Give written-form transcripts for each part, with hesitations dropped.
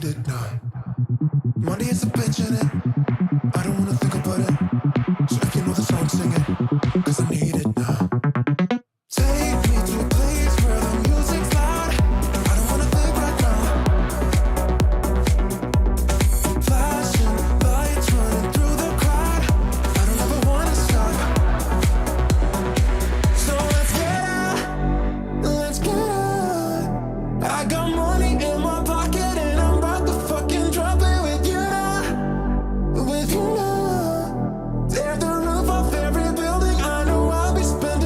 it now. Money is a bitch in it. I don't wanna think about it. So if you know the song, sing it. 'Cause I need it now. Take me to a place where the music's loud. I don't wanna think right now. Flashing lights running through the crowd. I don't ever wanna stop. So let's get out. Let's get out. I got money in my pocket and I'm about to fucking drop it with you now. With you now. Tear the roof off every building. I know I'll be spending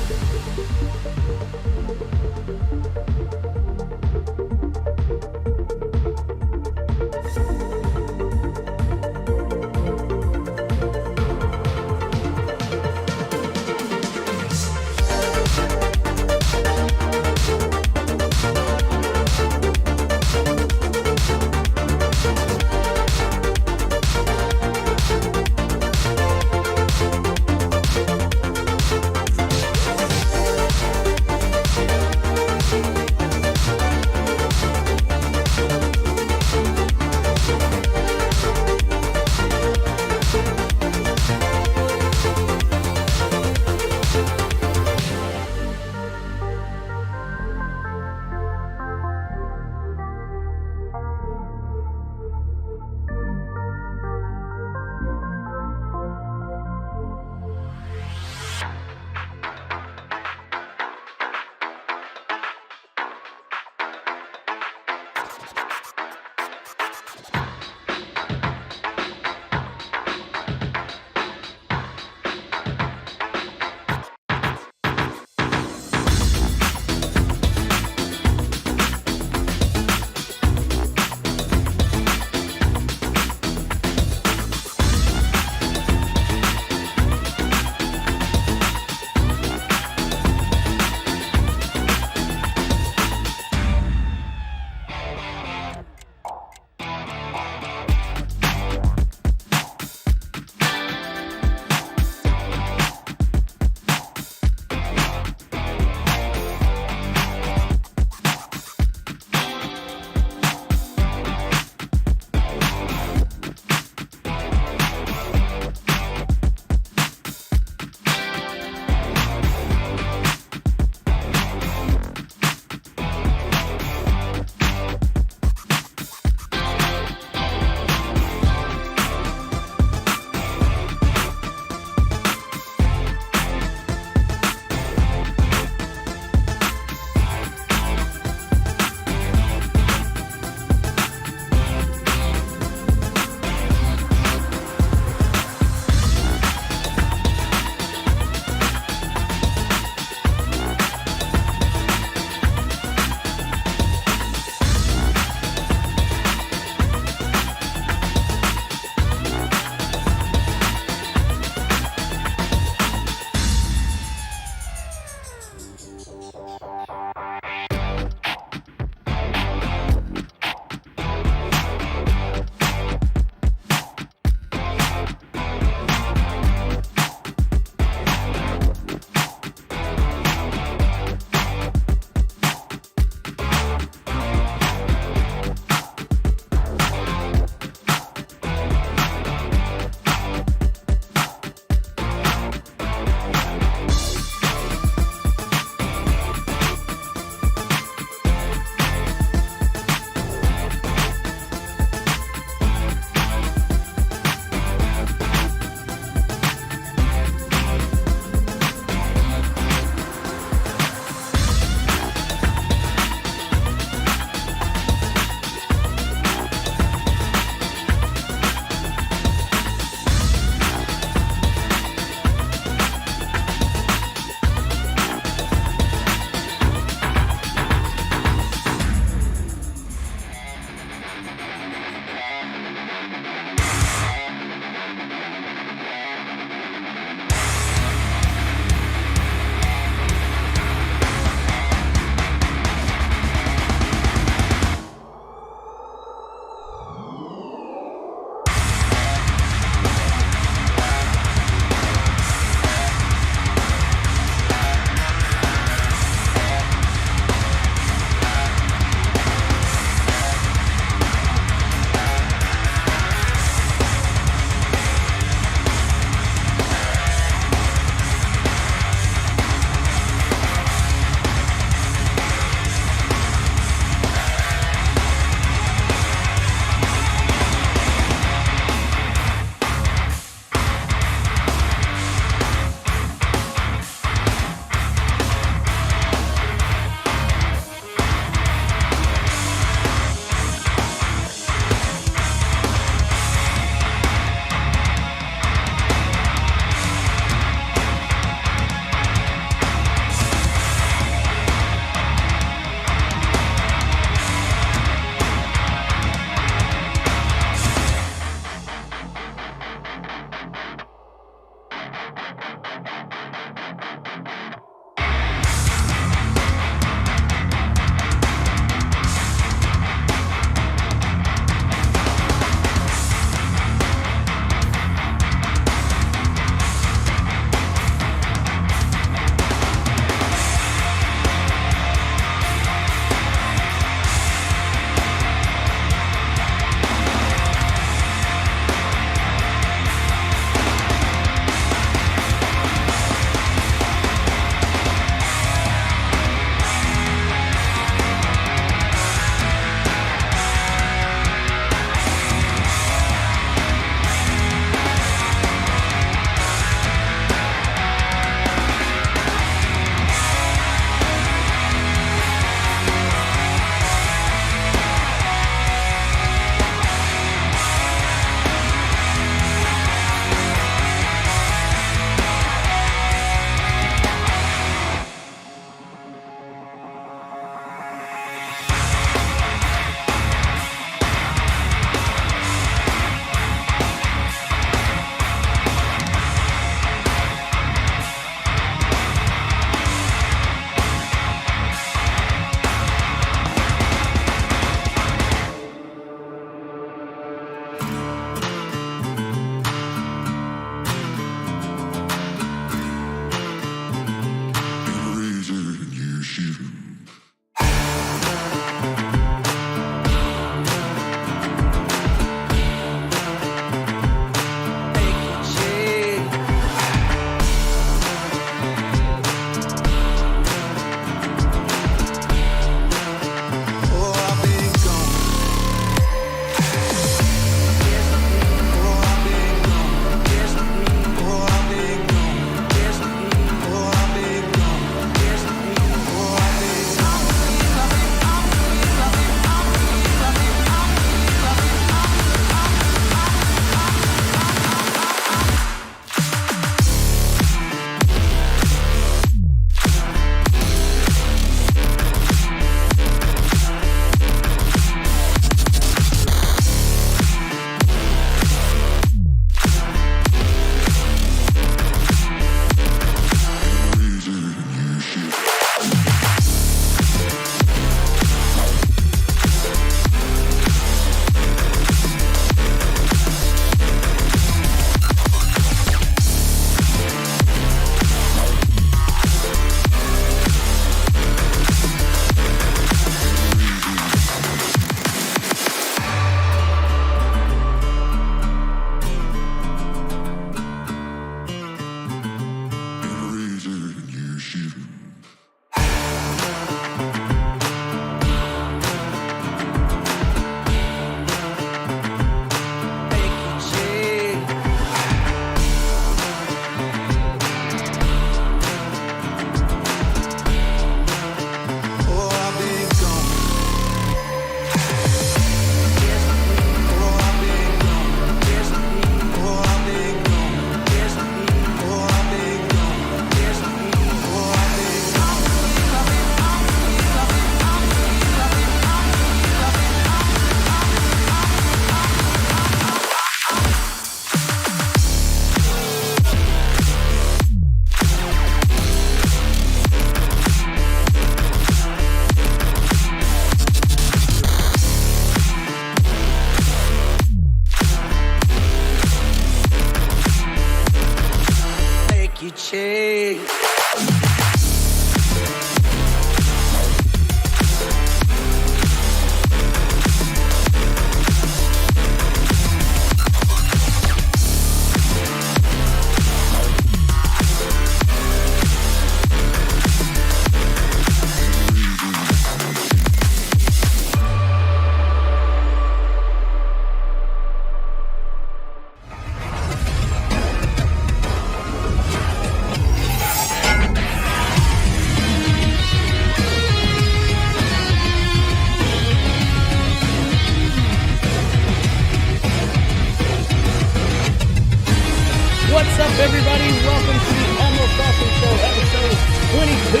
What's up, everybody? Welcome to the Almost Awesome Show, episode 22.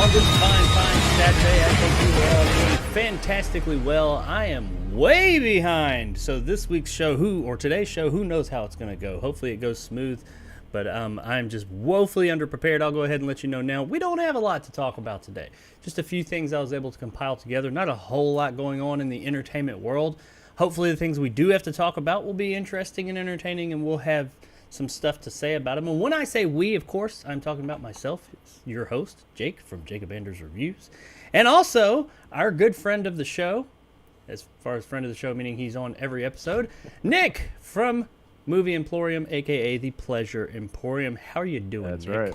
On this fine Saturday, I think you are all doing fantastically well. I am way behind. So this week's show, today's show, who knows how it's going to go. Hopefully it goes smooth, but I'm just woefully underprepared. I'll go ahead and let you know now. We don't have a lot to talk about today. Just a few things I was able to compile together. Not a whole lot going on in the entertainment world. Hopefully the things we do have to talk about will be interesting and entertaining, and we'll have some stuff to say about them. And when I say we, of course, I'm talking about myself, your host, Jake, from Jacob Anders Reviews. And also, our good friend of the show, as far as friend of the show, meaning he's on every episode, Nick from Movie Emporium, a.k.a. The Pleasure Emporium. How are you doing, That's Nick? right.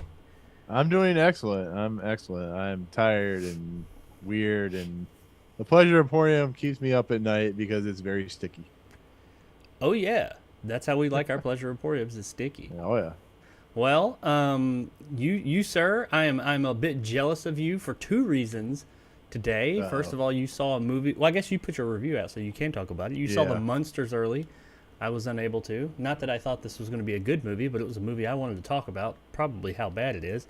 I'm doing excellent. I'm excellent. I'm tired and weird, and the Pleasure Emporium keeps me up at night because it's very sticky. Oh, yeah. That's how we like our Pleasure Emporiums, is sticky. Oh, yeah. Well, you sir, I'm a bit jealous of you for two reasons today. Uh-oh. First of all, you saw a movie. Well, I guess you put your review out, so you can talk about it. You saw The Yeah. Munsters early. I was unable to. Not that I thought this was going to be a good movie, but it was a movie I wanted to talk about, probably how bad it is.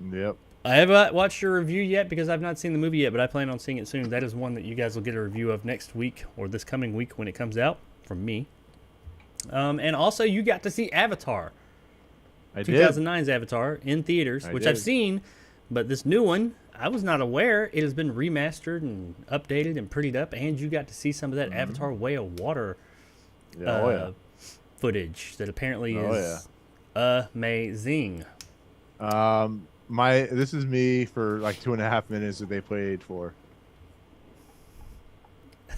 Yep. I haven't watched your review yet because I've not seen the movie yet, but I plan on seeing it soon. That is one that you guys will get a review of next week or this coming week when it comes out from me. And also, you got to see Avatar. I did. 2009's Avatar in theaters, which I've did. seen, but this new one, I was not aware it has been remastered and updated and prettied up, and you got to see some of that Avatar Way of Water Yeah, footage that apparently Oh, is amazing. This is me for like 2.5 minutes that they played for.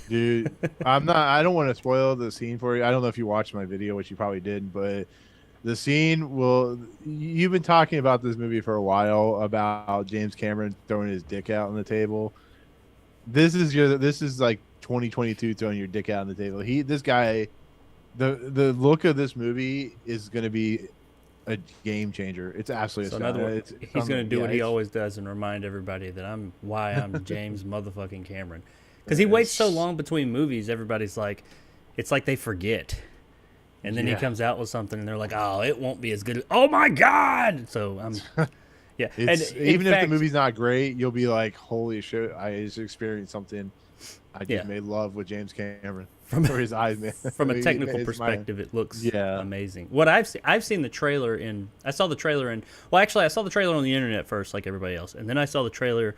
Dude, I don't want to spoil the scene for you. I don't know if you watched my video, which you probably did, but the scene you've been talking about this movie for a while, about James Cameron throwing his dick out on the table. This is like 2022 throwing your dick out on the table. This guy, the look of this movie is going to be a game changer. It's absolutely So in other words, it's he's going to do what he it's- always does and remind everybody that I'm James motherfucking Cameron. Because he waits so long between movies, everybody's like, it's like they forget. And then he Yeah. comes out with something, and they're like, "Oh, it won't be as good." Oh my god! So yeah. It's, And in even if fact, the movie's not great, you'll be like, "Holy shit! I just experienced something. I just Yeah. made love with James Cameron From- for his eyes, man." from a He- technical it's my- perspective, it looks Yeah. amazing. What I've seen the trailer in. I saw the trailer in. Well, actually, I saw the trailer on the internet first, like everybody else, and then I saw the trailer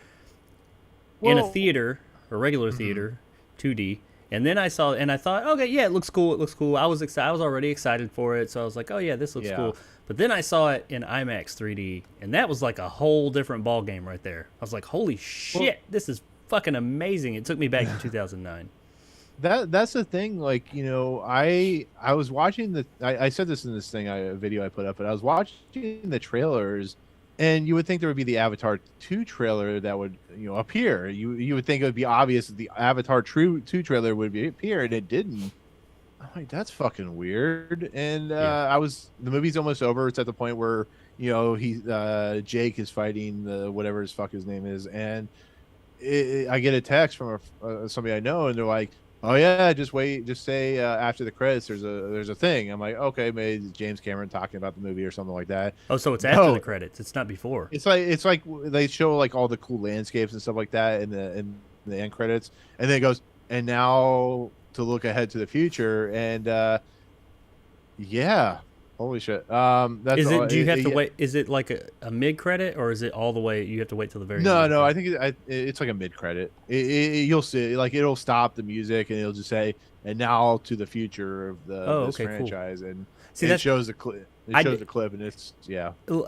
in a Well- theater, a regular theater, 2D. And then I saw, and I thought, okay, yeah, it looks cool. It looks cool. I was excited. I was already excited for it, so I was like, oh yeah, this looks Yeah. cool. But then I saw it in IMAX 3D, and that was like a whole different ball game right there. I was like, holy shit, this is fucking amazing. It took me back to 2009. That's the thing. Like, I was watching I said this in this video I put up, but I was watching the trailers, and you would think there would be the Avatar 2 trailer that would appear. You would think it would be obvious that the Avatar 2 trailer would appear, and it didn't. I'm like, that's fucking weird. And the movie's almost over. It's at the point where Jake is fighting the whatever his name is, and I get a text from somebody I know, and they're like, "Oh yeah, just wait, just say after the credits there's a thing." I'm like, okay, maybe it's James Cameron talking about the movie or something like that. Oh, so it's after No. the credits. It's not before. It's like they show like all the cool landscapes and stuff like that in the end credits, and then it goes, and now to look ahead to the future, and yeah, holy shit. That's Is all, it? Do you have to yeah. wait? Is it like a mid credit, or is it all the way? You have to wait till the very No, end? no, I think it's like a mid credit. You'll see, like it'll stop the music and it'll just say, "And now to the future of this okay, cool. franchise," and See, it that's- shows the clip. It I shows did- the clip, and it's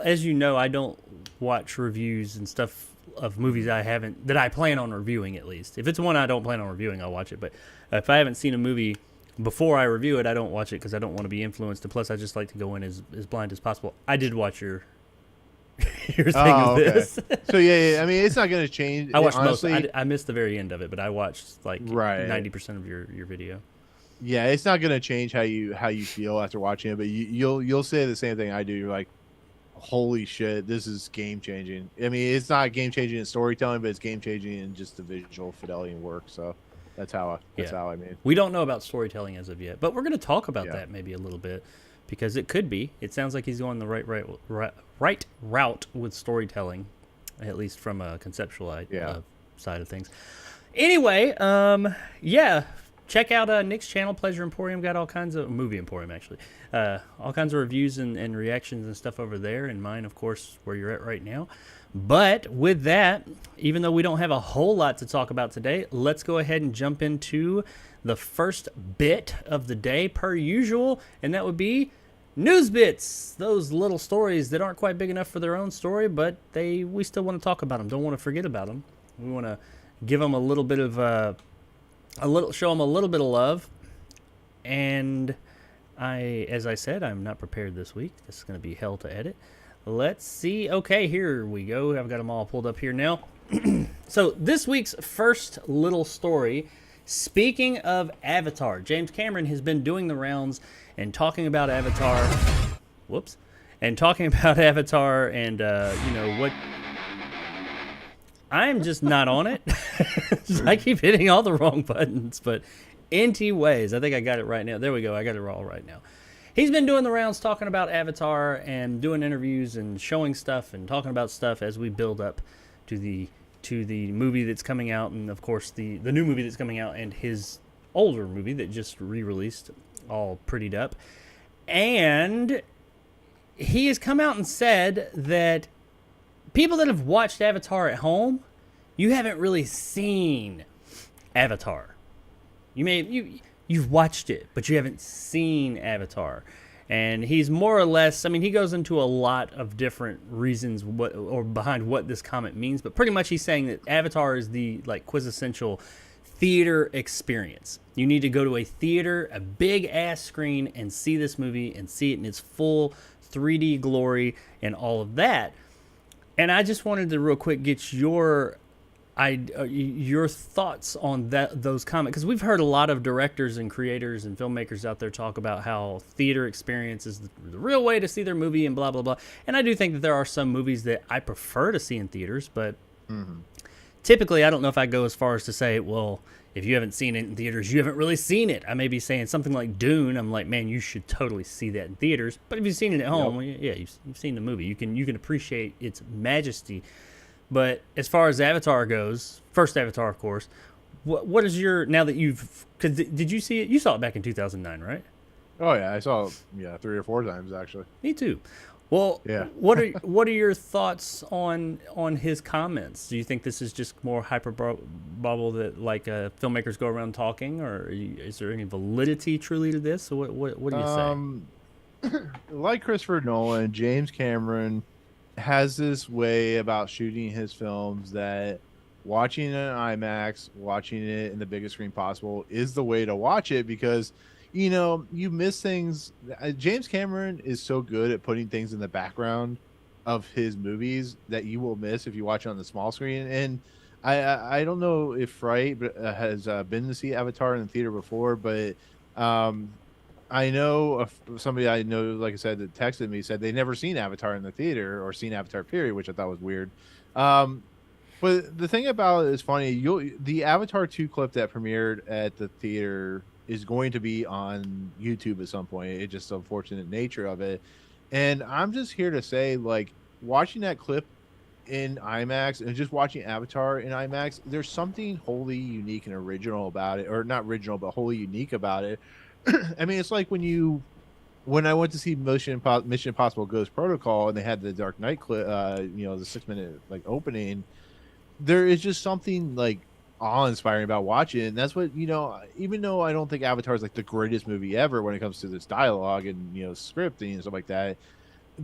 As you know, I don't watch reviews and stuff of movies that I plan on reviewing, at least. If it's one I don't plan on reviewing, I'll watch it. But if I haven't seen a movie before I review it, I don't watch it because I don't want to be influenced. And plus, I just like to go in as blind as possible. I did watch your thing of this. So yeah, I mean, it's not going to change. I watched honestly. most. I missed the very end of it, but I watched like Right. 90% of your video. Yeah, it's not going to change how you feel after watching it, but you'll say the same thing I do. You're like, holy shit, this is game changing. I mean, it's not game changing in storytelling, but it's game changing in just the visual fidelity and work. So that's how I mean. We don't know about storytelling as of yet, but we're going to talk about Yeah. that maybe a little bit because it could be. It sounds like he's going the right route with storytelling, at least from a conceptual side of things. Anyway, yeah, check out Nick's channel, Pleasure Emporium. Got all kinds of movie Emporium, actually. All kinds of reviews and reactions and stuff over there. And mine, of course, where you're at right now. But with that, even though we don't have a whole lot to talk about today, let's go ahead and jump into the first bit of the day, per usual, and that would be news bits. Those little stories that aren't quite big enough for their own story, but we still want to talk about them. Don't want to forget about them. We want to give them a little bit of show them a little bit of love. And as I said, I'm not prepared this week. This is going to be hell to edit. Let's see. Okay, here we go. I've got them all pulled up here now. So this week's first little story, speaking of Avatar, James Cameron has been doing the rounds and talking about Avatar. Whoops. And talking about Avatar and, what... I'm just not on it. I keep hitting all the wrong buttons, but anyways, I think I got it right now. There we go. I got it all right now. He's been doing the rounds talking about Avatar and doing interviews and showing stuff and talking about stuff as we build up to the movie that's coming out, and of course the new movie that's coming out, and his older movie that just re-released, all prettied up. And he has come out and said that people that have watched Avatar at home, you haven't really seen Avatar. You've watched it, but you haven't seen Avatar. And he's more or less, he goes into a lot of different reasons behind what this comment means, but pretty much he's saying that Avatar is the quintessential theater experience. You need to go to a theater, a big ass screen, and see this movie and see it in its full 3D glory and all of that. And I just wanted to real quick get your thoughts on those comments, because we've heard a lot of directors and creators and filmmakers out there talk about how theater experience is the real way to see their movie and blah, blah, blah. And I do think that there are some movies that I prefer to see in theaters, but typically I don't know if I go as far as to say, well, if you haven't seen it in theaters, you haven't really seen it. I may be saying something like Dune. I'm like, man, you should totally see that in theaters. But if you've seen it at home, well, yeah, you've seen the movie. You can appreciate its majesty. But as far as Avatar goes, first Avatar, of course, what is your, now that because did you see it? You saw it back in 2009, right? Oh yeah, I saw it 3 or 4 times actually. Me too. Well, yeah. What are your thoughts on his comments? Do you think this is just more hyperbole that filmmakers go around talking, or is there any validity truly to this? Or what do you say? Like Christopher Nolan, James Cameron has this way about shooting his films that watching it in IMAX, watching it in the biggest screen possible is the way to watch it, because you miss things. James Cameron is so good at putting things in the background of his movies that you will miss if you watch it on the small screen. And I don't know if Fright has been to see Avatar in the theater before, but I know somebody I know, like I said, that texted me, said they never seen Avatar in the theater or seen Avatar period, which I thought was weird. But the thing about it is funny. The Avatar 2 clip that premiered at the theater is going to be on YouTube at some point. It's just the unfortunate nature of it. And I'm just here to say, watching that clip in IMAX and just watching Avatar in IMAX, there's something wholly unique and original about it, or not original, but wholly unique about it. It's like when I went to see Mission Impossible Ghost Protocol and they had the Dark Knight clip, the 6-minute opening. There is just something awe-inspiring about watching it. And that's what, even though I don't think Avatar is the greatest movie ever when it comes to this dialogue and scripting and stuff like that,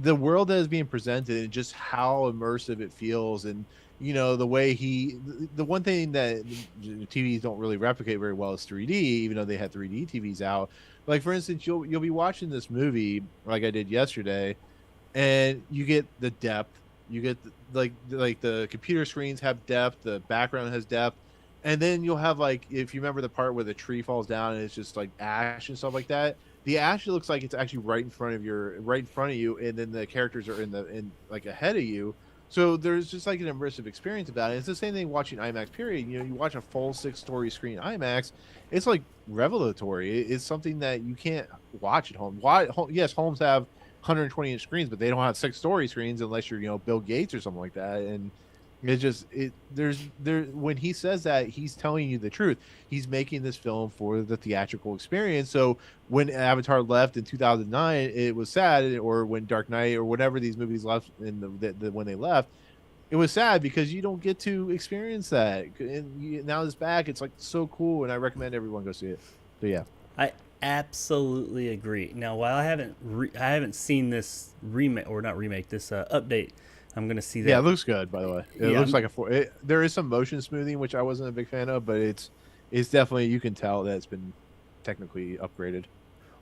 the world that is being presented and just how immersive it feels, and the way the one thing that TVs don't really replicate very well is 3D, even though they had 3D TVs out. For instance, you'll be watching this movie like I did yesterday, and you get the depth. You get the computer screens have depth, the background has depth, and then you'll have if you remember the part where the tree falls down and it's just ash and stuff like that. The ash looks like it's actually right in front of you, and then the characters are in ahead of you. So there's just like an immersive experience about it. It's the same thing watching IMAX. Period. You know, you watch a full 6-story screen IMAX. It's like revelatory. It's something that you can't watch at home. Why? Yes, homes have 120-inch screens, but they don't have 6-story screens unless you're, you know, Bill Gates or something like that. And it's just there when he says that, he's telling you the truth. He's making this film for the theatrical experience. So when Avatar left in 2009, it was sad, or when Dark Knight or whatever these movies left in when they left, it was sad because you don't get to experience that. And now it's back. It's like so cool, and I recommend everyone go see it. So yeah. I absolutely agree. Now, while I haven't seen this remake, or not remake, this update, I'm gonna see that. Yeah, it looks good, by the way. It Yeah, looks like there is some motion smoothing, which I wasn't a big fan of, but it's definitely, you can tell that it's been technically upgraded.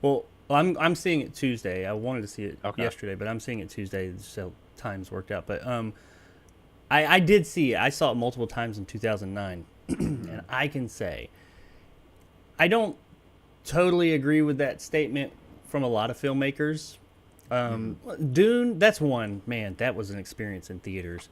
Well, I'm seeing it Tuesday. I wanted to see it Okay. yesterday, but I'm seeing it Tuesday. So times worked out. But I did see it. I saw it multiple times in 2009, and I can say I don't totally agree with that statement from a lot of filmmakers. Dune, that's one, man, that was an experience in theaters.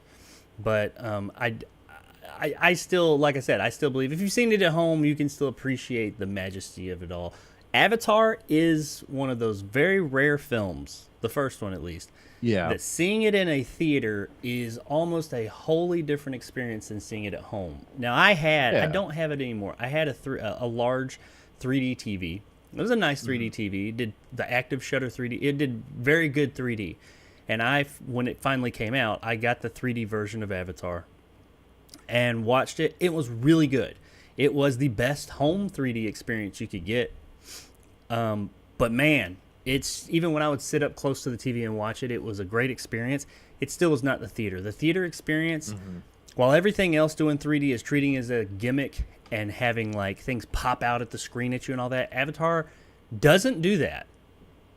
But I still, like I said, I still believe if you've seen it at home, you can still appreciate the majesty of it all. Avatar is one of those very rare films, the first one at least, Yeah. that seeing it in a theater is almost a wholly different experience than seeing it at home. Now, I Yeah. don't have it anymore. I had a large 3D TV. It was a nice 3D TV. It did the active shutter 3D. It did very good 3D. And when it finally came out, I got the 3D version of Avatar and watched it. It was really good. It was the best home 3D experience you could get. But man, it's even when I would sit up close to the TV and watch it, it was a great experience. It still was not the theater. The theater experience, while everything else doing 3D is treating as a gimmick and having like things pop out at the screen at you and all that, Avatar doesn't do that.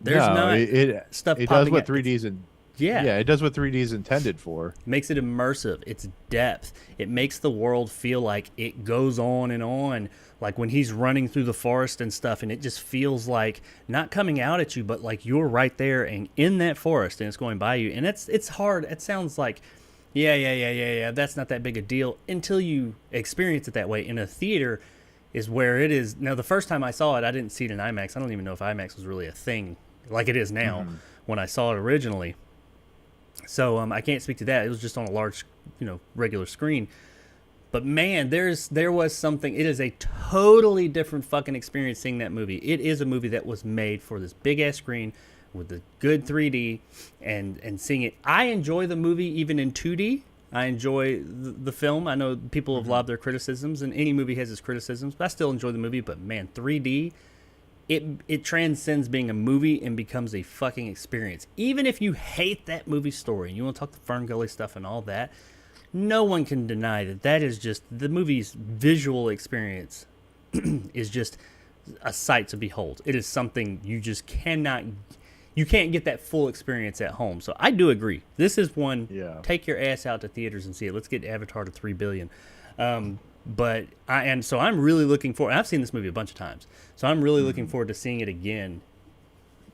There's No, not it stuff it does popping what out. 3D is in. Yeah. Yeah, it does what 3D is intended for. Makes it immersive. It's depth. It makes the world feel like it goes on and on. Like when he's running through the forest and stuff, and it just feels like not coming out at you, but like you're right there and in that forest, and it's going by you. And it's hard. It sounds like, yeah. That's not that big a deal until you experience it that way. In a theater is where it is. Now, the first time I saw it, I didn't see it in IMAX. I don't even know if IMAX was really a thing like it is now when I saw it originally. So I can't speak to that. It was just on a large, regular screen. But man, there was something. It is a totally different fucking experience seeing that movie. It is a movie that was made for this big ass screen with the good 3D and seeing it. I enjoy the movie even in 2D. I enjoy the film. I know people have lobbed their criticisms, and any movie has its criticisms, but I still enjoy the movie. But man, 3D. It transcends being a movie and becomes a fucking experience. Even if you hate that movie story and you want to talk the Fern Gully stuff and all that, no one can deny that is just the movie's visual experience is just a sight to behold. It is something you can't get that full experience at home. So I do agree. This is one. Yeah. Take your ass out to theaters and see it. Let's get Avatar to 3 billion. So I'm really looking forward. I've seen this movie a bunch of times, so I'm really looking forward to seeing it again.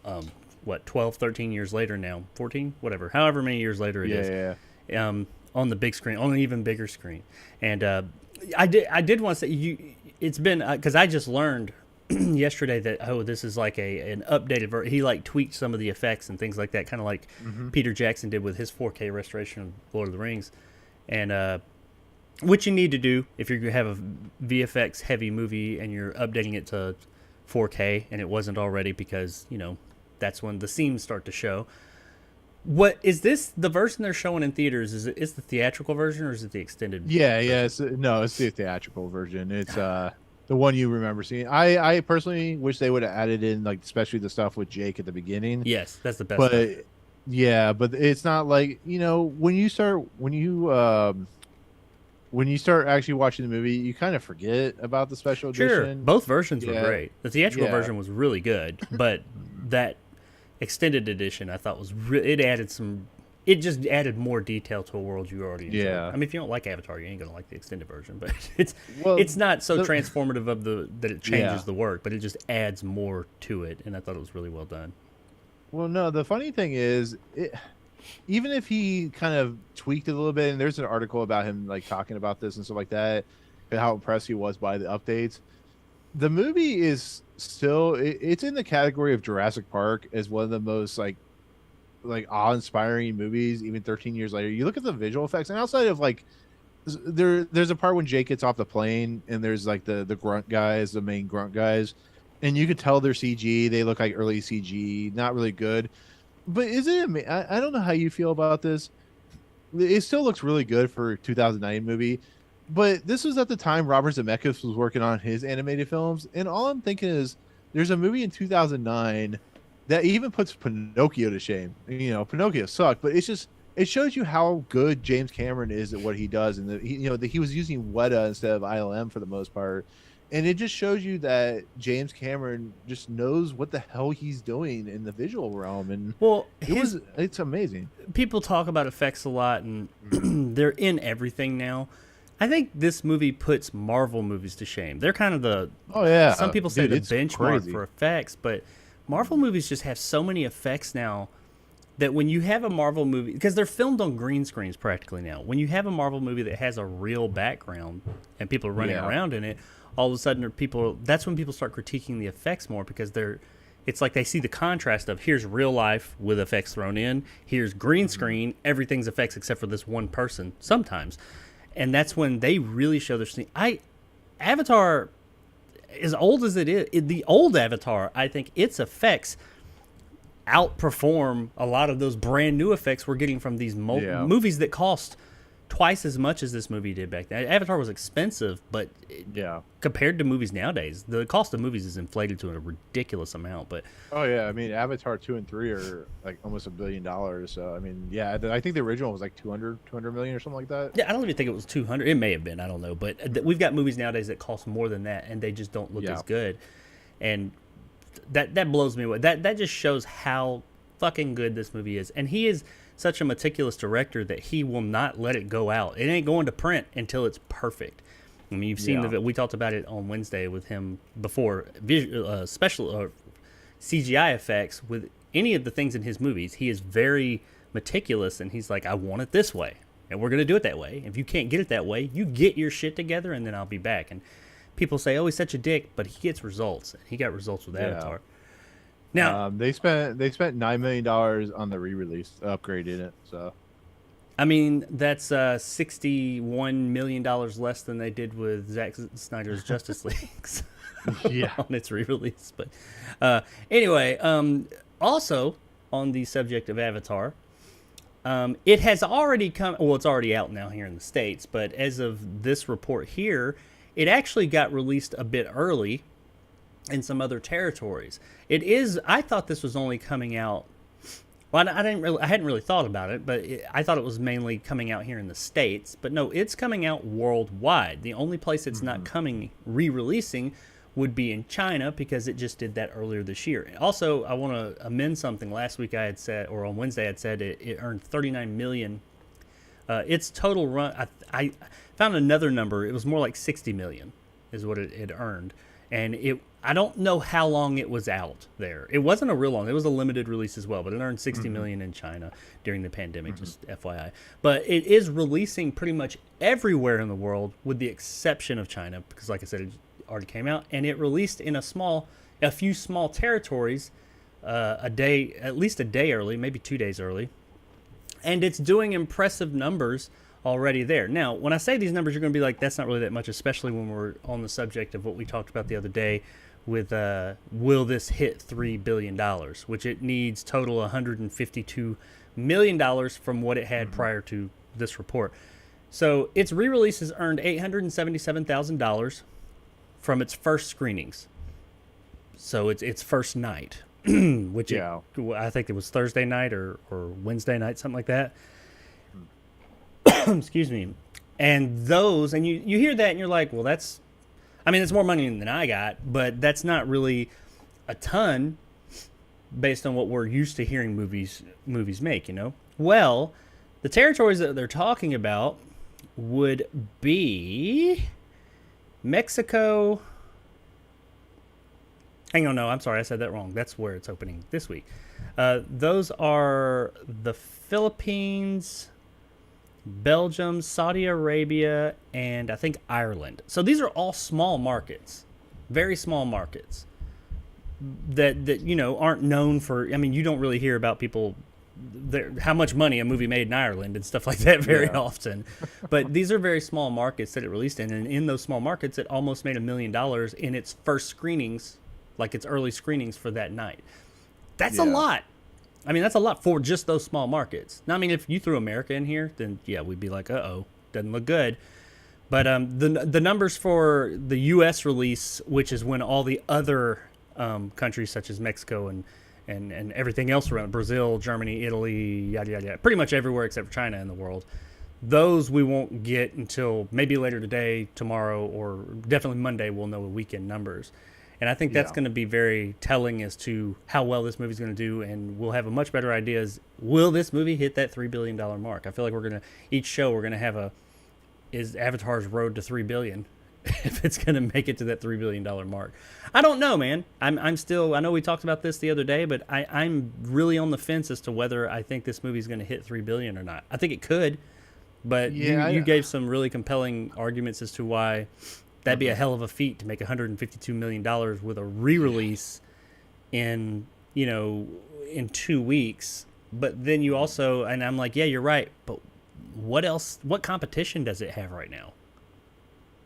12, 13 years later now, 14, whatever, however many years later it is. Yeah. On the big screen, on an even bigger screen. And I did want to say it's been because I just learned yesterday that this is like an updated version. He like tweaked some of the effects and things like that, kind of like Peter Jackson did with his 4K restoration of Lord of the Rings, and which you need to do if you're going to have a VFX heavy movie and you're updating it to 4K and it wasn't already, because that's when the seams start to show. What is this? The version they're showing in theaters is the theatrical version, or is it the extended? Yeah. It's the theatrical version. It's the one you remember seeing. I personally wish they would have added in, like, especially the stuff with Jake at the beginning. Yes, that's the best. But stuff. yeah, but it's not like, when you start actually watching the movie, you kind of forget about the special edition. Sure, both versions were Yeah. great. The theatrical Yeah. version was really good, but that extended edition I thought was it just added more detail to a world you already enjoyed. Yeah. I mean, if you don't like Avatar, you ain't gonna like the extended version, but it's Well, not so the- transformative that it changes Yeah. the work, but it just adds more to it, and I thought it was really well done. Well, no, the funny thing is, even if he kind of tweaked it a little bit, and there's an article about him like talking about this and stuff like that, and how impressed he was by the updates. The movie is still it's in the category of Jurassic Park as one of the most like awe-inspiring movies. Even 13 years later, you look at the visual effects, and outside of like there's a part when Jake gets off the plane, and there's like the grunt guys, the main grunt guys, and you could tell they're CG. They look like early CG, not really good. But is it? I don't know how you feel about this. It still looks really good for a 2009 movie, but this was at the time Robert Zemeckis was working on his animated films, and all I'm thinking is there's a movie in 2009 that even puts Pinocchio to shame. You know, Pinocchio sucked, but it's just it shows you how good James Cameron is at what he does, and that he was using Weta instead of ILM for the most part, and it just shows you that James Cameron just knows what the hell he's doing in the visual realm, and Well, it's amazing. people talk about effects a lot, and they're in everything now. I think this movie puts Marvel movies to shame. They're kind of the Oh yeah, some people say dude, the it's benchmark crazy. for effects, but Marvel movies just have so many effects now that when you have a Marvel movie, because they're filmed on green screens practically now, when you have a Marvel movie that has a real background and people are running Yeah. around in it, all of a sudden that's when people start critiquing the effects more, because it's like they see the contrast of here's real life with effects thrown in, here's green screen, everything's effects except for this one person sometimes. And that's when they really show their scene. Avatar, as old as it is, the old Avatar, I think its effects outperform a lot of those brand new effects we're getting from these Yeah. movies that cost twice as much as this movie did back then. Avatar was expensive, but Yeah. compared to movies nowadays, the cost of movies is inflated to a ridiculous amount. But Oh yeah, I mean Avatar 2 and 3 are like almost $1 billion. So I mean, yeah, I think the original was like 200 million or something like that. yeah, I don't even think it was 200. It may have been. I don't know. But we've got movies nowadays that cost more than that, and they just don't look Yeah. as good. And that blows me away. That just shows how fucking good this movie is. And he is such a meticulous director that he will not let it go out. It ain't going to print until it's perfect. I mean, you've seen Yeah. we talked about it on Wednesday with him before. Special CGI effects with any of the things in his movies. He is very meticulous, and he's like, I want it this way, and we're gonna do it that way. If you can't get it that way, you get your shit together, and then I'll be back. And people say, oh, he's such a dick, but he gets results, and he got results with Yeah. Avatar. Now, They spent $9 million on the re-release, upgrading it. So I mean, that's $61 million less than they did with Zack Snyder's Justice League yeah, on its re-release. But anyway, also on the subject of Avatar, it has already come. Well, it's already out now here in the States, but as of this report here, it actually got released a bit early in some other territories. It is. I thought this was only coming out. Well, I hadn't really thought about it, but I thought it was mainly coming out here in the States. But no, it's coming out worldwide. The only place it's not coming re-releasing would be in China, because it just did that earlier this year. Also, I want to amend something. Last week I had said, or on Wednesday I had said, it earned $39 million. Its total run, I found another number. It was more like $60 million is what it earned. And I don't know how long it was out there. It wasn't a real long. It was a limited release as well, but it earned $60 million in China during the pandemic, just FYI. But it is releasing pretty much everywhere in the world, with the exception of China, because like I said, it already came out, and it released in a few small territories, at least a day early, maybe 2 days early, and it's doing impressive numbers already there. Now, when I say these numbers, you're going to be like, that's not really that much, especially when we're on the subject of what we talked about the other day with will this hit $3 billion, which it needs total $152 million from what it had prior to this report. So its re-releases earned $877,000 from its first screenings. So its first night, which Yeah. I think it was Thursday night or Wednesday night, something like that. Excuse me. And those, and you hear that and you're like, well, it's more money than I got, but that's not really a ton based on what we're used to hearing movies make, you know? Well, the territories that they're talking about would be Mexico, Hang on, no, I'm sorry, I said that wrong. That's where it's opening this week. Those are the Philippines, Belgium, Saudi Arabia, and I think Ireland. So these are all small markets, very small markets that aren't known for. I mean, you don't really hear about people how much money a movie made in Ireland and stuff like that very often. But these are very small markets that it released in, and in those small markets, it almost made $1 million in its first screenings, like its early screenings for that night. That's a lot. I mean, that's a lot for just those small markets. Now, I mean, if you threw America in here, then yeah, we'd be like, uh-oh, doesn't look good. But the numbers for the U.S. release, which is when all the other countries such as Mexico and everything else around, Brazil, Germany, Italy, yada, yada, yada, pretty much everywhere except for China in the world, those we won't get until maybe later today, tomorrow, or definitely Monday we'll know the weekend numbers. And I think that's going to be very telling as to how well this movie's going to do, and we'll have a much better idea as, will this movie hit that $3 billion mark? I feel like each show we're going to have is Avatar's road to $3 billion, if it's going to make it to that $3 billion mark. I don't know, man. I'm still, I know we talked about this the other day, but I'm really on the fence as to whether I think this movie's going to hit $3 billion or not. I think it could, but you gave some really compelling arguments as to why that'd be a hell of a feat to make $152 million with a re-release in 2 weeks. But then you also, and I'm like, yeah, you're right, but what else, what competition does it have right now?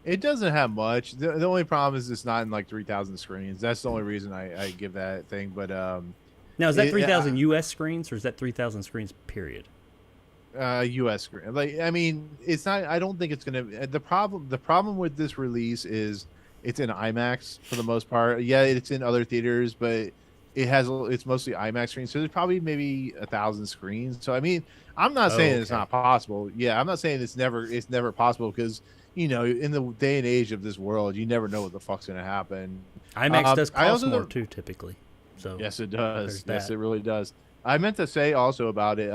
It doesn't have much. The only problem is it's not in like 3,000 screens. That's the only reason I give that thing. But now, is that 3,000 U.S. screens, or is that 3,000 screens, period? U.S. screen. Like, I mean, it's not. I don't think it's gonna. The problem with this release is it's in IMAX for the most part. Yeah, it's in other theaters, but it's mostly IMAX screens. So there's probably maybe 1,000 screens. So I mean, I'm not saying it's not possible. Yeah, I'm not saying it's never possible, because in the day and age of this world, you never know what the fuck's gonna happen. IMAX does cost more too, typically. So yes, it does. Yes, it really does. I meant to say also about it.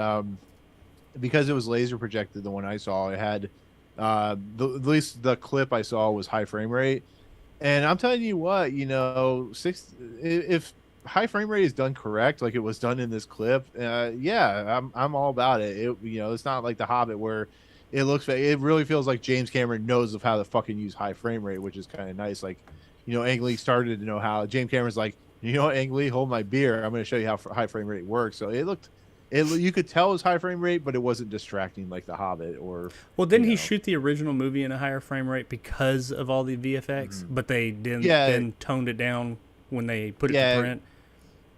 Because it was laser projected, the one I saw, it had at least the clip I saw was high frame rate. And I'm telling you what, if high frame rate is done correct, like it was done in this clip, I'm all about it. It's not like The Hobbit where it really feels like James Cameron knows of how to fucking use high frame rate, which is kind of nice. Like, Ang Lee started to know how. James Cameron's like, Ang Lee, hold my beer, I'm going to show you how high frame rate works. So you could tell it was high frame rate, but it wasn't distracting like The Hobbit or. Well, didn't he shoot the original movie in a higher frame rate because of all the VFX? Mm-hmm. But they then toned it down when they put it to print.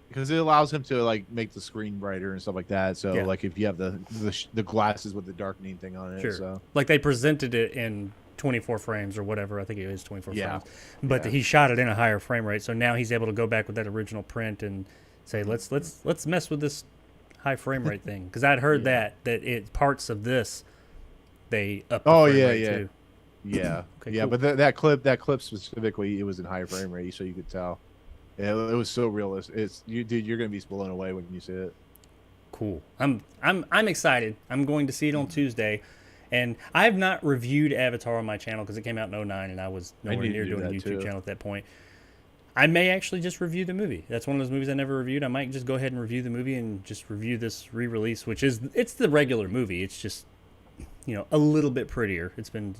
Because it allows him to like make the screen brighter and stuff like that. So like if you have the glasses with the darkening thing on it, sure. So like they presented it in 24 frames or whatever. I think it is 24 frames. But he shot it in a higher frame rate, so now he's able to go back with that original print and say, let's mess with this high frame rate thing, because I'd heard that it parts of this they up the frame rate too. Okay, cool. But that clip specifically, it was in high frame rate, so you could tell. Yeah, it was so realistic. You're gonna be blown away when you see it. Cool. I'm excited. I'm going to see it on Tuesday, and I have not reviewed Avatar on my channel because it came out in 2009, and I was nowhere near doing a YouTube channel at that point. I may actually just review the movie. That's one of those movies I never reviewed. I might just go ahead and review the movie and just review this re-release, it's the regular movie. It's just, a little bit prettier. It's been,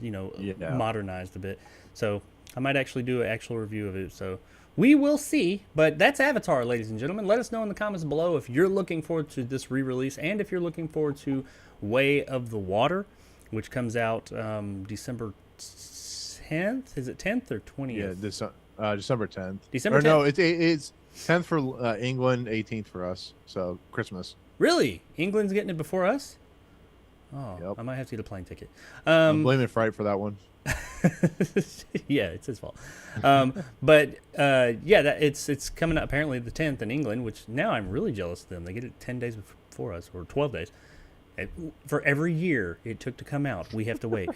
modernized a bit. So I might actually do an actual review of it. So we will see. But that's Avatar, ladies and gentlemen. Let us know in the comments below if you're looking forward to this re-release and if you're looking forward to Way of the Water, which comes out December 10th. Is it 10th or 20th? Yeah, December 10th. December 10th? No, it's 10th for England, 18th for us. So Christmas. Really? England's getting it before us? Oh, yep. I might have to get a plane ticket. I'm blaming Fright for that one. Yeah, it's his fault. It's coming up apparently the 10th in England, which now I'm really jealous of them. They get it 10 days before us, or 12 days. For every year it took to come out, we have to wait.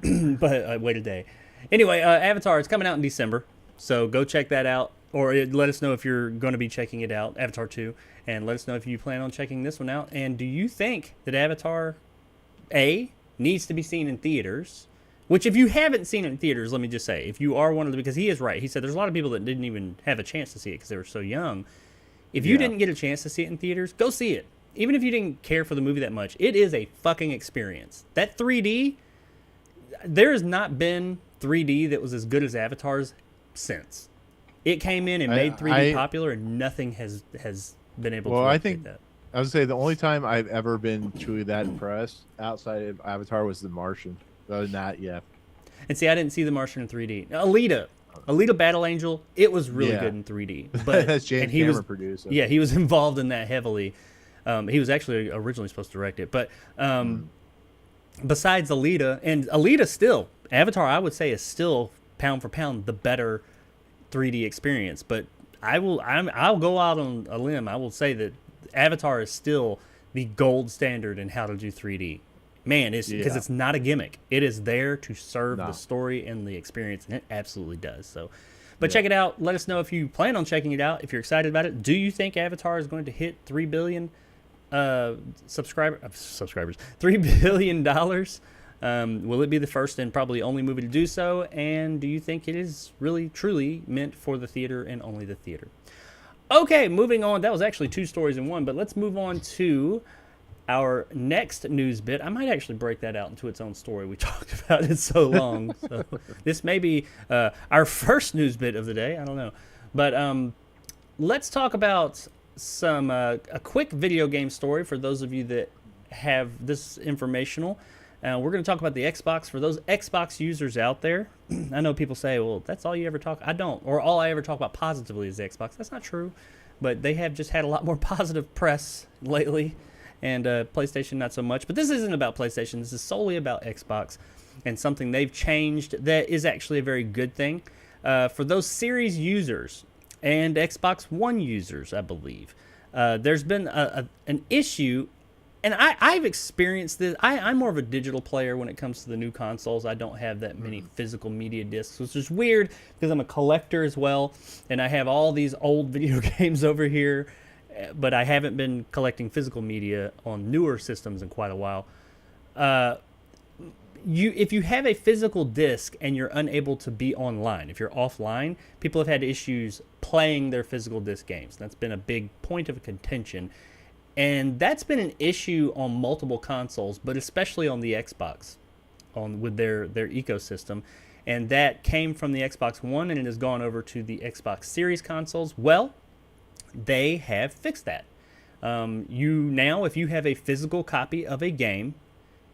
But wait a day. Anyway, Avatar, it's coming out in December. So go check that out, or let us know if you're going to be checking it out, Avatar 2, and let us know if you plan on checking this one out. And do you think that Avatar A needs to be seen in theaters, Which, if you haven't seen it in theaters, let me just say, if you are one of the, because he is right. He said there's a lot of people that didn't even have a chance to see it because they were so young. If you Yeah. didn't get a chance to see it in theaters, go see it. Even if you didn't care for the movie that much, it is a fucking experience. That 3D, there has not been 3D that was as good as Avatar's since. It came in and made 3D popular, and nothing has been able to replicate that. I would say the only time I've ever been truly that impressed outside of Avatar was The Martian. Other than that, yeah. And see, I didn't see The Martian in 3D. Now, Alita Battle Angel, it was really good in 3D. But That's James Cameron produced it. Yeah, he was involved in that heavily. He was actually originally supposed to direct it. But besides Alita, and Alita still, Avatar, I would say, is still pound for pound the better 3D experience. But I'll go out on a limb. I will say that Avatar is still the gold standard in how to do 3D. Man, because it's not a gimmick. It is there to serve the story and the experience, and it absolutely does. So, but check it out. Let us know if you plan on checking it out. If you're excited about it, do you think Avatar is going to hit 3 billion subscribers? $3 billion. Will it be the first and probably only movie to do so? And do you think it is really truly meant for the theater and only the theater? Okay, moving on. That was actually 2 stories in one, but let's move on to our next news bit. I might actually break that out into its own story. We talked about it so long. So this may be our first news bit of the day. I don't know. But let's talk about some a quick video game story for those of you that have this informational. We're going to talk about the Xbox. For those Xbox users out there, I know people say, well, that's all you ever talk. I don't. Or all I ever talk about positively is the Xbox. That's not true. But they have just had a lot more positive press lately. And PlayStation not so much. But this isn't about PlayStation. This is solely about Xbox and something they've changed that is actually a very good thing. For those Series users and Xbox One users, I believe, there's been an issue. And I've experienced this. I'm more of a digital player when it comes to the new consoles. I don't have that many physical media discs, which is weird because I'm a collector as well. And I have all these old video games over here. But I haven't been collecting physical media on newer systems in quite a while. If you have a physical disc and you're unable to be online, if you're offline, people have had issues playing their physical disc games. That's been a big point of contention. And that's been an issue on multiple consoles, but especially on the Xbox, with their ecosystem. And that came from the Xbox One, and it has gone over to the Xbox Series consoles. Well, they have fixed that. If you have a physical copy of a game,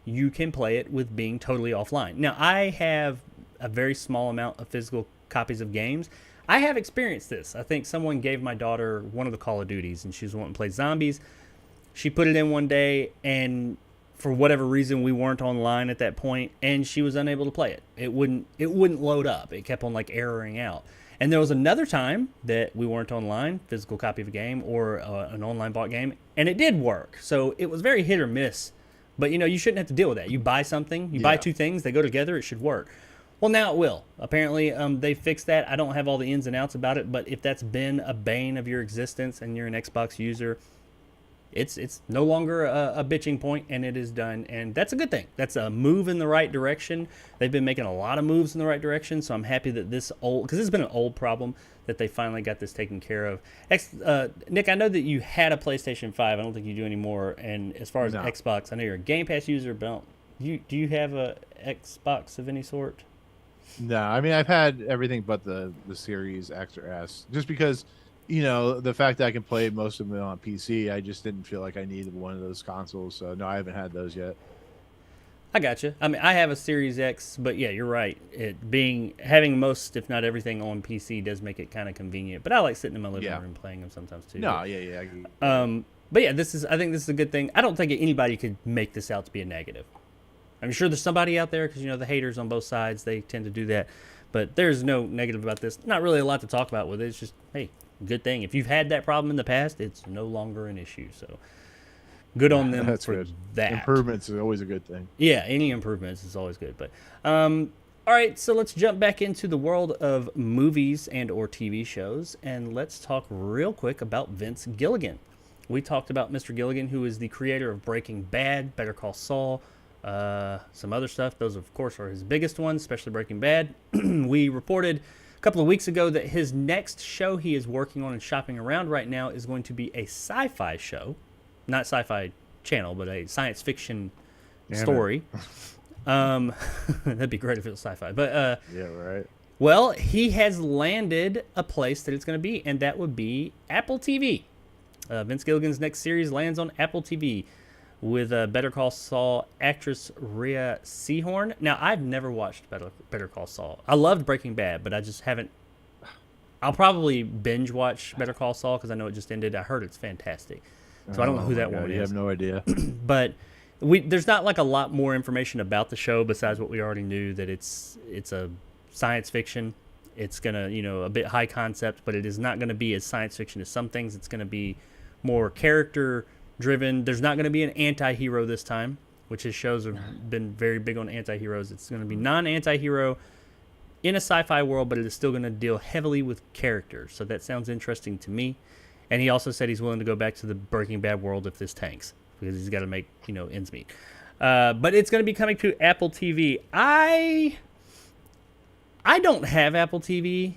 you can play it with being totally offline. Now, I have a very small amount of physical copies of games. I have experienced this. I think someone gave my daughter one of the Call of Duties, and she was wanting to play zombies. She put it in one day, and for whatever reason, we weren't online at that point, and she was unable to play it. It wouldn't load up. It kept on erroring out. And there was another time that we weren't online, physical copy of a game or an online bought game, and it did work. So it was very hit or miss. But, you shouldn't have to deal with that. You buy something, you buy 2 things, they go together, it should work. Well, now it will. Apparently, they fixed that. I don't have all the ins and outs about it, but if that's been a bane of your existence and you're an Xbox user, it's no longer a bitching point, and it is done, and that's a good thing. That's a move in the right direction. They've been making a lot of moves in the right direction, so I'm happy that because this has been an old problem, that they finally got this taken care of. Nick, I know that you had a PlayStation 5. I don't think you do anymore, and as far as Xbox, I know you're a Game Pass user, but do you have a Xbox of any sort? No, I mean, I've had everything but the Series X or S, just because the fact that I can play most of them on PC, I just didn't feel like I needed one of those consoles. So no, I haven't had those yet. I gotcha. I mean, I have a Series X, but yeah, you're right. Having most, if not everything, on PC does make it kind of convenient. But I like sitting in my living room playing them sometimes too. No, But yeah, I think this is a good thing. I don't think anybody could make this out to be a negative. I'm sure there's somebody out there because the haters on both sides, they tend to do that. But there's no negative about this. Not really a lot to talk about with it. It's just, hey, good thing. If you've had that problem in the past, it's no longer an issue. So good on them for good. that. Improvements is always a good thing. Yeah, any improvements is always good. But all right, so let's jump back into the world of movies and or TV shows, and let's talk real quick about Vince Gilligan. We talked about Mr. Gilligan, who is the creator of Breaking Bad, Better Call Saul, some other stuff. Those, of course, are his biggest ones, especially Breaking Bad. We reported a couple of weeks ago that his next show he is working on and shopping around right now is going to be a sci-fi show. Not sci-fi channel, but a science fiction story. That'd be great if it was sci-fi. But Yeah, right. well, he has landed a place that it's going to be, and that would be Apple TV. Vince Gilligan's next series lands on Apple TV with Better Call Saul actress Rhea Seehorn. Now, I've never watched Better Call Saul. I loved Breaking Bad, but I just haven't. I'll probably binge watch Better Call Saul because I know it just ended. I heard it's fantastic. So I don't know who that woman You is. have no idea. But there's not like a lot more information about the show besides what we already knew, that it's a science fiction. It's gonna, a bit high concept, but it is not gonna be as science fiction as some things. It's gonna be more character driven. There's not gonna be an anti-hero this time, which his shows have been very big on anti-heroes. It's gonna be non-anti-hero in a sci-fi world, but it is still gonna deal heavily with characters. So that sounds interesting to me. And he also said he's willing to go back to the Breaking Bad world if this tanks, because he's got to make, ends meet. But it's going to be coming to Apple TV. I don't have Apple TV,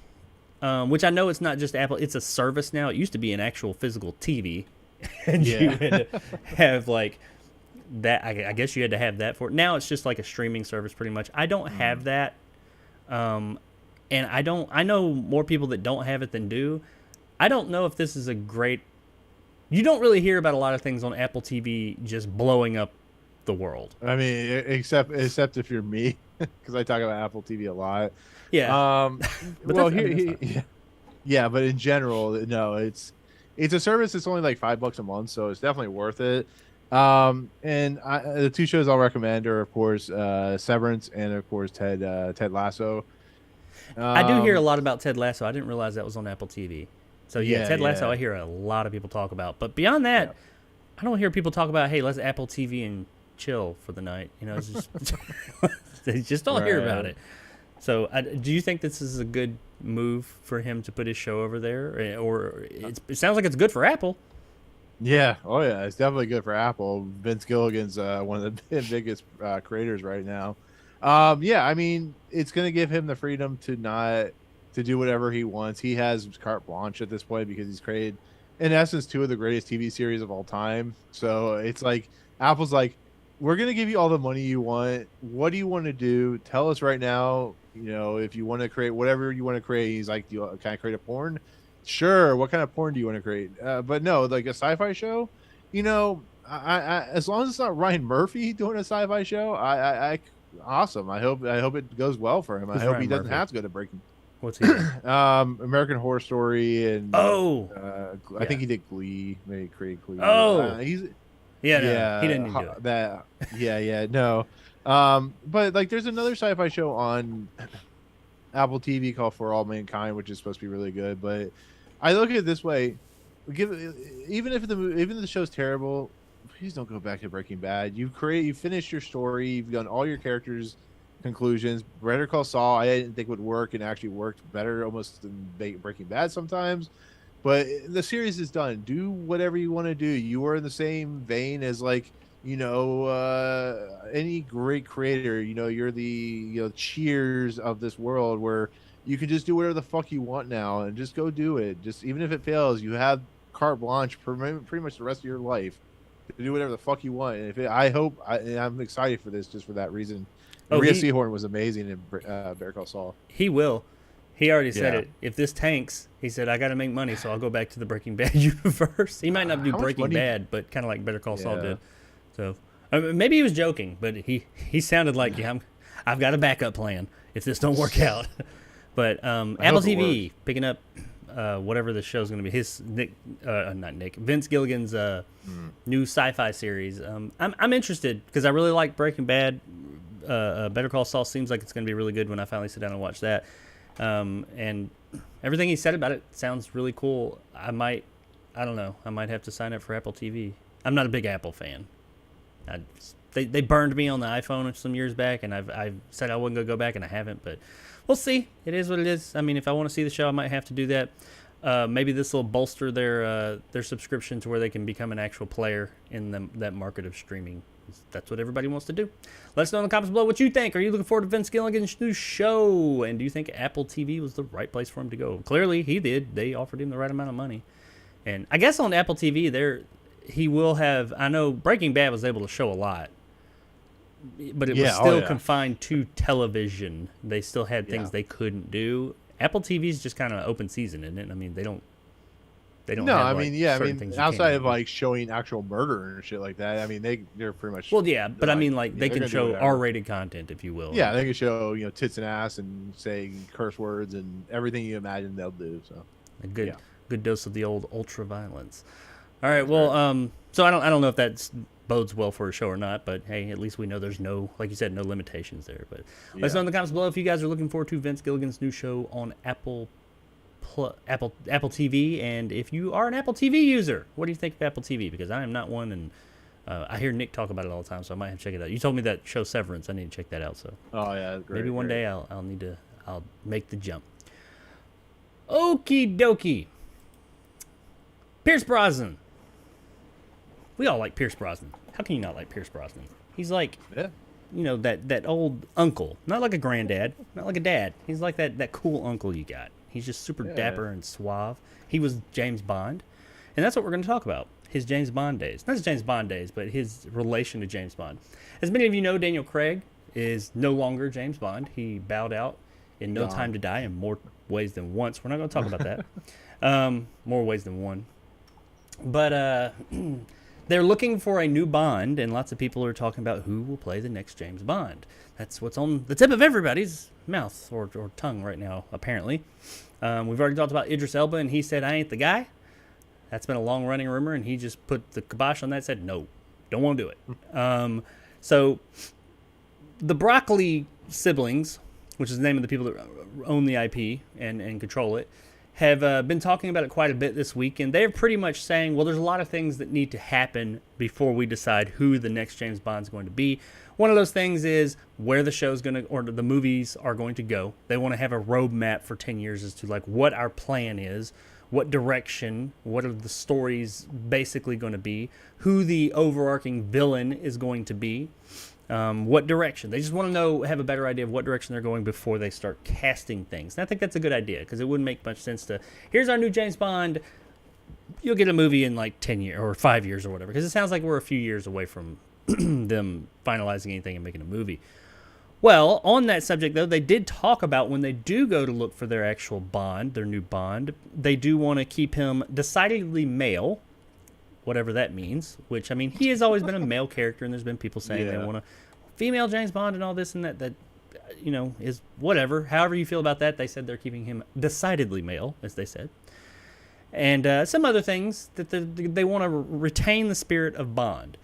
which I know it's not just Apple. It's a service now. It used to be an actual physical TV. And you had to have like that. I guess you had to have that for it. Now it's just like a streaming service pretty much. I don't have that. And I know more people that don't have it than do. I don't know if this is a great. You don't really hear about a lot of things on Apple TV just blowing up the world. I mean, except if you're me, because I talk about Apple TV a lot. Yeah. But well, yeah, but in general, no, it's a service that's only like $5 a month, so it's definitely worth it. And the two shows I'll recommend are, of course, Severance and, of course, Ted Lasso. I do hear a lot about Ted Lasso. I didn't realize that was on Apple TV. So yeah, Ted Lasso, yeah. I hear a lot of people talk about. But beyond that, I don't hear people talk about, hey, let's Apple TV and chill for the night. It's just they just don't hear about it. So do you think this is a good move for him to put his show over there, or it sounds like it's good for Apple? Yeah. Oh yeah, it's definitely good for Apple. Vince Gilligan's one of the biggest creators right now. Yeah, I mean, it's going to give him the freedom to do whatever he wants. He has carte blanche at this point because he's created, in essence, two of the greatest TV series of all time. So it's like Apple's like, we're going to give you all the money you want. What do you want to do? Tell us right now. If you want to create whatever you want to create. He's like, do you kind of create a porn? Sure. What kind of porn do you want to create? But no, like a sci-fi show. I as long as it's not Ryan Murphy doing a sci-fi show, I awesome. I hope it goes well for him. I hope he doesn't have to go to Breaking. What's he doing? American Horror Story and I think he did Glee, maybe create Glee. No, he didn't do it. That no. But like there's another sci-fi show on Apple TV called For All Mankind, which is supposed to be really good. But I look at it this way: even if the show's terrible, please don't go back to Breaking Bad. You finished your story. You've done all your characters' conclusions. Better Call Saul, I didn't think would work, and actually worked better almost than Breaking Bad sometimes. But the series is done. Do whatever you want to do. You are in the same vein as like any great creator. You're the Cheers of this world where you can just do whatever the fuck you want now and just go do it. Just even if it fails, you have carte blanche for pretty much the rest of your life to do whatever the fuck you want. And I'm excited for this just for that reason. Rhea Seehorn was amazing in Better Call Saul. He will. He already said it. If this tanks, he said, I got to make money, so I'll go back to the Breaking Bad universe. He might not do Breaking Bad, but kind of like Better Call Saul did. So maybe he was joking, but he sounded like, I've got a backup plan if this don't work out. But Apple TV picking up whatever the show's going to be. Vince Gilligan's new sci-fi series. I'm interested because I really like Breaking Bad. Better Call Saul seems like it's going to be really good when I finally sit down and watch that. And everything he said about it sounds really cool. I might have to sign up for Apple TV. I'm not a big Apple fan. They burned me on the iPhone some years back, and I've said I wasn't going to go back, and I haven't. But we'll see. It is what it is. I mean, if I want to see the show, I might have to do that. Maybe this will bolster their subscription to where they can become an actual player in that market of streaming That's what everybody wants to do. Let us know in the comments below what you think. Are you looking forward to Vince Gilligan's new show? And do you think Apple TV was the right place for him to go? Clearly, he did. They offered him the right amount of money. And I guess on Apple TV, he will have... I know Breaking Bad was able to show a lot, but it was still confined to television. They still had things they couldn't do. Apple TV's just kind of open season, isn't it? I mean, they don't. No, have, outside of like showing actual murder and shit like that, I mean, they're pretty much. Well, yeah, but I mean, like they can show R-rated content, if you will. Yeah, they can show tits and ass and say curse words and everything you imagine they'll do. So a good dose of the old ultra violence. All right, well, so I don't know if that bodes well for a show or not, but hey, at least we know there's no, like you said, no limitations there. But let us know in the comments below if you guys are looking forward to Vince Gilligan's new show on Apple TV, and if you are an Apple TV user, what do you think of Apple TV? Because I am not one, and I hear Nick talk about it all the time, so I might have to check it out. You told me that show Severance. I need to check that out. So maybe one day I'll make the jump. Okie dokie. Pierce Brosnan. We all like Pierce Brosnan. How can you not like Pierce Brosnan? He's like, that old uncle. Not like a granddad, not like a dad. He's like that cool uncle you got. He's just super dapper and suave. He was James Bond. And that's what we're going to talk about. His James Bond days. Not his James Bond days, but his relation to James Bond. As many of you know, Daniel Craig is no longer James Bond. He bowed out in No Time to Die in more ways than once. We're not going to talk about that. More ways than one. But they're looking for a new Bond, and lots of people are talking about who will play the next James Bond. That's what's on the tip of everybody's mouth or tongue right now, apparently. We've already talked about Idris Elba, and he said, I ain't the guy. That's been a long-running rumor, and he just put the kibosh on that, said, no, don't want to do it. So the Broccoli siblings, which is the name of the people that own the IP and control it, have been talking about it quite a bit this week, and they're pretty much saying, well, there's a lot of things that need to happen before we decide who the next James Bond's going to be. One of those things is where the show's going to, or the movies are going to go. They want to have a roadmap for 10 years as to like what our plan is, what direction, what are the stories basically going to be, who the overarching villain is going to be, what direction. They just want to have a better idea of what direction they're going before they start casting things. And I think that's a good idea because it wouldn't make much sense to, here's our new James Bond, you'll get a movie in like 10 years or 5 years or whatever, because it sounds like we're a few years away from them finalizing anything and making a movie. Well, on that subject, though, they did talk about when they do go to look for their actual Bond, their new Bond, they do want to keep him decidedly male, whatever that means, which, I mean, he has always been a male character, and there's been people saying they want a female James Bond and all this and that, is whatever. However you feel about that, they said they're keeping him decidedly male, as they said. And some other things that they want to retain the spirit of Bond.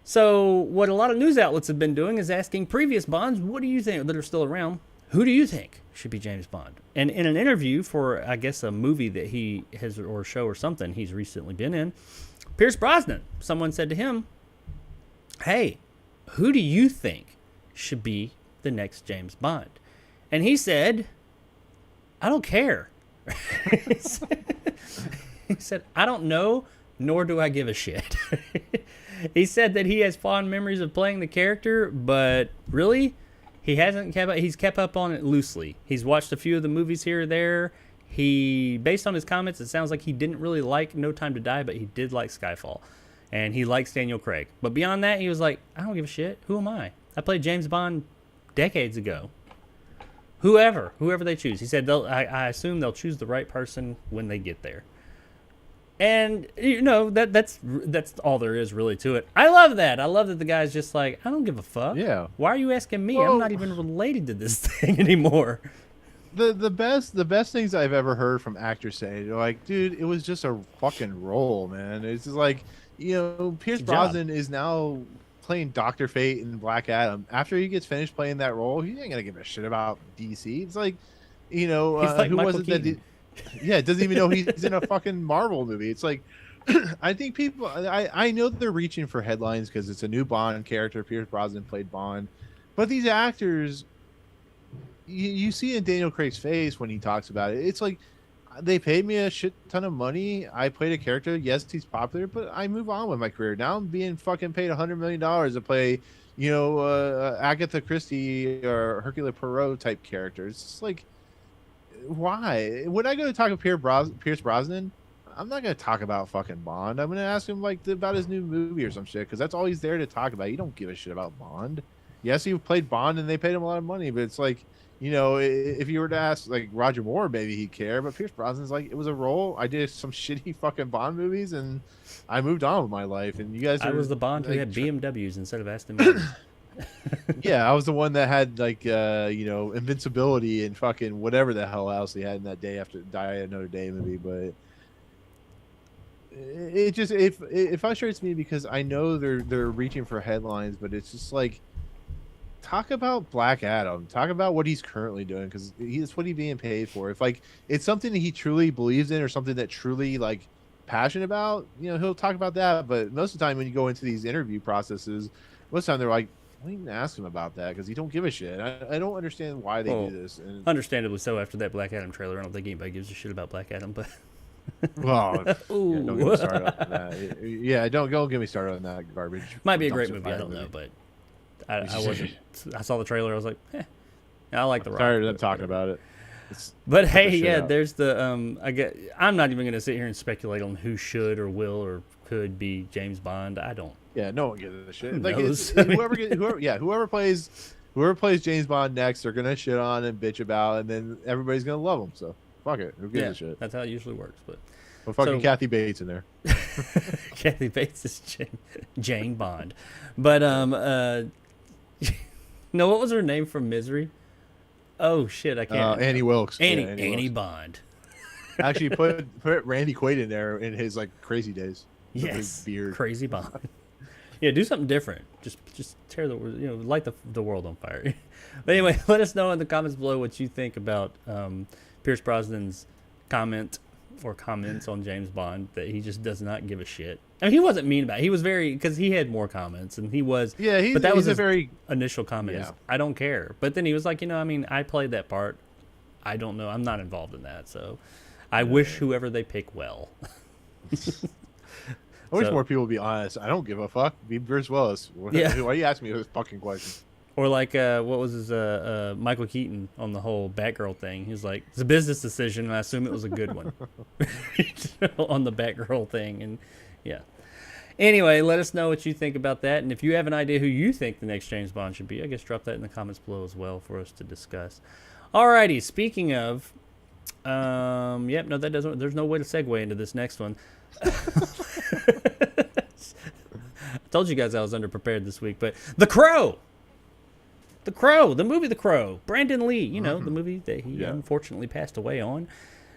So what a lot of news outlets have been doing is asking previous Bonds, what do you think, that are still around, who do you think should be James Bond? And in an interview for, I guess, a movie that he has, or a show or something he's recently been in, Pierce Brosnan, someone said to him, hey, who do you think should be the next James Bond? And he said, I don't care. He said, I don't know, nor do I give a shit. He said that he has fond memories of playing the character, but really, he's kept up on it loosely. He's watched a few of the movies here or there. Based on his comments, it sounds like he didn't really like No Time to Die, but he did like Skyfall. And he likes Daniel Craig. But beyond that, he was like, I don't give a shit. Who am I? I played James Bond decades ago. Whoever they choose. He said, I assume they'll choose the right person when they get there. And, that's all there is really to it. I love that. I love that the guy's just like, I don't give a fuck. Yeah. Why are you asking me? I'm not even related to this thing anymore. The best things I've ever heard from actors say, they're like, dude, it was just a fucking role, man. It's just like, Pierce Brosnan is now playing Dr. Fate in Black Adam. After he gets finished playing that role, he ain't gonna give a shit about DC. It's like, He's like who Michael was it that doesn't even know he's in a fucking Marvel movie. It's like, I think people, I know they're reaching for headlines because it's a new Bond character. Pierce Brosnan played Bond, but these actors, you see in Daniel Craig's face when he talks about it, it's like, they paid me a shit ton of money. I played a character. Yes, he's popular, but I move on with my career. Now I'm being fucking paid $100 million to play, Agatha Christie or Hercule Poirot type characters. It's just like, why? When I go to talk to Pierce Brosnan, I'm not going to talk about fucking Bond. I'm going to ask him like about his new movie or some shit because that's all he's there to talk about. You don't give a shit about Bond. Yes, he played Bond and they paid him a lot of money, but it's like, if you were to ask like Roger Moore, maybe he'd care. But Pierce Brosnan's like, it was a role. I did some shitty fucking Bond movies, and I moved on with my life. And you guys, I was the Bond who had BMWs instead of Aston Martins. Yeah, I was the one that had like, invincibility and fucking whatever the hell else he had in that Day After Die Another Day movie. But it frustrates me because I know they're reaching for headlines, but it's just like. Talk about Black Adam. Talk about what he's currently doing because that's what he's being paid for. If like it's something that he truly believes in or something that truly like passionate about, he'll talk about that. But most of the time when you go into these interview processes, most of the time they're like, "Don't even ask him about that because he don't give a shit." I don't understand why they do this. And, understandably so. After that Black Adam trailer, I don't think anybody gives a shit about Black Adam. But well, don't get me started on that. Yeah, don't get me started on that garbage. Might be a great movie. I don't know, but. I wasn't. I saw the trailer. I was like, I like the Rock. Tired of them talking about it. But hey, yeah, there's the I'm not even going to sit here and speculate on who should or will or could be James Bond. I don't. Yeah, no one gives a shit. Like knows? whoever plays James Bond next, they're gonna shit on and bitch about, and then everybody's gonna love him. So fuck it. Who gives a shit? That's how it usually works. But fucking Kathy Bates in there. Kathy Bates is Jane Bond, but no, what was her name from Misery? Oh shit, I can't. Annie Wilkes. Annie Bond. Actually, put Randy Quaid in there in his like crazy days. Yes, beard. Crazy Bond. Yeah, do something different. Just tear the light the world on fire. But anyway, let us know in the comments below what you think about Pierce Brosnan's comments on James Bond that he just does not give a shit. I mean, he wasn't mean about it. He was because he had more comments and he was. Yeah, but that was a very initial comment. Yeah. I don't care. But then he was like, I played that part. I don't know. I'm not involved in that. So I wish whoever they pick well. I wish more people would be honest. I don't give a fuck. Be Bruce Willis. Yeah. Why are you asking me this fucking question? Or like, what was his Michael Keaton on the whole Batgirl thing? He was like, it's a business decision, and I assume it was a good one on the Batgirl thing. And yeah. Anyway, let us know what you think about that. And if you have an idea who you think the next James Bond should be, I guess drop that in the comments below as well for us to discuss. Alrighty, speaking of, there's no way to segue into this next one. I told you guys I was underprepared this week, but The Crow, the movie The Crow, Brandon Lee, the movie that he unfortunately passed away on,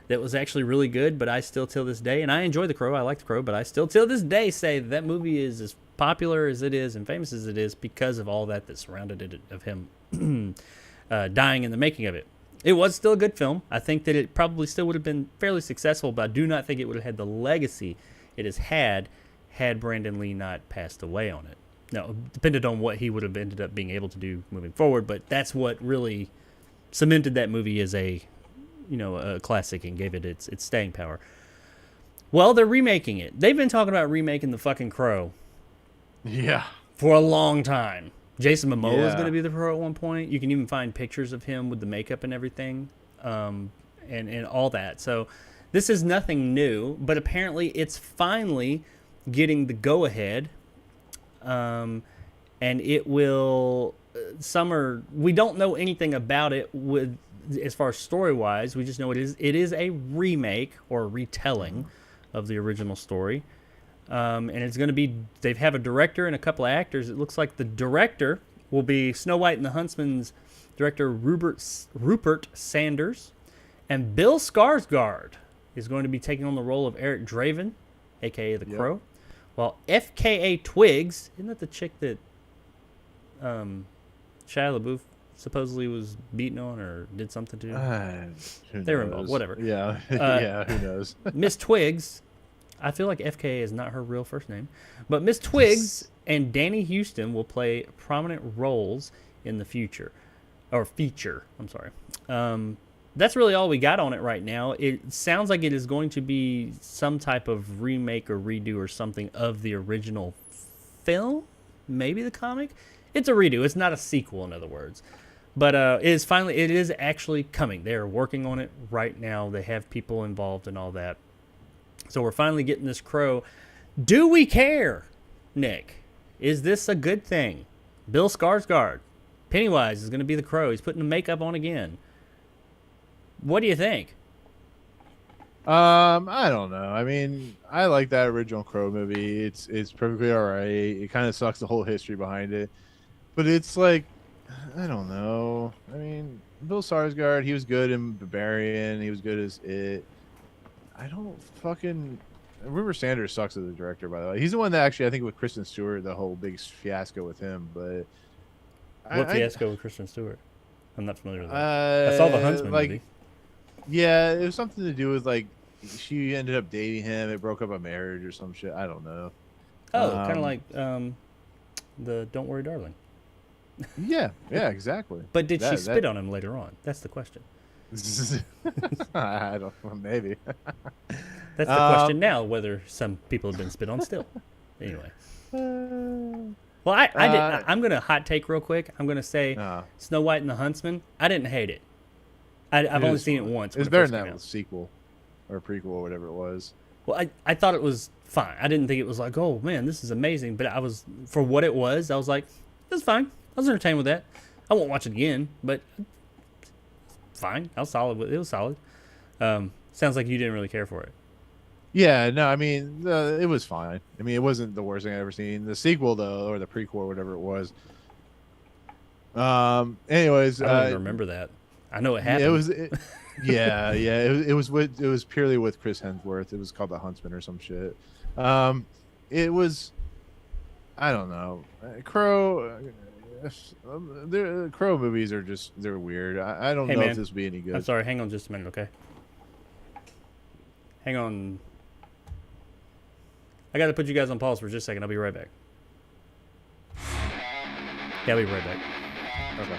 that was actually really good, but I still till this day, and I enjoy The Crow, I like The Crow, but I still till this day say that movie is as popular as it is and famous as it is because of all that surrounded it, of him dying in the making of it. It was still a good film. I think that it probably still would have been fairly successful, but I do not think it would have had the legacy it has had Brandon Lee not passed away on it. Now, depended on what he would have ended up being able to do moving forward, but that's what really cemented that movie as a classic and gave it its staying power. Well, they're remaking it. They've been talking about remaking the fucking Crow. Yeah. For a long time. Jason Momoa is going to be the Crow at one point. You can even find pictures of him with the makeup and everything, and all that. So this is nothing new, but apparently it's finally getting the go-ahead, and it will. We don't know anything about it as far as story-wise. We just know it is a remake or a retelling of the original story. And it's going to be, they have a director and a couple of actors. It looks like the director will be Snow White and the Huntsman's director Rupert Sanders. And Bill Skarsgård is going to be taking on the role of Eric Draven, a.k.a. the Crow. While FKA Twigs, isn't that the chick that Shia LaBeouf supposedly was beaten on or did something to? They were involved, whatever. Yeah, who knows? Miss Twigs, I feel like FKA is not her real first name, but Miss Twigs and Danny Houston will play prominent roles in the feature. I'm sorry. that's really all we got on it right now. It sounds like it is going to be some type of remake or redo or something of the original film, maybe the comic. It's a redo. It's not a sequel, in other words. But it is actually coming. They are working on it right now. They have people involved and all that. So we're finally getting this Crow. Do we care, Nick? Is this a good thing? Bill Skarsgård, Pennywise is going to be the Crow. He's putting the makeup on again. What do you think? I don't know. I mean, I like that original Crow movie. It's perfectly all right. It kind of sucks the whole history behind it, but it's like, I don't know. I mean, Bill Skarsgård, he was good in Barbarian. He was good as It. I don't fucking. River Sanders sucks as a director, by the way. He's the one that actually, I think, with Kristen Stewart, the whole big fiasco with him. But What fiasco with Kristen Stewart? I'm not familiar with that. I saw the Huntsman movie. Yeah, it was something to do with like she ended up dating him. It broke up a marriage or some shit. I don't know. Oh, kind of like the Don't Worry, Darling. Yeah, exactly. But did she spit on him later on? That's the question. I don't know. Maybe. That's the question now, whether some people have been spit on still. Anyway. Well, I'm going to hot take real quick. I'm going to say Snow White and the Huntsman, I didn't hate it. I've only seen it once. It's better than that sequel or prequel or whatever it was. Well, I thought it was fine. I didn't think it was like, oh, man, this is amazing. But for what it was, I was like, it's fine. I was entertained with that. I won't watch it again, but fine. I was solid with it. It was solid. Sounds like you didn't really care for it. Yeah, no, I mean, it was fine. I mean, it wasn't the worst thing I've ever seen. The sequel, though, or the prequel, or whatever it was. Anyways, I don't even remember that. I know it happened. It was, it was purely with Chris Hemsworth. It was called The Huntsman or some shit. It was, I don't know, Crow. Crow movies are they're weird. I don't know if this will be any good. I'm sorry. Hang on just a minute, okay? Hang on. I got to put you guys on pause for just a second. I'll be right back. Yeah, I'll be right back. Okay.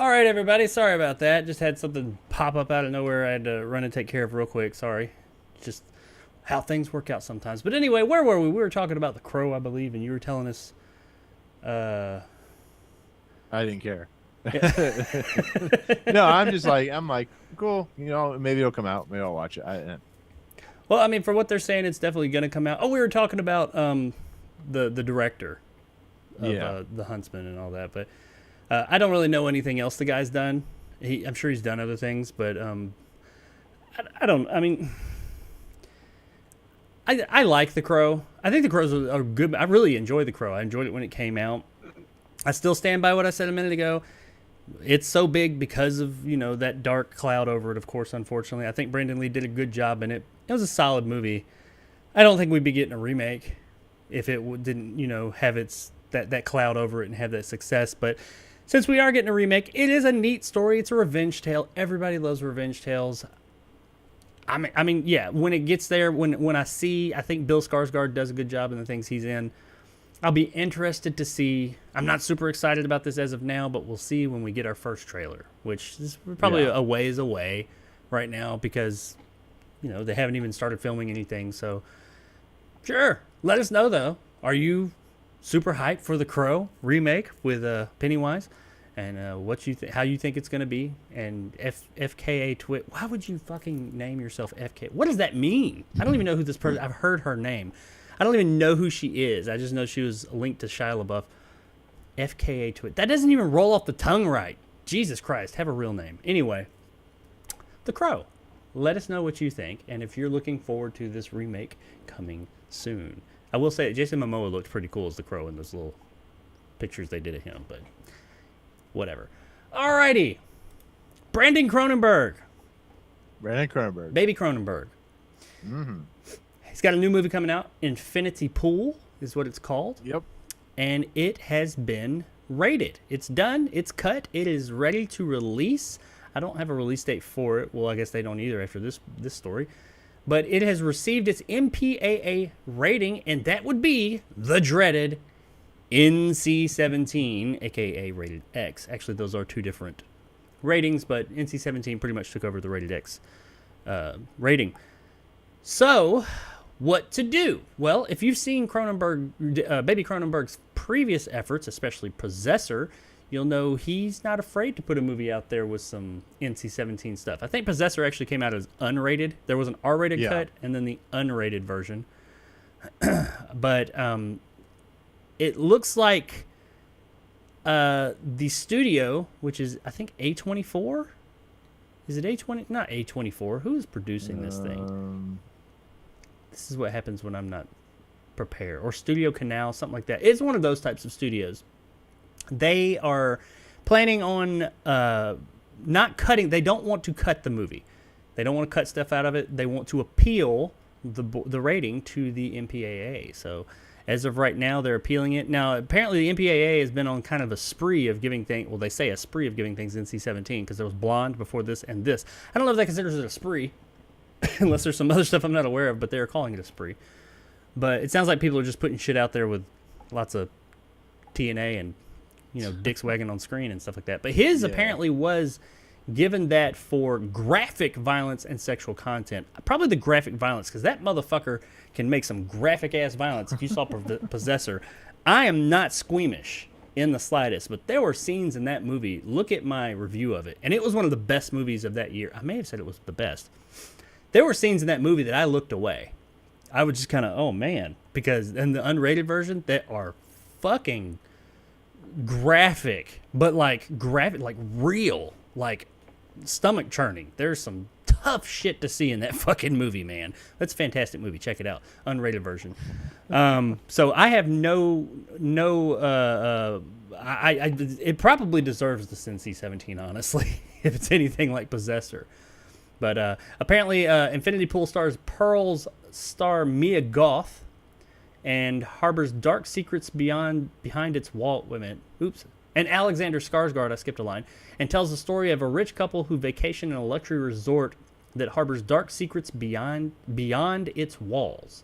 All right, everybody. Sorry about that. Just had something pop up out of nowhere. I had to run and take care of real quick. Sorry. Just how things work out sometimes. But anyway, where were we? We were talking about The Crow, I believe, and you were telling us. I didn't care. No, I'm like, cool. You know, maybe it'll come out. Maybe I'll watch it. Well, I mean, for what they're saying, it's definitely going to come out. Oh, we were talking about the director of The Huntsman and all that, but I don't really know anything else the guy's done. I'm sure he's done other things, but I don't. I mean, I like The Crow. I think The Crow's are good. I really enjoy The Crow. I enjoyed it when it came out. I still stand by what I said a minute ago. It's so big because of, you know, that dark cloud over it, of course, unfortunately. I think Brandon Lee did a good job in it. It was a solid movie. I don't think we'd be getting a remake if it didn't, you know, have that cloud over it and have that success. But since we are getting a remake, it is a neat story. It's a revenge tale. Everybody loves revenge tales. I mean, yeah, when it gets there, when I think Bill Skarsgård does a good job in the things he's in. I'll be interested to see. I'm not super excited about this as of now, but we'll see when we get our first trailer, which is probably a ways away right now because, you know, they haven't even started filming anything. So, sure, let us know though. Are you super hyped for The Crow remake with Pennywise, and what you how you think it's going to be? And FKA Twit. Why would you fucking name yourself FK? What does that mean? I don't even know who this person. I've heard her name. I don't even know who she is. I just know she was linked to Shia LaBeouf. FKA Twit. That doesn't even roll off the tongue right. Jesus Christ. Have a real name. Anyway, The Crow. Let us know what you think. And if you're looking forward to this remake coming soon. I will say Jason Momoa looked pretty cool as The Crow in those little pictures they did of him. But whatever. Alrighty. Brandon Cronenberg. Baby Cronenberg. Mm-hmm. He's got a new movie coming out. Infinity Pool is what it's called. Yep. And it has been rated. It's done. It's cut. It is ready to release. I don't have a release date for it. Well, I guess they don't either after this story. But it has received its MPAA rating, and that would be the dreaded NC-17, a.k.a. Rated X. Actually, those are two different ratings, but NC-17 pretty much took over the Rated X rating. So, what to do? Well, if you've seen Baby Cronenberg's previous efforts, especially Possessor, you'll know he's not afraid to put a movie out there with some NC-17 stuff. I think Possessor actually came out as unrated. There was an R-rated cut and then the unrated version. But it looks like the studio, which is, I think, A24? Is it A20? Not A24. Who is producing this thing? This is what happens when I'm not prepared. Or Studio Canal, something like that. It's one of those types of studios. They are planning on not cutting. They don't want to cut the movie. They don't want to cut stuff out of it. They want to appeal the rating to the MPAA. So as of right now, they're appealing it. Now, apparently the MPAA has been on kind of a spree of giving things. Well, they say a spree of giving things NC-17 because there was Blonde before this and this. I don't know if that considers it a spree. Unless there's some other stuff I'm not aware of, but they're calling it a spree. But it sounds like people are just putting shit out there with lots of TNA and, you know, dicks wagging on screen and stuff like that. But his apparently was given that for graphic violence and sexual content. Probably the graphic violence, because that motherfucker can make some graphic-ass violence. If you saw Possessor, I am not squeamish in the slightest, but there were scenes in that movie. Look at my review of it. And it was one of the best movies of that year. I may have said it was the best. There were scenes in that movie that I looked away. I was just kind of, oh man, because in the unrated version, they are fucking graphic, but like real, like stomach churning. There's some tough shit to see in that fucking movie, man. That's a fantastic movie. Check it out. Unrated version. So I have it probably deserves the NC-17, honestly, if it's anything like Possessor. But apparently Infinity Pool stars Pearl's star Mia Goth and harbors dark secrets behind its wall. Wait a minute. Oops. And Alexander Skarsgård, I skipped a line, and tells the story of a rich couple who vacation in a luxury resort that harbors dark secrets beyond its walls.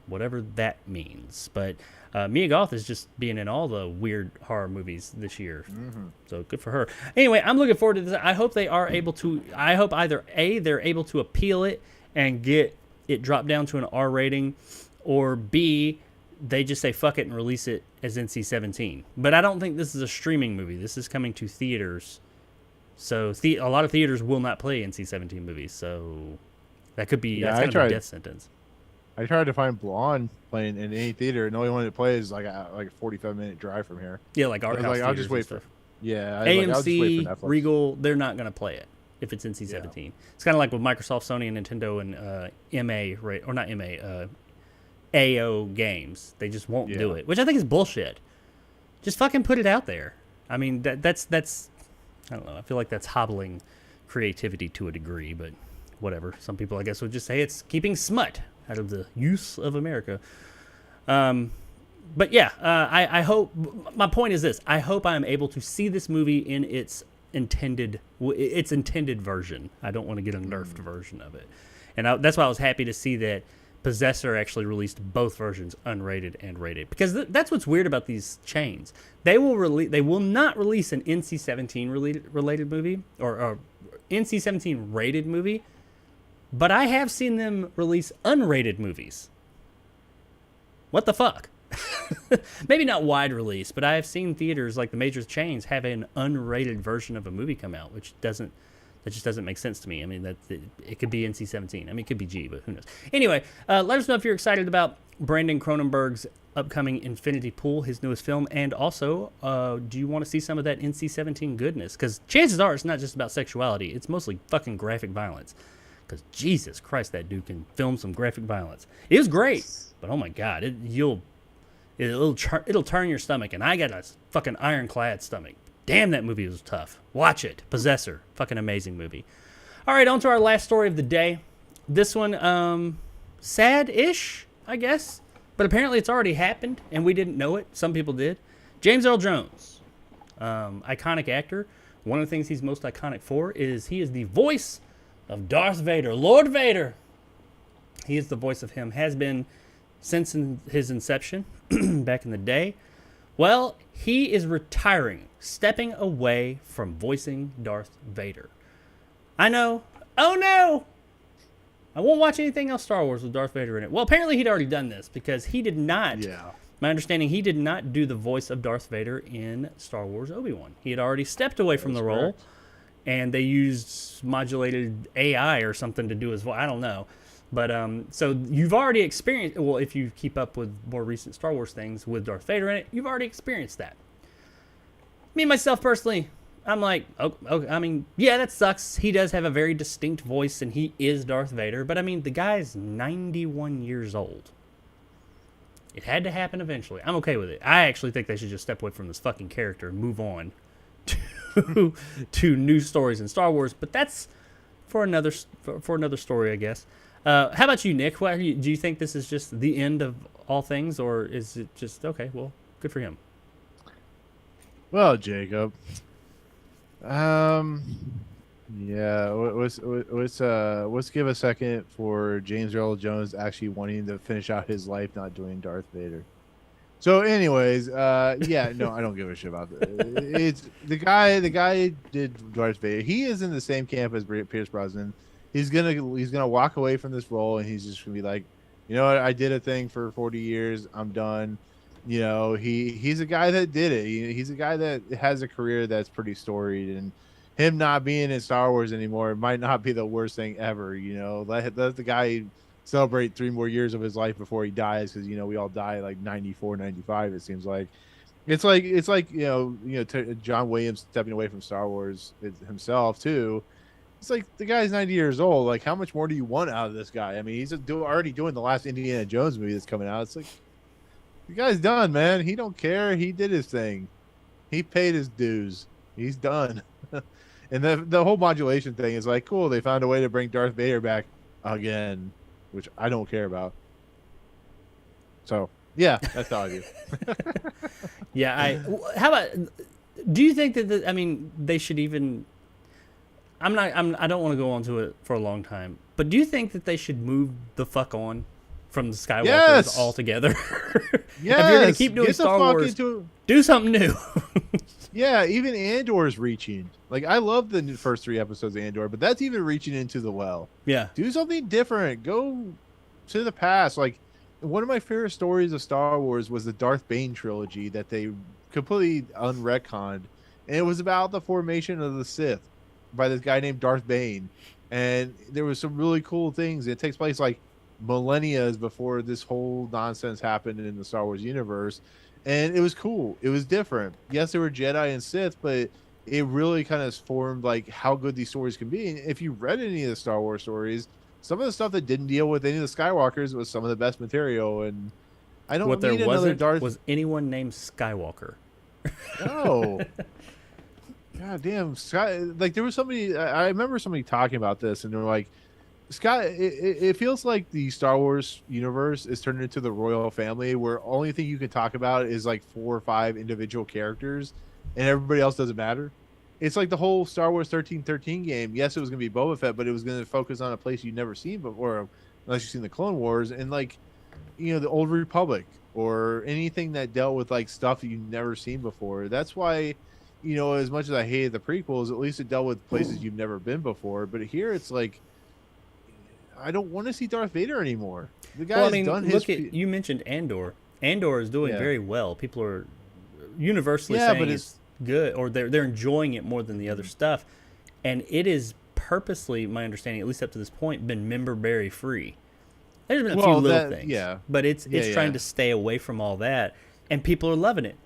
whatever that means. But Mia Goth is just being in all the weird horror movies this year, so good for her. Anyway, I'm looking forward to this. I hope they are able to. I hope either A, they're able to appeal it and get it dropped down to an R rating, or B, they just say fuck it and release it as NC-17. But I don't think this is a streaming movie. This is coming to theaters. So a lot of theaters will not play NC-17 movies. So that could be that's kind of a death sentence. I tried to find Blonde playing in any theater, and the only one that plays is like a 45-minute drive from here. Yeah, like art house. I'll just wait for. Yeah, AMC, I'll just wait for Netflix. Regal, they're not going to play it if it's NC-17. Yeah. It's kind of like with Microsoft, Sony, and Nintendo and MA, right? Or not MA, AO games. They just won't do it, which I think is bullshit. Just fucking put it out there. I mean, that's I don't know. I feel like that's hobbling creativity to a degree, but whatever. Some people, I guess, would just say it's keeping smut out of the use of America. But yeah, I hope, my point is this, I hope I'm able to see this movie in its intended version. I don't want to get a nerfed version of it. And that's why I was happy to see that Possessor actually released both versions, unrated and rated. Because that's what's weird about these chains. They will not release an NC-17 related movie, or NC-17 rated movie, but I have seen them release unrated movies. What the fuck? Maybe not wide release, but I have seen theaters like the major chains have an unrated version of a movie come out, that just doesn't make sense to me. I mean, it could be NC-17. I mean, it could be G, but who knows? Anyway, let us know if you're excited about Brandon Cronenberg's upcoming Infinity Pool, his newest film, and also, do you want to see some of that NC-17 goodness? Because chances are it's not just about sexuality. It's mostly fucking graphic violence. Because Jesus Christ, that dude can film some graphic violence. It was great, but oh my God, it'll turn your stomach, and I got a fucking ironclad stomach. Damn, that movie was tough. Watch it. Possessor. Fucking amazing movie. All right, on to our last story of the day. This one, sad-ish, I guess. But apparently it's already happened, and we didn't know it. Some people did. James Earl Jones, iconic actor. One of the things he's most iconic for is he is the voice of Darth Vader. Lord Vader. He is the voice of him. Has been since his inception, back in the day. Well, he is retiring, stepping away from voicing Darth Vader. I know. Oh no! I won't watch anything else Star Wars with Darth Vader in it. Well, apparently he'd already done this because he did not. Yeah. My understanding, he did not do the voice of Darth Vader in Star Wars Obi-Wan. He had already stepped away from the role, and they used modulated AI or something to do his voice. I don't know. But so you've already experienced, well, if you keep up with more recent Star Wars things with Darth Vader in it, you've already experienced that. Me, myself, personally, I'm like, okay, I mean, yeah, that sucks. He does have a very distinct voice, and he is Darth Vader. But, I mean, the guy's 91 years old. It had to happen eventually. I'm okay with it. I actually think they should just step away from this fucking character and move on to new stories in Star Wars. But that's for another story, I guess. How about you, Nick? Do you think this is just the end of all things, or is it just, okay, well, good for him? Well, Jacob, yeah, let's give a second for James Earl Jones actually wanting to finish out his life not doing Darth Vader. So, anyways, yeah, no, I don't give a shit about it. It's the guy did Darth Vader. He is in the same camp as Pierce Brosnan. He's gonna walk away from this role, and he's just gonna be like, you know what, I did a thing for 40 years. I'm done. You know, he's a guy that did it. He's a guy that has a career that's pretty storied, and him not being in Star Wars anymore might not be the worst thing ever. You know, let the guy celebrate 3 more years of his life before he dies, because you know we all die like 94, 95. It seems like it's like you know John Williams stepping away from Star Wars himself too. It's like the guy's 90 years old. Like, how much more do you want out of this guy? I mean, he's already doing the last Indiana Jones movie that's coming out. It's like, the guy's done, man. He don't care. He did his thing. He paid his dues. He's done. And the whole modulation thing is like, cool. They found a way to bring Darth Vader back again, which I don't care about. So, yeah, that's how I do. Yeah, how about, do you think that, I mean, they should even, I don't want to go on to it for a long time, but do you think that they should move the fuck on from the Skywalkers Yes! altogether. Yes, If you're gonna keep doing get the Star fuck Wars, into- do something new. Yeah, even Andor's reaching. Like, I love the first 3 episodes of Andor, but that's even reaching into the well. Yeah. Do something different. Go to the past. Like, one of my favorite stories of Star Wars was the Darth Bane trilogy that they completely unretconned, and it was about the formation of the Sith by this guy named Darth Bane. And there was some really cool things. It takes place like millennia before this whole nonsense happened in the Star Wars universe, and it was cool. It was different. Yes, there were Jedi and Sith, but it really kind of formed like how good these stories can be. And if you read any of the Star Wars stories, some of the stuff that didn't deal with any of the Skywalkers was some of the best material. And I don't What there need another wasn't Darth. was anyone named Skywalker. No. God damn, Sky. Like, there was somebody. I remember somebody talking about this, and they were like, "Sky." It feels like the Star Wars universe is turned into the royal family, where only thing you can talk about is like 4 or 5 individual characters, and everybody else doesn't matter. It's like the whole Star Wars 1313 game. Yes, it was going to be Boba Fett, but it was going to focus on a place you'd never seen before, unless you've seen the Clone Wars, and like, the Old Republic, or anything that dealt with like stuff that you've never seen before. That's why, as much as I hated the prequels, at least it dealt with places you've never been before. But here it's like, I don't want to see Darth Vader anymore. The guy's done his. You mentioned Andor. Andor is doing very well. People are universally Yeah, saying but it's good, or they're enjoying it more than the other stuff. And it is purposely, my understanding, at least up to this point, been member berry free. There's been a few little things, but it's trying to stay away from all that, and people are loving it,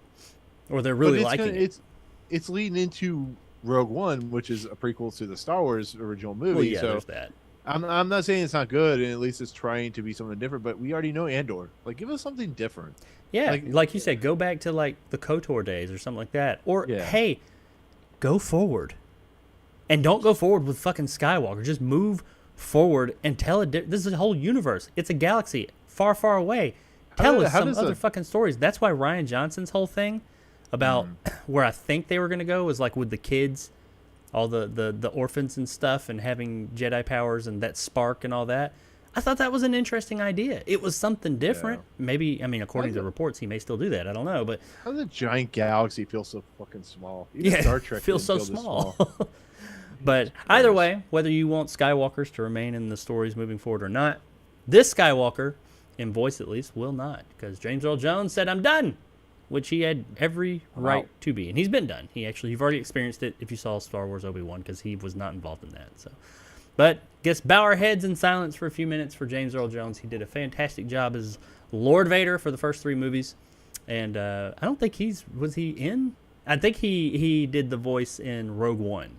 or they're really liking it. It's leading into Rogue One, which is a prequel to the Star Wars original movie. Well, yeah, so there's that. I'm not saying it's not good, and at least it's trying to be something different. But we already know Andor. Like, give us something different. Yeah, like you said, go back to like the KOTOR days or something like that. Or hey, go forward, and don't go forward with fucking Skywalker. Just move forward and tell it. This is a whole universe. It's a galaxy far, far away. Tell us some other fucking stories. That's why Ryan Johnson's whole thing about where I think they were gonna go was like with the kids, all the orphans and stuff, and having Jedi powers and that spark and all that. I thought that was an interesting idea. It was something different. Yeah. Maybe, I mean, according to the reports, he may still do that. I don't know, but how does a giant galaxy feel so fucking small? Even Star Trek feels so small. But either way, whether you want Skywalkers to remain in the stories moving forward or not, this Skywalker, in voice at least, will not, because James Earl Jones said, "I'm done," which he had every right to be, and he's been done. You've already experienced it if you saw Star Wars Obi-Wan, because he was not involved in that. So, but guess bow our heads in silence for a few minutes for James Earl Jones. He did a fantastic job as Lord Vader for the first 3 movies, and I don't think was he in? I think he did the voice in Rogue One,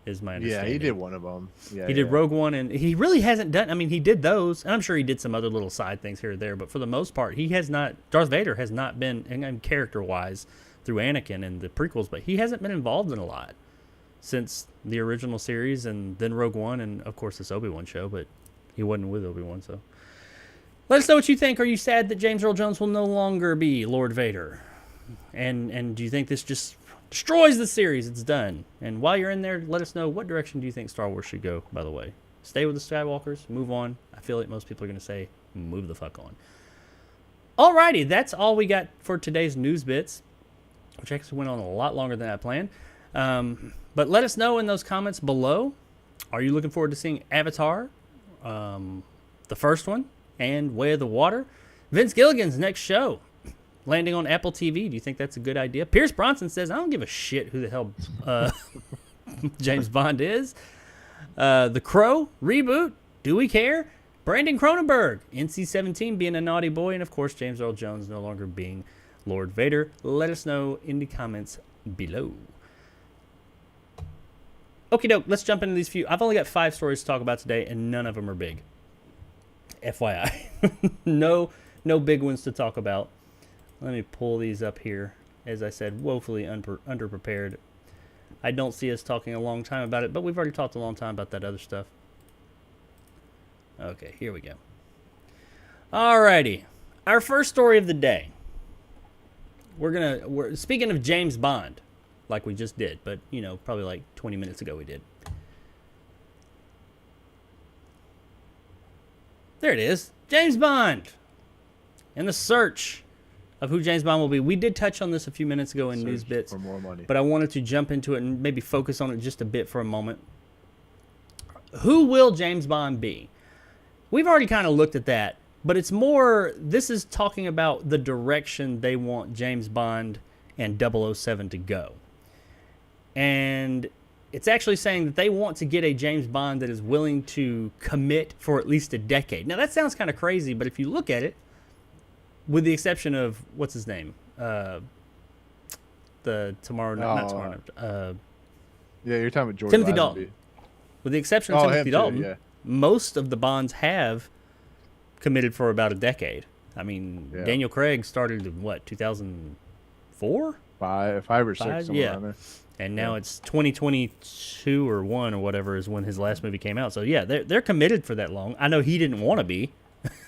is my understanding. Yeah, he did one of them. Yeah, he did Rogue One, and he really hasn't done. I mean, he did those, and I'm sure he did some other little side things here or there. But for the most part, he has not. Darth Vader has not been, and character-wise, through Anakin and the prequels, but he hasn't been involved in a lot since the original series, and then Rogue One, and of course this Obi-Wan show. But he wasn't with Obi-Wan, so let us know what you think. Are you sad that James Earl Jones will no longer be Lord Vader? And do you think this just destroys the series? It's done. And while you're in there, let us know, what direction do you think Star Wars should go, by the way? Stay with the Skywalkers? Move on? I feel like most people are going to say, move the fuck on. Alrighty, that's all we got for today's news bits, which actually went on a lot longer than I planned. But let us know in those comments below. Are you looking forward to seeing Avatar, the first one, and Way of the Water? Vince Gilligan's next show, landing on Apple TV. Do you think that's a good idea? Pierce Bronson says, I don't give a shit who the hell James Bond is. The Crow reboot. Do we care? Brandon Cronenberg, NC-17 being a naughty boy, and of course James Earl Jones no longer being Lord Vader. Let us know in the comments below. Okie doke, let's jump into these few. I've only got 5 stories to talk about today, and none of them are big. FYI. No big ones to talk about. Let me pull these up here. As I said, woefully underprepared. I don't see us talking a long time about it, but we've already talked a long time about that other stuff. Okay, here we go. Alrighty. Our first story of the day. We're speaking of James Bond, like we just did, but probably like 20 minutes ago we did. There it is. James Bond. And the search of who James Bond will be. We did touch on this a few minutes ago in News Bits. For more money. But I wanted to jump into it and maybe focus on it just a bit for a moment. Who will James Bond be? We've already kind of looked at that. But it's more, this is talking about the direction they want James Bond and 007 to go. And it's actually saying that they want to get a James Bond that is willing to commit for at least a decade. Now, that sounds kind of crazy, but if you look at it, with the exception of, what's his name? Not Tomorrow. Yeah, you're talking about George Timothy Lazenby. Dalton. With the exception of Timothy Dalton, most of the Bonds have committed for about a decade. I mean, Daniel Craig started in, what, 2004? Five or six, somewhere around there. And now it's 2022 or 1 or whatever is when his last movie came out. So, yeah, they're committed for that long. I know he didn't want to be.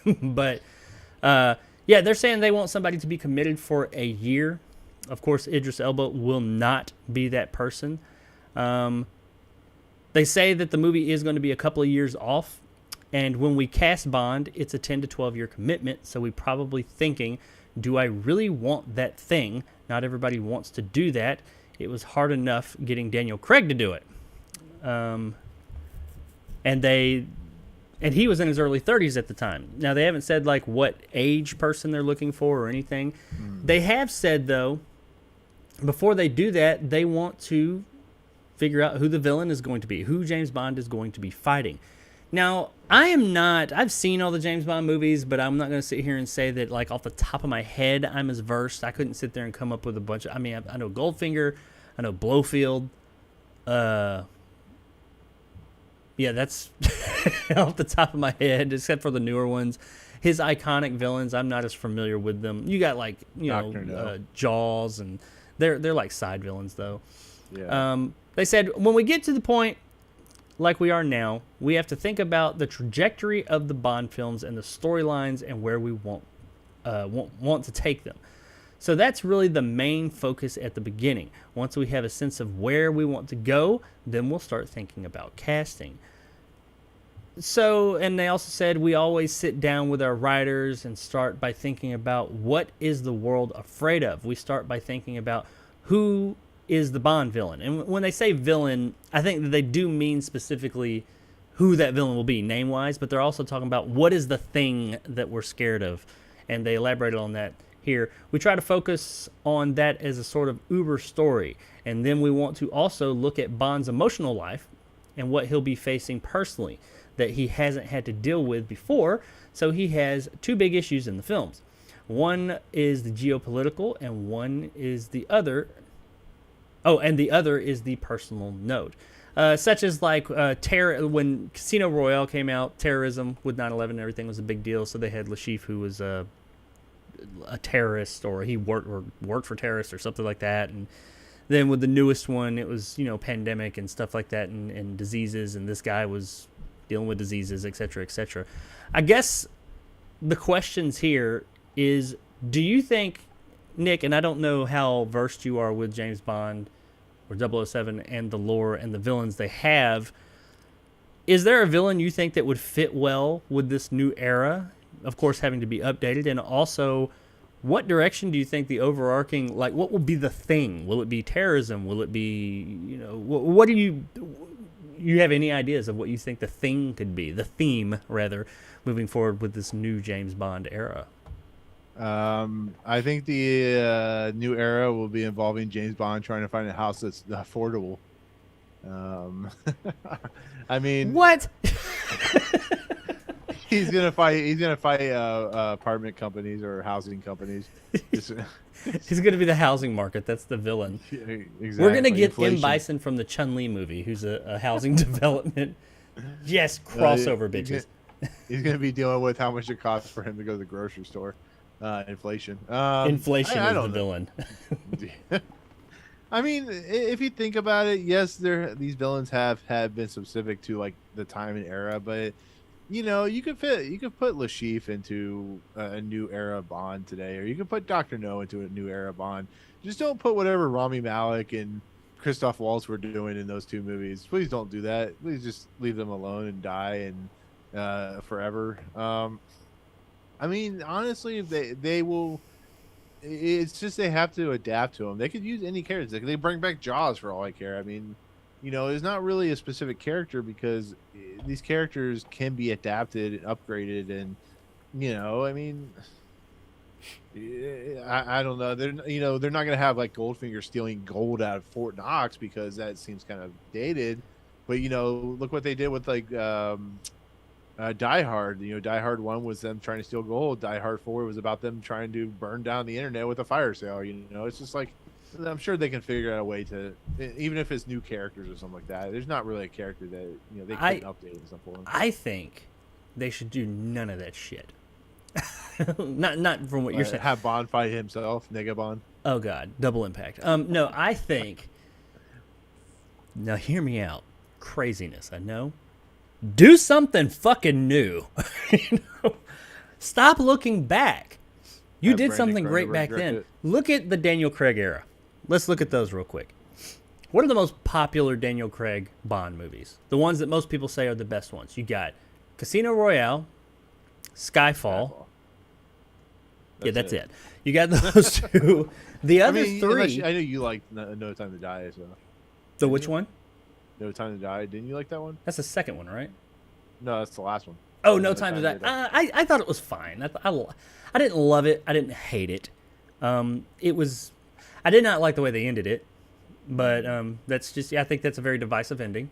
But, yeah, they're saying they want somebody to be committed for a year. Of course, Idris Elba will not be that person. They say that the movie is going to be a couple of years off. And when we cast Bond, it's a 10 to 12-year commitment. So we're probably thinking, do I really want that thing? Not everybody wants to do that. It was hard enough getting Daniel Craig to do it. And he was in his early 30s at the time. Now, they haven't said, like, what age person they're looking for or anything. They have said, though, before they do that, they want to figure out who the villain is going to be, who James Bond is going to be fighting. Now, I've seen all the James Bond movies, but I'm not going to sit here and say that, like, off the top of my head, I'm as versed. I couldn't sit there and come up with a bunch of, I mean, I know Goldfinger, I know Blofeld. Yeah, that's off the top of my head, except for the newer ones. His iconic villains, I'm not as familiar with them. You got, like, Jaws, and they're like side villains, though. Yeah. They said, when we get to the point like we are now, we have to think about the trajectory of the Bond films and the storylines and where we want to take them. So that's really the main focus at the beginning. Once we have a sense of where we want to go, then we'll start thinking about casting. So, and they also said we always sit down with our writers and start by thinking about what is the world afraid of. We start by thinking about who is the Bond villain. And when they say villain, I think that they do mean specifically who that villain will be name-wise, but they're also talking about what is the thing that we're scared of. And they elaborated on that here. We try to focus on that as a sort of uber story. And then we want to also look at Bond's emotional life and what he'll be facing personally that he hasn't had to deal with before. So he has two big issues in the films. One is the geopolitical, and one is the other. Oh, and the other is the personal note. Such as like when Casino Royale came out, terrorism with 9/11 and everything was a big deal. So they had Lashif, who was a terrorist, or he worked for terrorists or something like that. And then with the newest one, it was, pandemic and stuff like that, and diseases. And this guy was dealing with diseases, et cetera, et cetera. I guess the questions here is, do you think, Nick, and I don't know how versed you are with James Bond or 007 and the lore and the villains they have, is there a villain you think that would fit well with this new era? Of course, having to be updated. And also, what direction do you think the overarching, like, what will be the thing? Will it be terrorism? Will it be, what do you have any ideas of what you think the thing could be, the theme, rather, moving forward with this new James Bond era? I think the new era will be involving James Bond trying to find a house that's affordable. I mean, what? He's gonna fight apartment companies or housing companies. He's gonna be the housing market. That's the villain. Exactly. We're gonna get Inflation. M. Bison from the Chun-Li movie, who's a housing development. Yes, crossover bitches. He's gonna be dealing with how much it costs for him to go to the grocery store. Inflation. Inflation I is don't the know. villain. I mean, if you think about it, yes, these villains have been specific to like the time and era, but you could put Lashif into a new era Bond today, or you could put Dr. No into a new era Bond. Just don't put whatever Rami Malek and Christoph Waltz were doing in those two movies. Please don't do that. Please just leave them alone and die, forever. I mean, honestly, they will. It's just they have to adapt to them. They could use any characters. They bring back Jaws for all I care. I mean, it's not really a specific character because these characters can be adapted and upgraded, and I mean, I don't know. They're not gonna have like Goldfinger stealing gold out of Fort Knox because that seems kind of dated. But look what they did with like Die Hard. Die Hard 1 was them trying to steal gold. Die Hard 4 was about them trying to burn down the internet with a fire sale. It's just like I'm sure they can figure out a way to, even if it's new characters or something like that. There's not really a character that they couldn't update and stuff for them. I think they should do none of that shit. not from what you're saying. Have Bond fight himself, Nega Bond. Oh God, double impact. No, I think. Now hear me out. Craziness, I know. Do something fucking new. Stop looking back. You did something great back then. Look at the Daniel Craig era. Let's look at those real quick. What are the most popular Daniel Craig Bond movies? The ones that most people say are the best ones. You got Casino Royale, Skyfall. That's it. You got those two. The other three. I know you like No Time to Die as well. The which one? No Time to Die. Didn't you like that one? That's the second one, right? No, that's the last one. Oh, No Time to Die. I thought it was fine. I didn't love it. I didn't hate it. It was. I did not like the way they ended it, but that's just. I think that's a very divisive ending.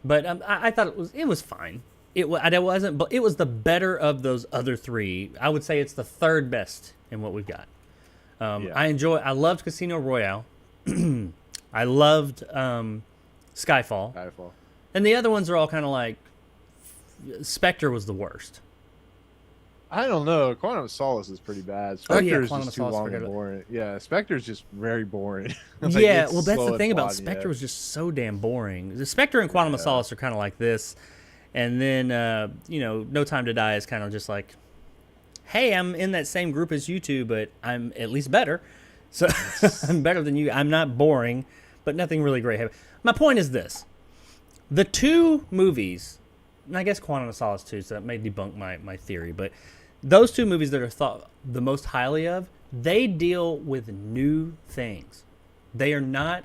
But I thought it was fine. It wasn't. But it was the better of those other three. I would say it's the third best in what we've got. I loved Casino Royale. I loved Skyfall. And the other ones are all kind of like. Spectre was the worst. I don't know. Quantum of Solace is pretty bad. Spectre is just too long and boring. Yeah, Spectre is just very boring. Well, that's the thing about Spectre was just so damn boring. The Spectre and Quantum of Solace are kind of like this, and then No Time to Die is kind of just like, hey, I'm in that same group as you two, but I'm at least better. So I'm better than you. I'm not boring, but nothing really great. My point is this: the two movies. And I guess Quantum of Solace too, so that may debunk my theory. But those two movies that are thought the most highly of, they deal with new things. They are not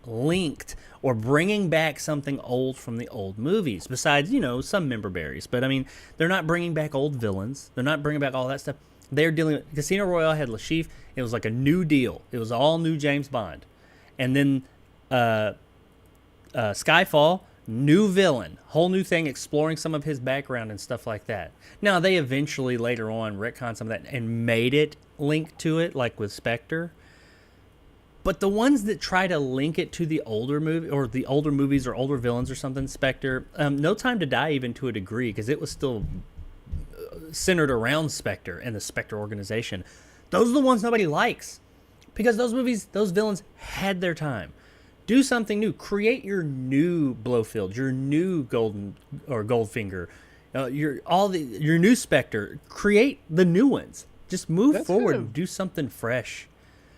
linked or bringing back something old from the old movies. Besides, some member berries. But I mean, they're not bringing back old villains. They're not bringing back all that stuff. They're dealing with Casino Royale had Lashif. It was like a new deal. It was all new James Bond. And then Skyfall. New villain, whole new thing, exploring some of his background and stuff like that. Now, they eventually later on retconned some of that and made it linked to it, like with Spectre. But the ones that try to link it to the older movie or the older movies or older villains or something, Spectre, No Time to Die even to a degree, because it was still centered around Spectre and the Spectre organization. Those are the ones nobody likes because those movies, those villains had their time. Do something new. Create your new Blofeld, your new Goldfinger, your new Spectre. Create the new ones. Just move forward and do something fresh.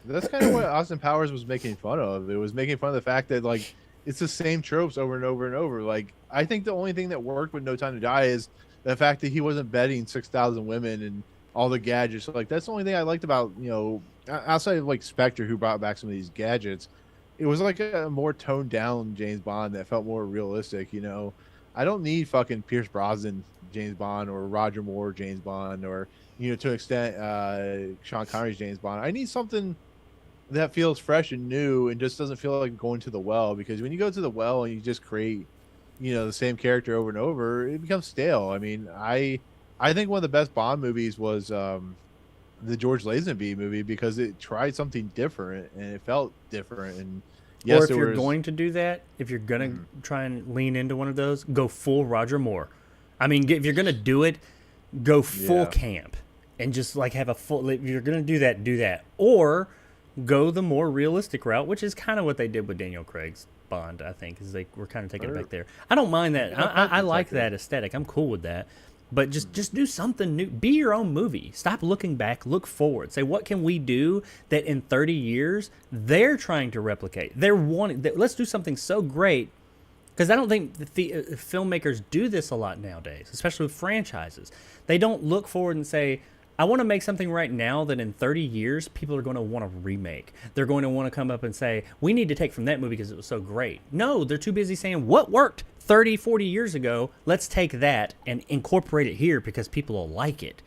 That's kind of what Austin Powers was making fun of. It was making fun of the fact that it's the same tropes over and over and over. Like, I think the only thing that worked with No Time to Die is the fact that he wasn't betting 6,000 women and all the gadgets. So, that's the only thing I liked about outside of Spectre, who brought back some of these gadgets. It was like a more toned down James Bond that felt more realistic. I don't need fucking Pierce Brosnan James Bond or Roger Moore James Bond or to an extent Sean Connery's James Bond. I need something that feels fresh and new and just doesn't feel like going to the well, because when you go to the well and you just create the same character over and over, it becomes stale. I mean, I think one of the best Bond movies was the George Lazenby movie, because it tried something different and it felt different. And yes, or if you're going to do that, if you're going to try and lean into one of those, go full Roger Moore. I mean, if you're going to do it, go full camp and just have a full, if you're going to do that. Or go the more realistic route, which is kind of what they did with Daniel Craig's Bond, I think, is they were kind of taking it back there. I don't mind that. I like that aesthetic. I'm cool with that. But just do something new. Be your own movie. Stop looking back. Look forward. Say, what can we do that in 30 years they're trying to replicate? They're wanting. Let's do something so great Because I don't think filmmakers do this a lot nowadays, especially with franchises. They don't look forward and say, I want to make something right now that in 30 years people are going to want to remake. They're going to want to come up and say, we need to take from that movie because it was so great. No, they're too busy saying, what worked 30, 40 years ago? Let's take that and incorporate it here because people will like it.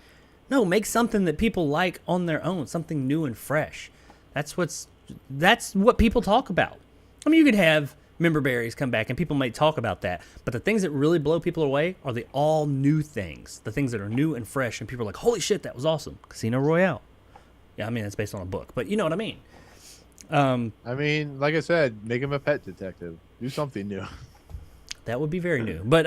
No, make something that people like on their own, something new and fresh. That's what people talk about. I mean, you could have member berries come back and people might talk about that, but the things that really blow people away are the all new things, the things that are new and fresh, and people are like, holy shit, that was awesome. Casino Royale. Yeah, I mean, it's based on a book, but you know what I mean. I mean, like I said, make him a pet detective. Do something new. That would be very new, but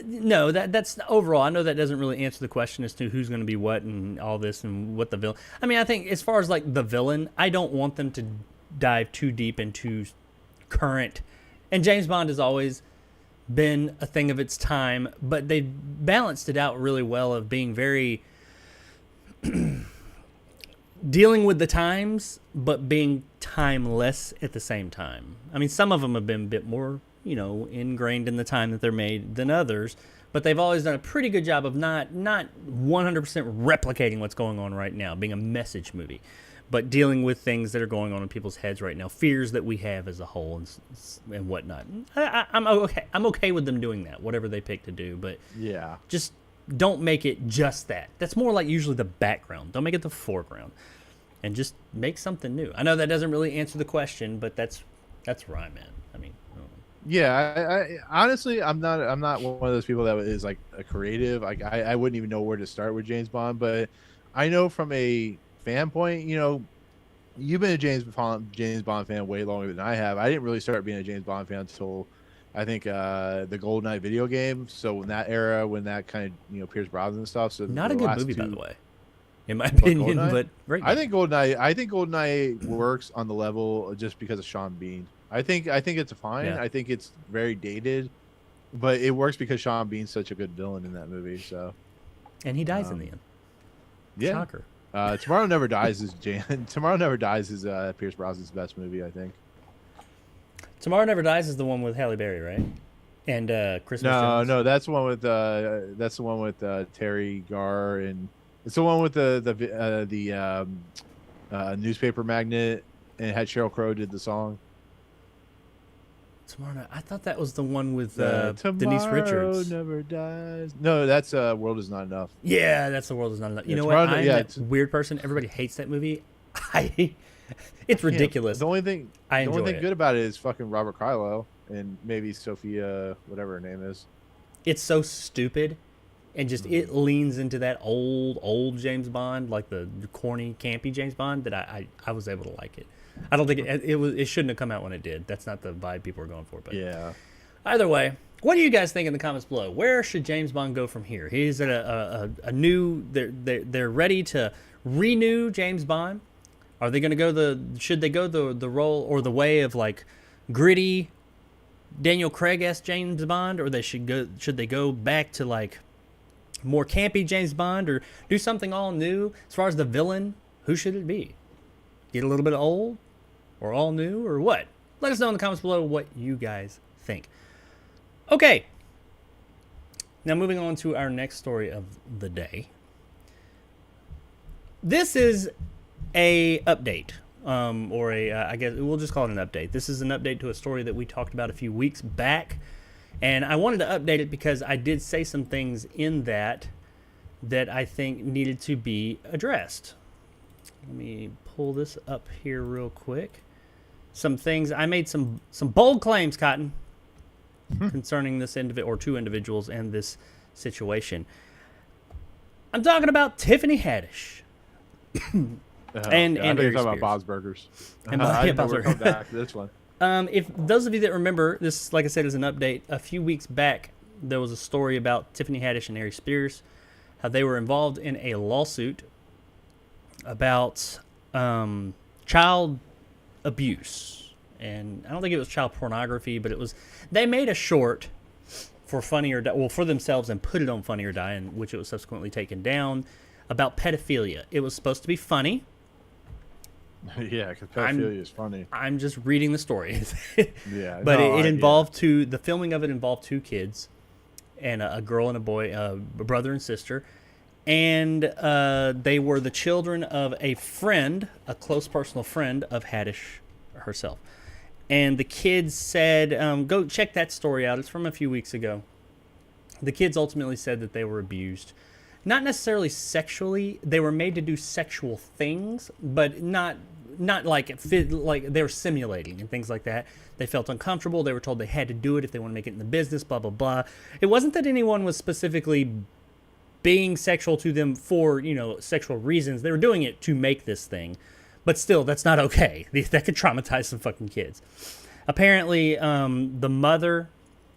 no, that's overall. I know that doesn't really answer the question as to who's going to be what and all this and what the villain. I mean, I think as far as like the villain, I don't want them to dive too deep into current, and James Bond has always been a thing of its time, but they balanced it out really well of being very dealing with the times but being timeless at the same time. I mean, some of them have been a bit more, ingrained in the time that they're made than others, but they've always done a pretty good job of not 100% replicating what's going on right now, being a message movie, but dealing with things that are going on in people's heads right now, fears that we have as a whole and whatnot. I'm okay. I'm okay with them doing that, whatever they pick to do. But Yeah. just don't make it just that. That's more like usually the background. Don't make it the foreground, and just make something new. I know that doesn't really answer the question, but that's where I'm at. I mean, I don't know. Yeah, I honestly, I'm not one of those people that is like a creative. Like I wouldn't even know where to start with James Bond, but I know from a fan point, you've been a James Bond fan way longer than I have. I didn't really start being a James Bond fan until I think the GoldenEye video game. So in that era, when that kind of Pierce Brosnan stuff. So Not the a good last movie, by two- the way, in my opinion. GoldenEye? But great. I think GoldenEye works on the level just because of Sean Bean. I think it's fine. Yeah. I think it's very dated, but it works because Sean Bean's such a good villain in that movie. So and he dies in the end. yeah. Shocker. Tomorrow Never Dies is Tomorrow Never Dies is Pierce Brosnan's best movie, I think. Tomorrow Never Dies is the one with Halle Berry, right? And Christmas Jones. No, that's the one with Terry Garr, and it's the one with the newspaper magnate, and it had Sheryl Crow did the song. Tomorrow Night. I thought that was the one with Denise Tomorrow Richards. Never Dies. No, that's World Is Not Enough. Yeah, that's The World Is Not Enough. You Yeah, know Tomorrow what? Night- I'm yeah, that it's- weird person. Everybody hates that movie. It's ridiculous. The only thing I the only enjoy thing it. good about it is fucking Robert Carlyle and maybe Sophia, whatever her name is. It's so stupid, and just it leans into that old James Bond, like the corny, campy James Bond, that I was able to like it. I don't think it shouldn't have come out when it did. That's not the vibe people are going for. But Yeah. either way, what do you guys think in the comments below? Where should James Bond go from here? He's at a new. They're ready to renew James Bond. Are they going to go should they go the role or the way of like gritty Daniel Craig-esque James Bond, or should they go back to like more campy James Bond, or do something all new? As far as the villain, who should it be? Get a little bit old, or all new, or what? Let us know in the comments below what you guys think. Okay. Now moving on to our next story of the day. This is a update, or I guess we'll just call it an update. This is an update to a story that we talked about a few weeks back, and I wanted to update it because I did say some things in that I think needed to be addressed. Let me pull this up here real quick. Some things I made some bold claims, Cotton, concerning this or two individuals and this situation. I'm talking about Tiffany Haddish. And I think Aries you're talking about Spears. Bob's Burgers. And I didn't know Bob's we were Burgers. coming back to this one. If those of you that remember, this, like I said, is an update. A few weeks back, there was a story about Tiffany Haddish and Aries Spears, how they were involved in a lawsuit about child abuse. And I don't think it was child pornography, but it was. They made a short for Funny or Die, well, for themselves, and put it on Funny or Die, in which it was subsequently taken down, about pedophilia. It was supposed to be funny. Yeah, because I'm- pedophilia is funny. I'm just reading the story. Yeah, But no, it yeah. involved the filming of it involved two kids, and a girl and a boy, a brother and sister. And they were the children of a friend, a close personal friend of Haddish herself. And the kids said, go check that story out. It's from a few weeks ago. The kids ultimately said that they were abused. Not necessarily sexually. They were made to do sexual things, but not like like they were simulating and things like that. They felt uncomfortable. They were told they had to do it if they want to make it in the business, blah, blah, blah. It wasn't that anyone was specifically being sexual to them for, sexual reasons. They were doing it to make this thing. But still, that's not okay. That could traumatize some fucking kids. Apparently, the mother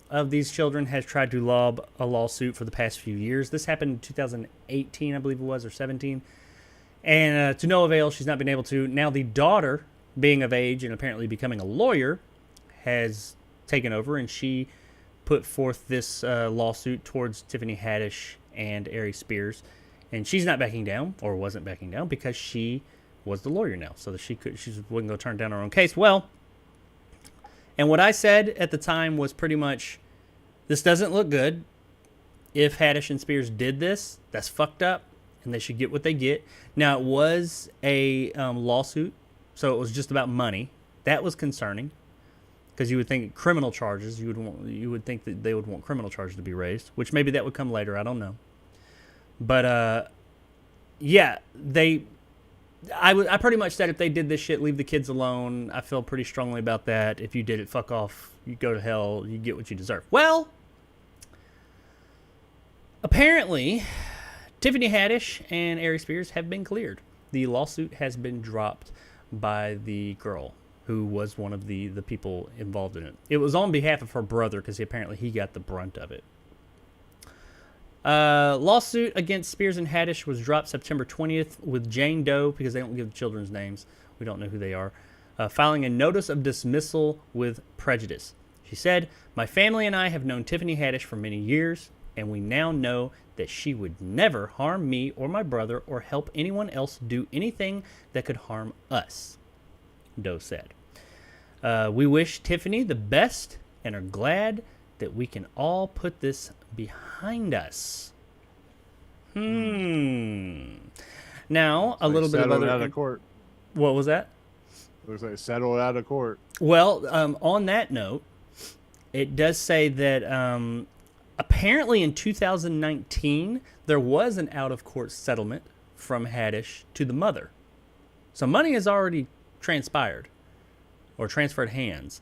of these children has tried to lob a lawsuit for the past few years. This happened in 2018, I believe it was, or 17. And to no avail, she's not been able to. Now the daughter, being of age and apparently becoming a lawyer, has taken over, and she put forth this lawsuit towards Tiffany Haddish and Aries Spears. And she's not backing down, or wasn't backing down, because she was the lawyer now, so that she wouldn't go turn down her own case. Well, and what I said at the time was pretty much, this doesn't look good. If Haddish and Spears did this, that's fucked up, and they should get what they get. Now, it was a lawsuit, so it was just about money. That was concerning, because you would think criminal charges, you would think that they would want criminal charges to be raised, which maybe that would come later, I don't know. But, yeah, I pretty much said if they did this shit, leave the kids alone. I feel pretty strongly about that. If you did it, fuck off. You go to hell. You get what you deserve. Well, apparently, Tiffany Haddish and Aries Spears have been cleared. The lawsuit has been dropped by the girl who was one of the people involved in it. It was on behalf of her brother because apparently he got the brunt of it. Lawsuit against Spears and Haddish was dropped September 20th with Jane Doe, because they don't give the children's names. We don't know who they are. Filing a notice of dismissal with prejudice. She said, "My family and I have known Tiffany Haddish for many years, and we now know that she would never harm me or my brother or help anyone else do anything that could harm us," Doe said. "We wish Tiffany the best and are glad that we can all put this behind us." Now, a little bit of Settled other... out of court. What was that? Looks like settled out of court. Well, on that note, it does say that apparently in 2019, there was an out-of-court settlement from Haddish to the mother. So money has already transpired or transferred hands.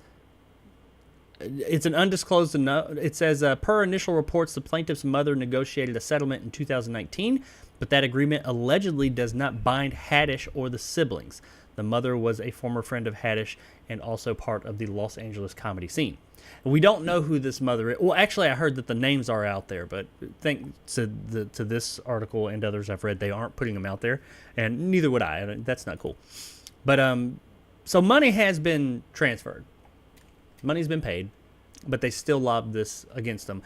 It's an undisclosed enough. It says, per initial reports, the plaintiff's mother negotiated a settlement in 2019, but that agreement allegedly does not bind Haddish or the siblings. The mother was a former friend of Haddish and also part of the Los Angeles comedy scene. We don't know who this mother is. Well, actually, I heard that the names are out there, but thanks to this article and others I've read, they aren't putting them out there, and neither would I. That's not cool. But so money has been transferred. Money's been paid, but they still lobbed this against them.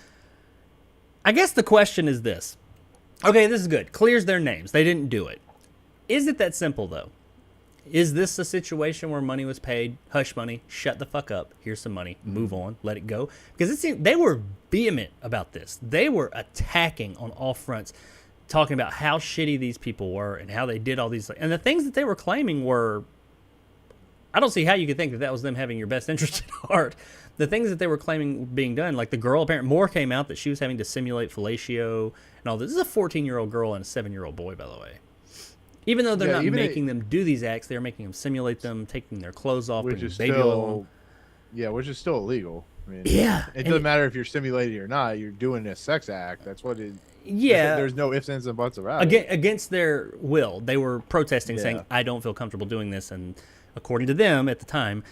I guess the question is this. Okay, this is good. Clears their names. They didn't do it. Is it that simple, though? Is this a situation where money was paid? Hush money. Shut the fuck up. Here's some money. Move on. Let it go. Because it seemed they were vehement about this. They were attacking on all fronts, talking about how shitty these people were and how they did all these. And the things that they were claiming were... I don't see how you could think that that was them having your best interest at heart. The things that they were claiming being done, like the girl, apparently more came out that she was having to simulate fellatio and all this. This is a 14-year-old girl and a 7-year-old boy, by the way. Even though they're not making them do these acts, they're making them simulate them, taking their clothes off, Which putting is baby oil on. yeah, which is still illegal. I mean, Yeah, it doesn't matter if you're simulating or not. You're doing a sex act. That's what it. Yeah, There's no ifs, ands, and buts about it. Against their will, they were protesting, saying, Yeah. "I don't feel comfortable doing this." And according to them at the time,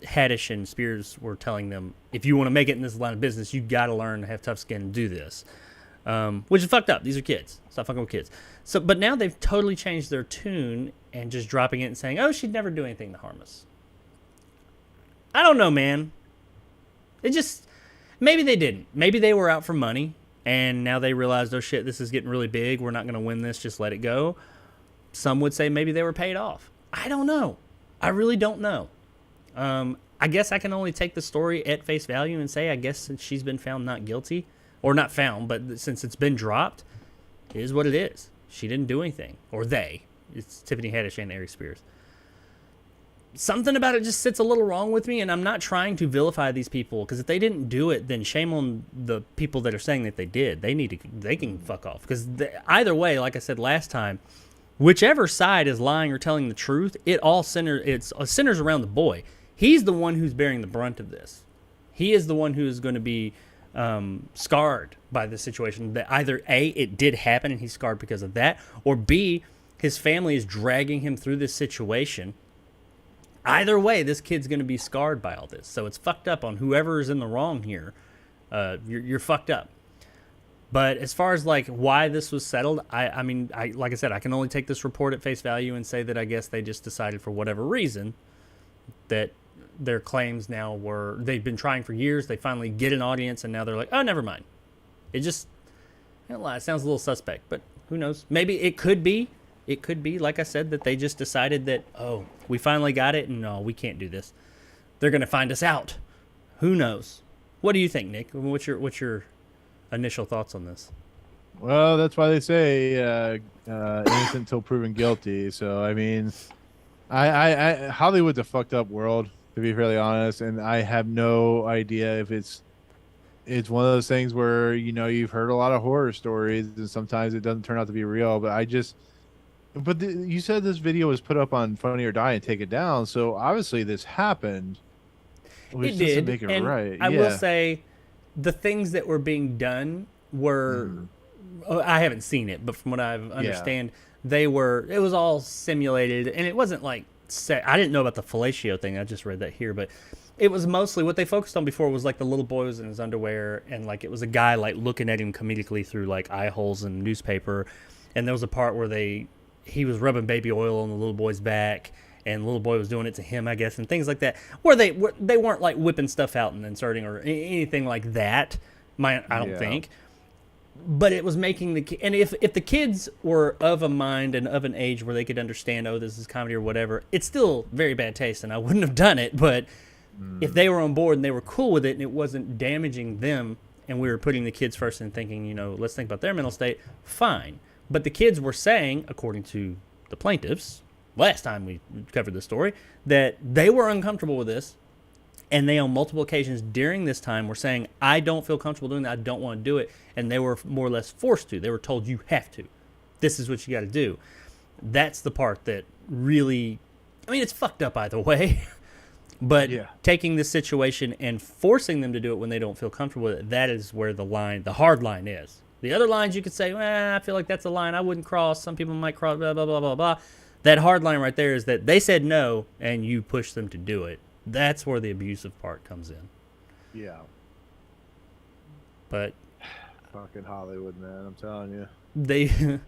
Haddish and Spears were telling them, "If you want to make it in this line of business, you got to learn to have tough skin and do this." Which is fucked up. These are kids. Stop fucking with kids. So, but now they've totally changed their tune and just dropping it and saying, "Oh, she'd never do anything to harm us." I don't know, man. It just, maybe they didn't. Maybe they were out for money and now they realized, oh shit, this is getting really big. We're not going to win this. Just let it go. Some would say maybe they were paid off. I don't know. I really don't know. I guess I can only take the story at face value and say, I guess since she's been found not guilty, or not found, but since it's been dropped, it is what it is. She didn't do anything. Or they. It's Tiffany Haddish and Aries Spears. Something about it just sits a little wrong with me, and I'm not trying to vilify these people, because if they didn't do it, then shame on the people that are saying that they did. They can fuck off. Because either way, like I said last time, whichever side is lying or telling the truth, it centers around the boy. He's the one who's bearing the brunt of this. He is the one who is going to be scarred by this situation. That either A, it did happen and he's scarred because of that, or B, his family is dragging him through this situation. Either way, this kid's going to be scarred by all this. So it's fucked up on whoever is in the wrong here. You're fucked up. But as far as like why this was settled, I mean, like I said, I can only take this report at face value and say that I guess they just decided for whatever reason that their claims now they've been trying for years. They finally get an audience, and now they're like, oh, never mind. It sounds a little suspect, but who knows? Maybe it could be, like I said, that they just decided that, oh, we finally got it, and no, we can't do this. They're going to find us out. Who knows? What do you think, Nick? What's your initial thoughts on this? Well, that's why they say innocent until proven guilty. So, I mean, I Hollywood's a fucked up world, to be fairly honest, and I have no idea if it's one of those things where, you know, you've heard a lot of horror stories and sometimes it doesn't turn out to be real. But you said this video was put up on Funny or Die and take it down, so obviously this happened, which doesn't make it right. I will say the things that were being done were I haven't seen it, but from what I understand, it was all simulated, and it wasn't like I didn't know about the fellatio thing. I just read that here, but it was mostly what they focused on before was like the little boy was in his underwear, and like it was a guy like looking at him comedically through like eye holes in newspaper, and there was a part where he was rubbing baby oil on the little boy's back, and the little boy was doing it to him, I guess, and things like that, where they weren't like whipping stuff out and inserting or anything like that. I don't think. But it was making and if the kids were of a mind and of an age where they could understand, oh, this is comedy or whatever, it's still very bad taste, and I wouldn't have done it. But if they were on board and they were cool with it, and it wasn't damaging them, and we were putting the kids first and thinking, you know, let's think about their mental state, fine. But the kids were saying, according to the plaintiffs, last time we covered the story, that they were uncomfortable with this. And they, on multiple occasions during this time, were saying, I don't feel comfortable doing that. I don't want to do it. And they were more or less forced to. They were told, you have to. This is what you got to do. That's the part that really, I mean, it's fucked up either way. But taking this situation and forcing them to do it when they don't feel comfortable with it, that is where the hard line is. The other lines you could say, I feel like that's a line I wouldn't cross. Some people might cross, blah, blah, blah, blah, blah. That hard line right there is that they said no, and you pushed them to do it. That's where the abusive part comes in. Yeah. But fucking Hollywood, man, I'm telling you.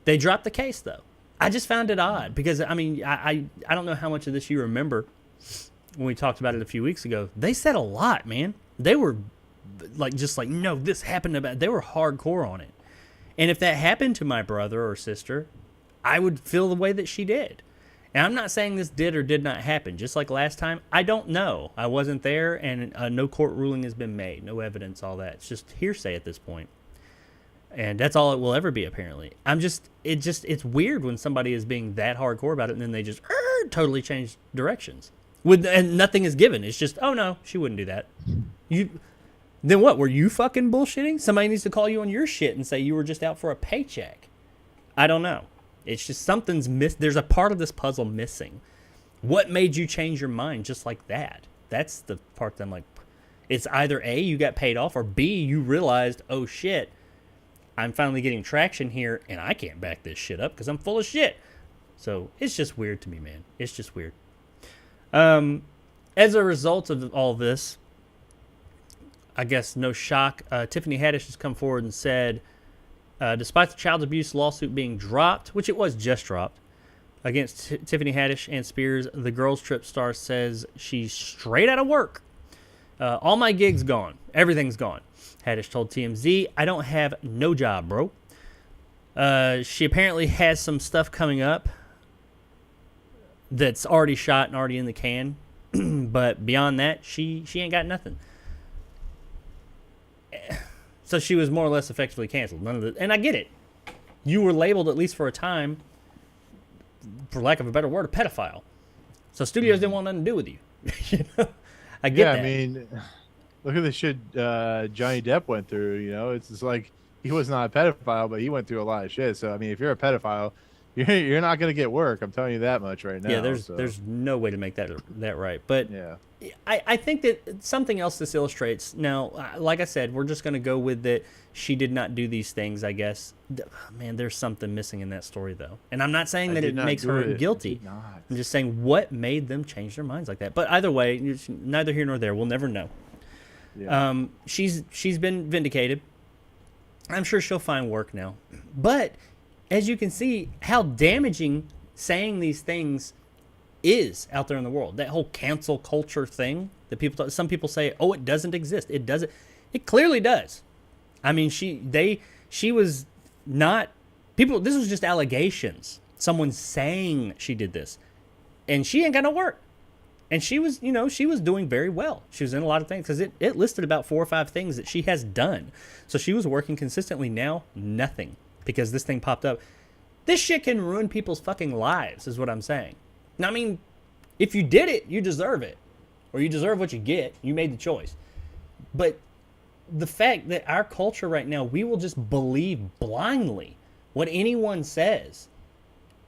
They dropped the case, though. I just found it odd because, I mean, I don't know how much of this you remember when we talked about it a few weeks ago. They said a lot, man. They were just like, no, this happened about. They were hardcore on it. And if that happened to my brother or sister, I would feel the way that she did. And I'm not saying this did or did not happen. Just like last time, I don't know. I wasn't there, and no court ruling has been made. No evidence, all that. It's just hearsay at this point. And that's all it will ever be, apparently. It's weird when somebody is being that hardcore about it, and then they just totally change directions. And nothing is given. It's just, oh, no, she wouldn't do that. Then what? Were you fucking bullshitting? Somebody needs to call you on your shit and say you were just out for a paycheck. I don't know. It's just something's missing. There's a part of this puzzle missing. What made you change your mind just like that? That's the part that I'm like, it's either A, you got paid off, or B, you realized, oh shit, I'm finally getting traction here, and I can't back this shit up because I'm full of shit. So it's just weird to me, man. It's just weird. As a result of all this, I guess no shock, Tiffany Haddish has come forward and said, despite the child abuse lawsuit being dropped, which it was just dropped, against Tiffany Haddish and Spears, the Girls Trip star says she's straight out of work. All my gigs gone. Everything's gone. Haddish told TMZ, I don't have no job, bro. She apparently has some stuff coming up that's already shot and already in the can. But beyond that, she ain't got nothing. So she was more or less effectively canceled. And I get it. You were labeled, at least for a time, for lack of a better word, a pedophile. So studios didn't want nothing to do with you. You know? I get that. I mean, look at the shit Johnny Depp went through. You know, it's just like he was not a pedophile, but he went through a lot of shit. So I mean, if you're a pedophile, you're not gonna get work. I'm telling you that much right now. Yeah, there's no way to make that right. But yeah, I think that something else this illustrates. Now, like I said, we're just going to go with that she did not do these things, I guess. Man, there's something missing in that story, though. And I'm not saying that it makes her guilty. I'm just saying what made them change their minds like that. But either way, it's neither here nor there. We'll never know. Yeah. She's been vindicated. I'm sure she'll find work now. But as you can see, how damaging saying these things is out there in the world. That whole cancel culture thing that some people say, oh, it doesn't exist. It doesn't. It clearly does. I mean, she was not people. This was just allegations. Someone saying she did this, and she ain't got no work. And she was doing very well. She was in a lot of things because it listed about 4 or 5 things that she has done. So she was working consistently. Now, nothing, because this thing popped up. This shit can ruin people's fucking lives, is what I'm saying. Now, I mean, if you did it, you deserve it. Or you deserve what you get. You made the choice. But the fact that our culture right now, we will just believe blindly what anyone says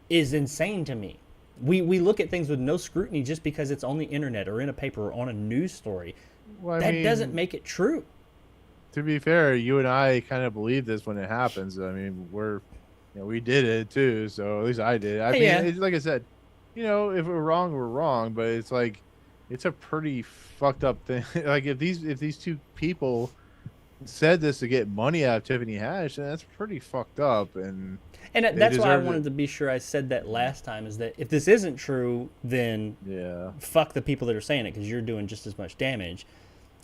is insane to me. We look at things with no scrutiny just because it's on the internet or in a paper or on a news story. Well, that doesn't make it true. To be fair, you and I kind of believe this when it happens. I mean, we did it too, so at least I did. I mean, it's, like I said, if we're wrong, we're wrong. But it's like, it's a pretty fucked up thing. Like if these two people said this to get money out of Tiffany Haddish, then that's pretty fucked up. And that's why I wanted to be sure I said that last time, is that if this isn't true, then fuck the people that are saying it, because you're doing just as much damage.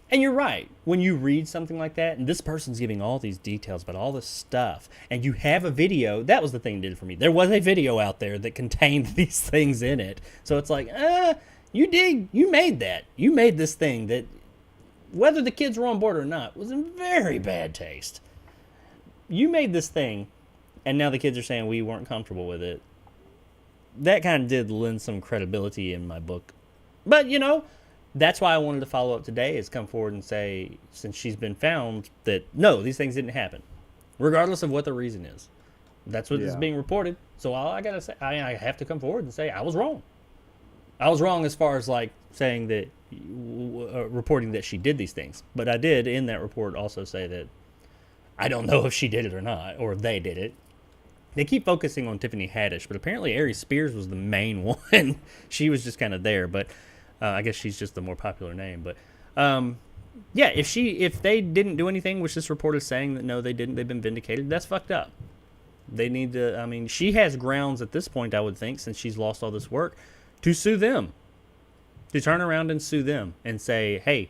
And you're right. When you read something like that, and this person's giving all these details about all this stuff, and you have a video, that was the thing that did it for me. There was a video out there that contained these things in it. So it's like, you made that. You made this thing that, whether the kids were on board or not, was in very bad taste. You made this thing, and now the kids are saying we weren't comfortable with it. That kind of did lend some credibility in my book. But, that's why I wanted to follow up today, is come forward and say, since she's been found, that no, these things didn't happen, regardless of what the reason is. That's what is being reported. So all I gotta say, I have to come forward and say I was wrong. I was wrong as far as like saying that, reporting that she did these things. But I did in that report also say that I don't know if she did it or not, or if they did it. They keep focusing on Tiffany Haddish, but apparently Aries Spears was the main one. She was just kind of there, but I guess she's just the more popular name. But if they didn't do anything, which this report is saying that no, they didn't, they've been vindicated, that's fucked up. They need to, I mean, she has grounds at this point, I would think, since she's lost all this work, to sue them. To turn around and sue them and say, hey,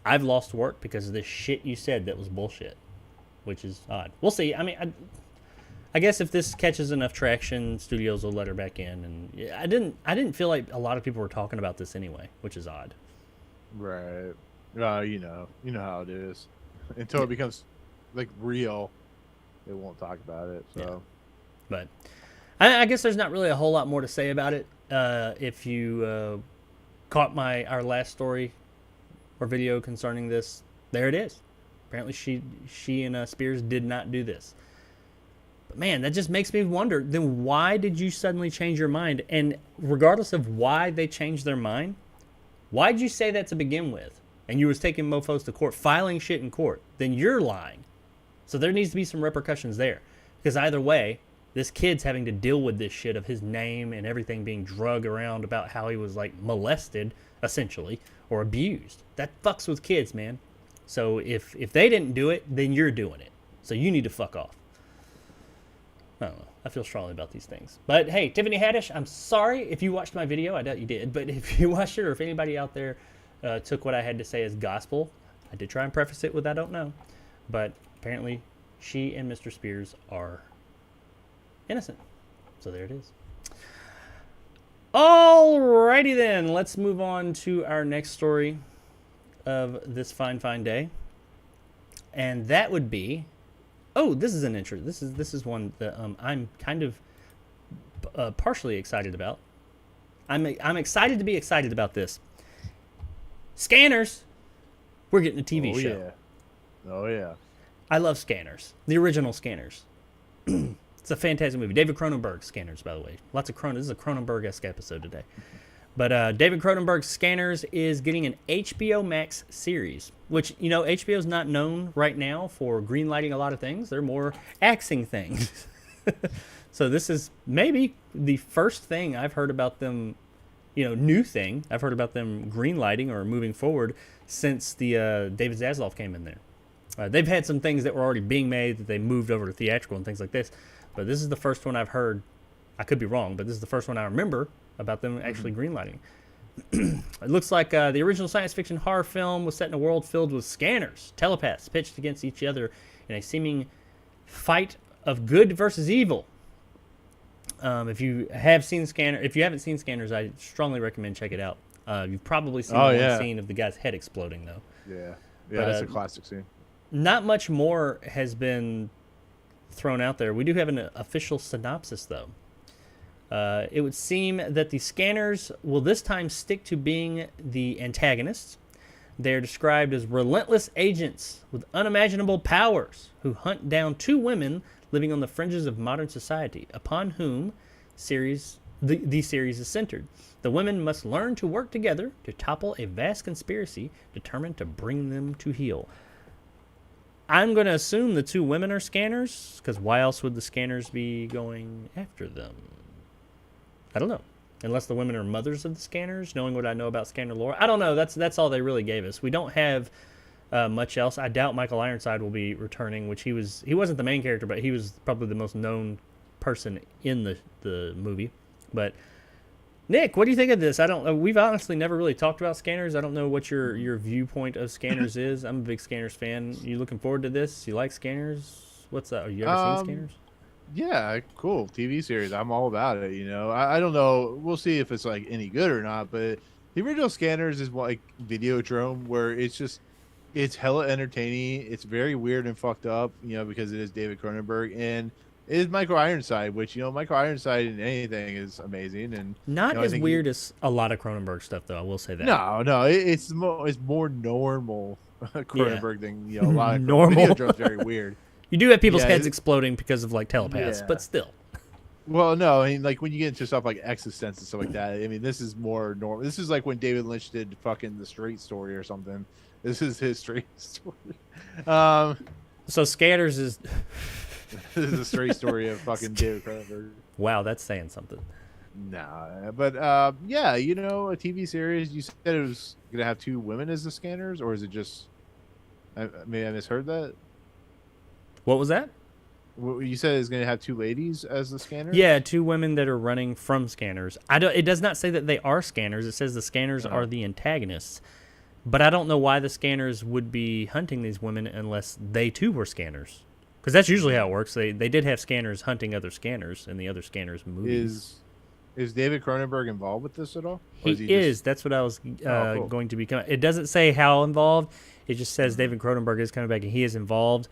I've lost work because of this shit you said that was bullshit. Which is odd. We'll see. I mean, I guess if this catches enough traction, studios will let her back in. And I didn't feel like a lot of people were talking about this anyway, which is odd. Right. You know how it is. Until it becomes like real, they won't talk about it. So, yeah. But I guess there's not really a whole lot more to say about it. If you caught our last story or video concerning this, there it is. Apparently she and Spears did not do this. But man, that just makes me wonder, then why did you suddenly change your mind? And regardless of why they changed their mind, why'd you say that to begin with? And you was taking mofos to court, filing shit in court. Then you're lying. So there needs to be some repercussions there. Because either way, this kid's having to deal with this shit of his name and everything being drug around about how he was like molested, essentially, or abused. That fucks with kids, man. So if they didn't do it, then you're doing it. So you need to fuck off. I don't know. I feel strongly about these things. But hey, Tiffany Haddish, I'm sorry if you watched my video. I doubt you did. But if you watched it, or if anybody out there took what I had to say as gospel, I did try and preface it with I don't know. But apparently she and Mr. Spears are innocent. So there it is. Alrighty then, let's move on to our next story of this fine, fine day, and that would be, oh, this is an intro. This is one that I'm kind of partially excited about. I'm excited to be excited about this. Scanners. We're getting a TV show. Yeah. Oh yeah. I love Scanners. The original Scanners. It's a fantastic movie. David Cronenberg, Scanners, by the way. Lots of This is a Cronenberg-esque episode today. But David Cronenberg's Scanners is getting an HBO Max series, which, you know, HBO's not known right now for greenlighting a lot of things. They're more axing things. So this is maybe the first thing I've heard about them, you know, new thing I've heard about them greenlighting or moving forward since the David Zaslav came in there. They've had some things that were already being made that they moved over to theatrical and things like this. But this is the first one I've heard. I could be wrong, but this is the first one I remember about them actually greenlighting. It looks like the original science fiction horror film was set in a world filled with scanners, telepaths pitched against each other in a seeming fight of good versus evil. If you haven't seen Scanners, I strongly recommend check it out. You've probably seen one scene of the guy's head exploding, though. Yeah, But, that's a classic scene. Not much more has been thrown out there. We do have an official synopsis, though. It would seem that the Scanners will this time stick to being the antagonists. They are described as relentless agents with unimaginable powers who hunt down two women living on the fringes of modern society, upon whom the series is centered. The women must learn to work together to topple a vast conspiracy determined to bring them to heel. I'm going to assume the two women are Scanners, because why else would the Scanners be going after them? I don't know. Unless the women are mothers of the Scanners, knowing what I know about Scanner lore. I don't know. That's all they really gave us. We don't have much else. I doubt Michael Ironside will be returning, which he wasn't the main character, but he was probably the most known person in the movie. But Nick, what do you think of this? We've honestly never really talked about Scanners. I don't know what your viewpoint of Scanners is. I'm a big Scanners fan. You looking forward to this? You like Scanners? What's that? Have you ever seen Scanners? Yeah, cool TV series. I'm all about it. You know, I don't know. We'll see if it's like any good or not. But the original Scanners is like Videodrome, where it's hella entertaining. It's very weird and fucked up, you know, because it is David Cronenberg and it is Michael Ironside, which, you know, Michael Ironside in anything is amazing and not as weird as a lot of Cronenberg stuff, though. I will say that. No, it's more normal Cronenberg thing. You know, a lot of normal. Videodrome's very weird. You do have people's heads exploding because of like telepaths, Yeah. but still. Well, no, I mean, like when you get into stuff like Existence and stuff like that, I mean, this is more normal. This is like when David Lynch did fucking The Straight Story or something. This is his Straight Story. So Scanners is This is a straight story of fucking David Cronenberg. wow, that's saying something. Nah, but yeah, you know, a TV series. You said it was gonna have two women as the Scanners, or is it just? Maybe I misheard that. What was that? You said it's gonna have two ladies as the Scanners. Yeah, two women that are running from Scanners. It does not say that they are Scanners. It says the Scanners are the antagonists. But I don't know why the Scanners would be hunting these women unless they too were Scanners. Because that's usually how it works. They did have Scanners hunting other Scanners in the other Scanners movies. Is David Cronenberg involved with this at all? He is. That's what I was cool. going to become. It doesn't say how involved. It just says David Cronenberg is coming back and he is involved.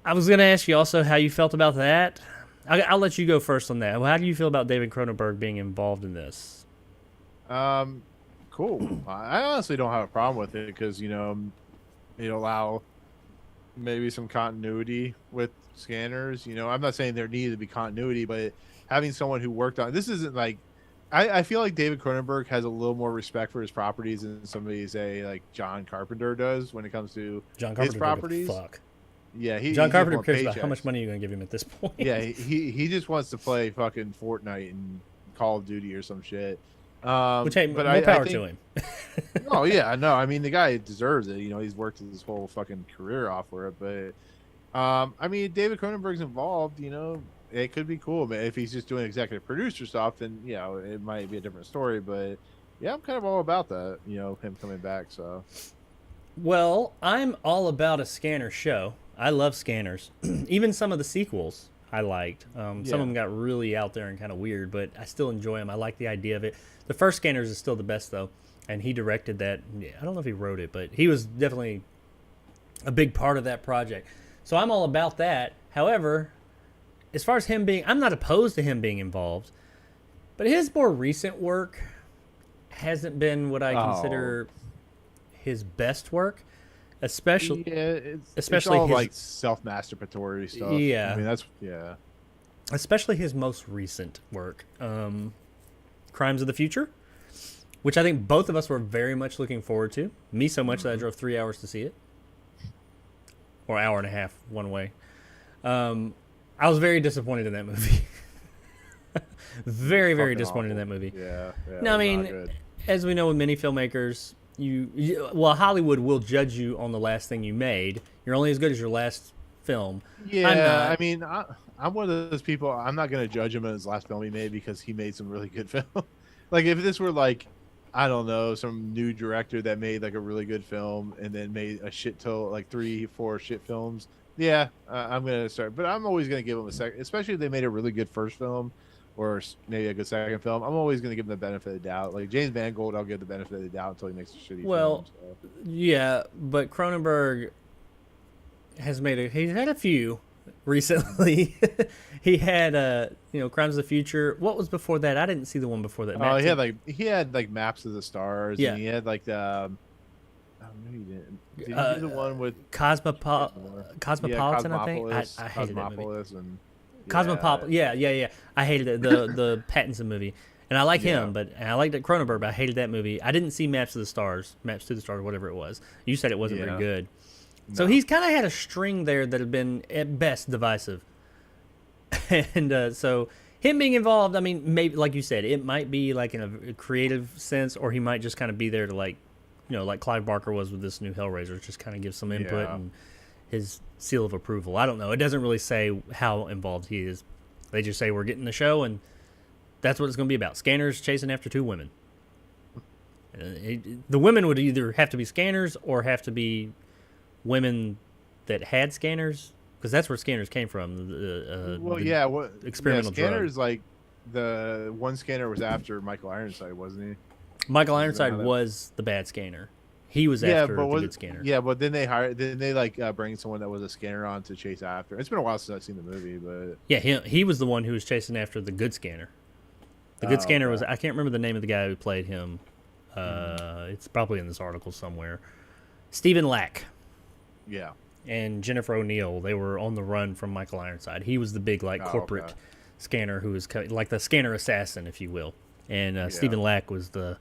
I was going to ask you also how you felt about that. I'll let you go first on that. Well, how do you feel about David Cronenberg being involved in this? Cool. I honestly don't have a problem with it because, you know, it allow maybe some continuity with Scanners. You know, I'm not saying there needed to be continuity, but having someone who worked on this isn't like I feel like David Cronenberg has a little more respect for his properties than somebody say like John Carpenter does when it comes to his properties. Fuck. Yeah, John Carpenter cares about how much money you're going to give him at this point. Yeah, he just wants to play fucking Fortnite and Call of Duty or some shit. Which, hey, but more power I think, to him. Oh yeah, no, I mean the guy deserves it. You know, he's worked his whole fucking career off for it. But I mean, David Cronenberg's involved. You know, it could be cool. But if he's just doing executive producer stuff, then you know it might be a different story. But yeah, I'm kind of all about that. You know, him coming back. So, well, I'm all about a Scanner show. I love Scanners. Even some of the sequels I liked. Some Yeah. of them got really out there and kind of weird, but I still enjoy them. I like the idea of it. The first Scanners is still the best though, and he directed that. Yeah, I don't know if he wrote it, but he was definitely a big part of that project. So I'm all about that. However, as far as him being, I'm not opposed to him being involved, but his more recent work hasn't been what I consider his best work, especially especially all his, like self-masturbatory stuff. Yeah. I mean that's yeah. especially his most recent work, Crimes of the Future, which I think both of us were very much looking forward to. Me so much that I drove 3 hours to see it, or hour and a half one way. I was very disappointed in that movie. Very, very Fucking disappointed in awful. that movie. Yeah. No, I it was not mean, good. as we know with many filmmakers, well, Hollywood will judge you on the last thing you made. You're only as good as your last film. Yeah, I'm not. I mean, I'm one of those people. I'm not going to judge him on his last film he made because he made some really good film. Like if this were like, I don't know, some new director that made like a really good film and then made a shit total, like 3-4 shit films. Yeah, I'm gonna start. But I'm always gonna give him a second, especially if they made a really good first film or maybe a good second film. I'm always gonna give them the benefit of the doubt. Like James Mangold, I'll give the benefit of the doubt until he makes a shitty Well, film. So. Yeah, but Cronenberg he's had a few recently. He had Crimes of the Future. What was before that? I didn't see the one before that. Oh, he had like Maps of the Stars. Yeah. And he had like the. Oh, no, he didn't. Did he do the one with Cosmopolitan? I think I hated that movie. Cosmopolis and Cosmopolitan. Yeah. I hated it. The Pattinson movie, and I like him, and I liked Cronenberg, but I hated that movie. I didn't see Maps to the Stars, whatever it was. You said it wasn't very good. So he's kind of had a string there that had been at best divisive, and so him being involved. I mean, maybe like you said, it might be like in a creative sense, or he might just kind of be there to like Clive Barker was with this new Hellraiser, just kind of give some input and his seal of approval. I don't know. It doesn't really say how involved he is. They just say we're getting the show, and that's what it's going to be about. Scanners chasing after two women. The women would either have to be scanners or have to be women that had scanners, because that's where scanners came from. Experimental scanners drug. like the one scanner was after Michael Ironside, wasn't he? Michael Ironside was the bad scanner. He was after the good scanner. Yeah, but then they bring someone that was a scanner on to chase after. It's been a while since I've seen the movie, but yeah, he was the one who was chasing after the good scanner. The good scanner was, I can't remember the name of the guy who played him. It's probably in this article somewhere. Stephen Lack. Yeah. And Jennifer O'Neill, they were on the run from Michael Ironside. He was the big corporate scanner who was like the scanner assassin, if you will. And Stephen Lack was the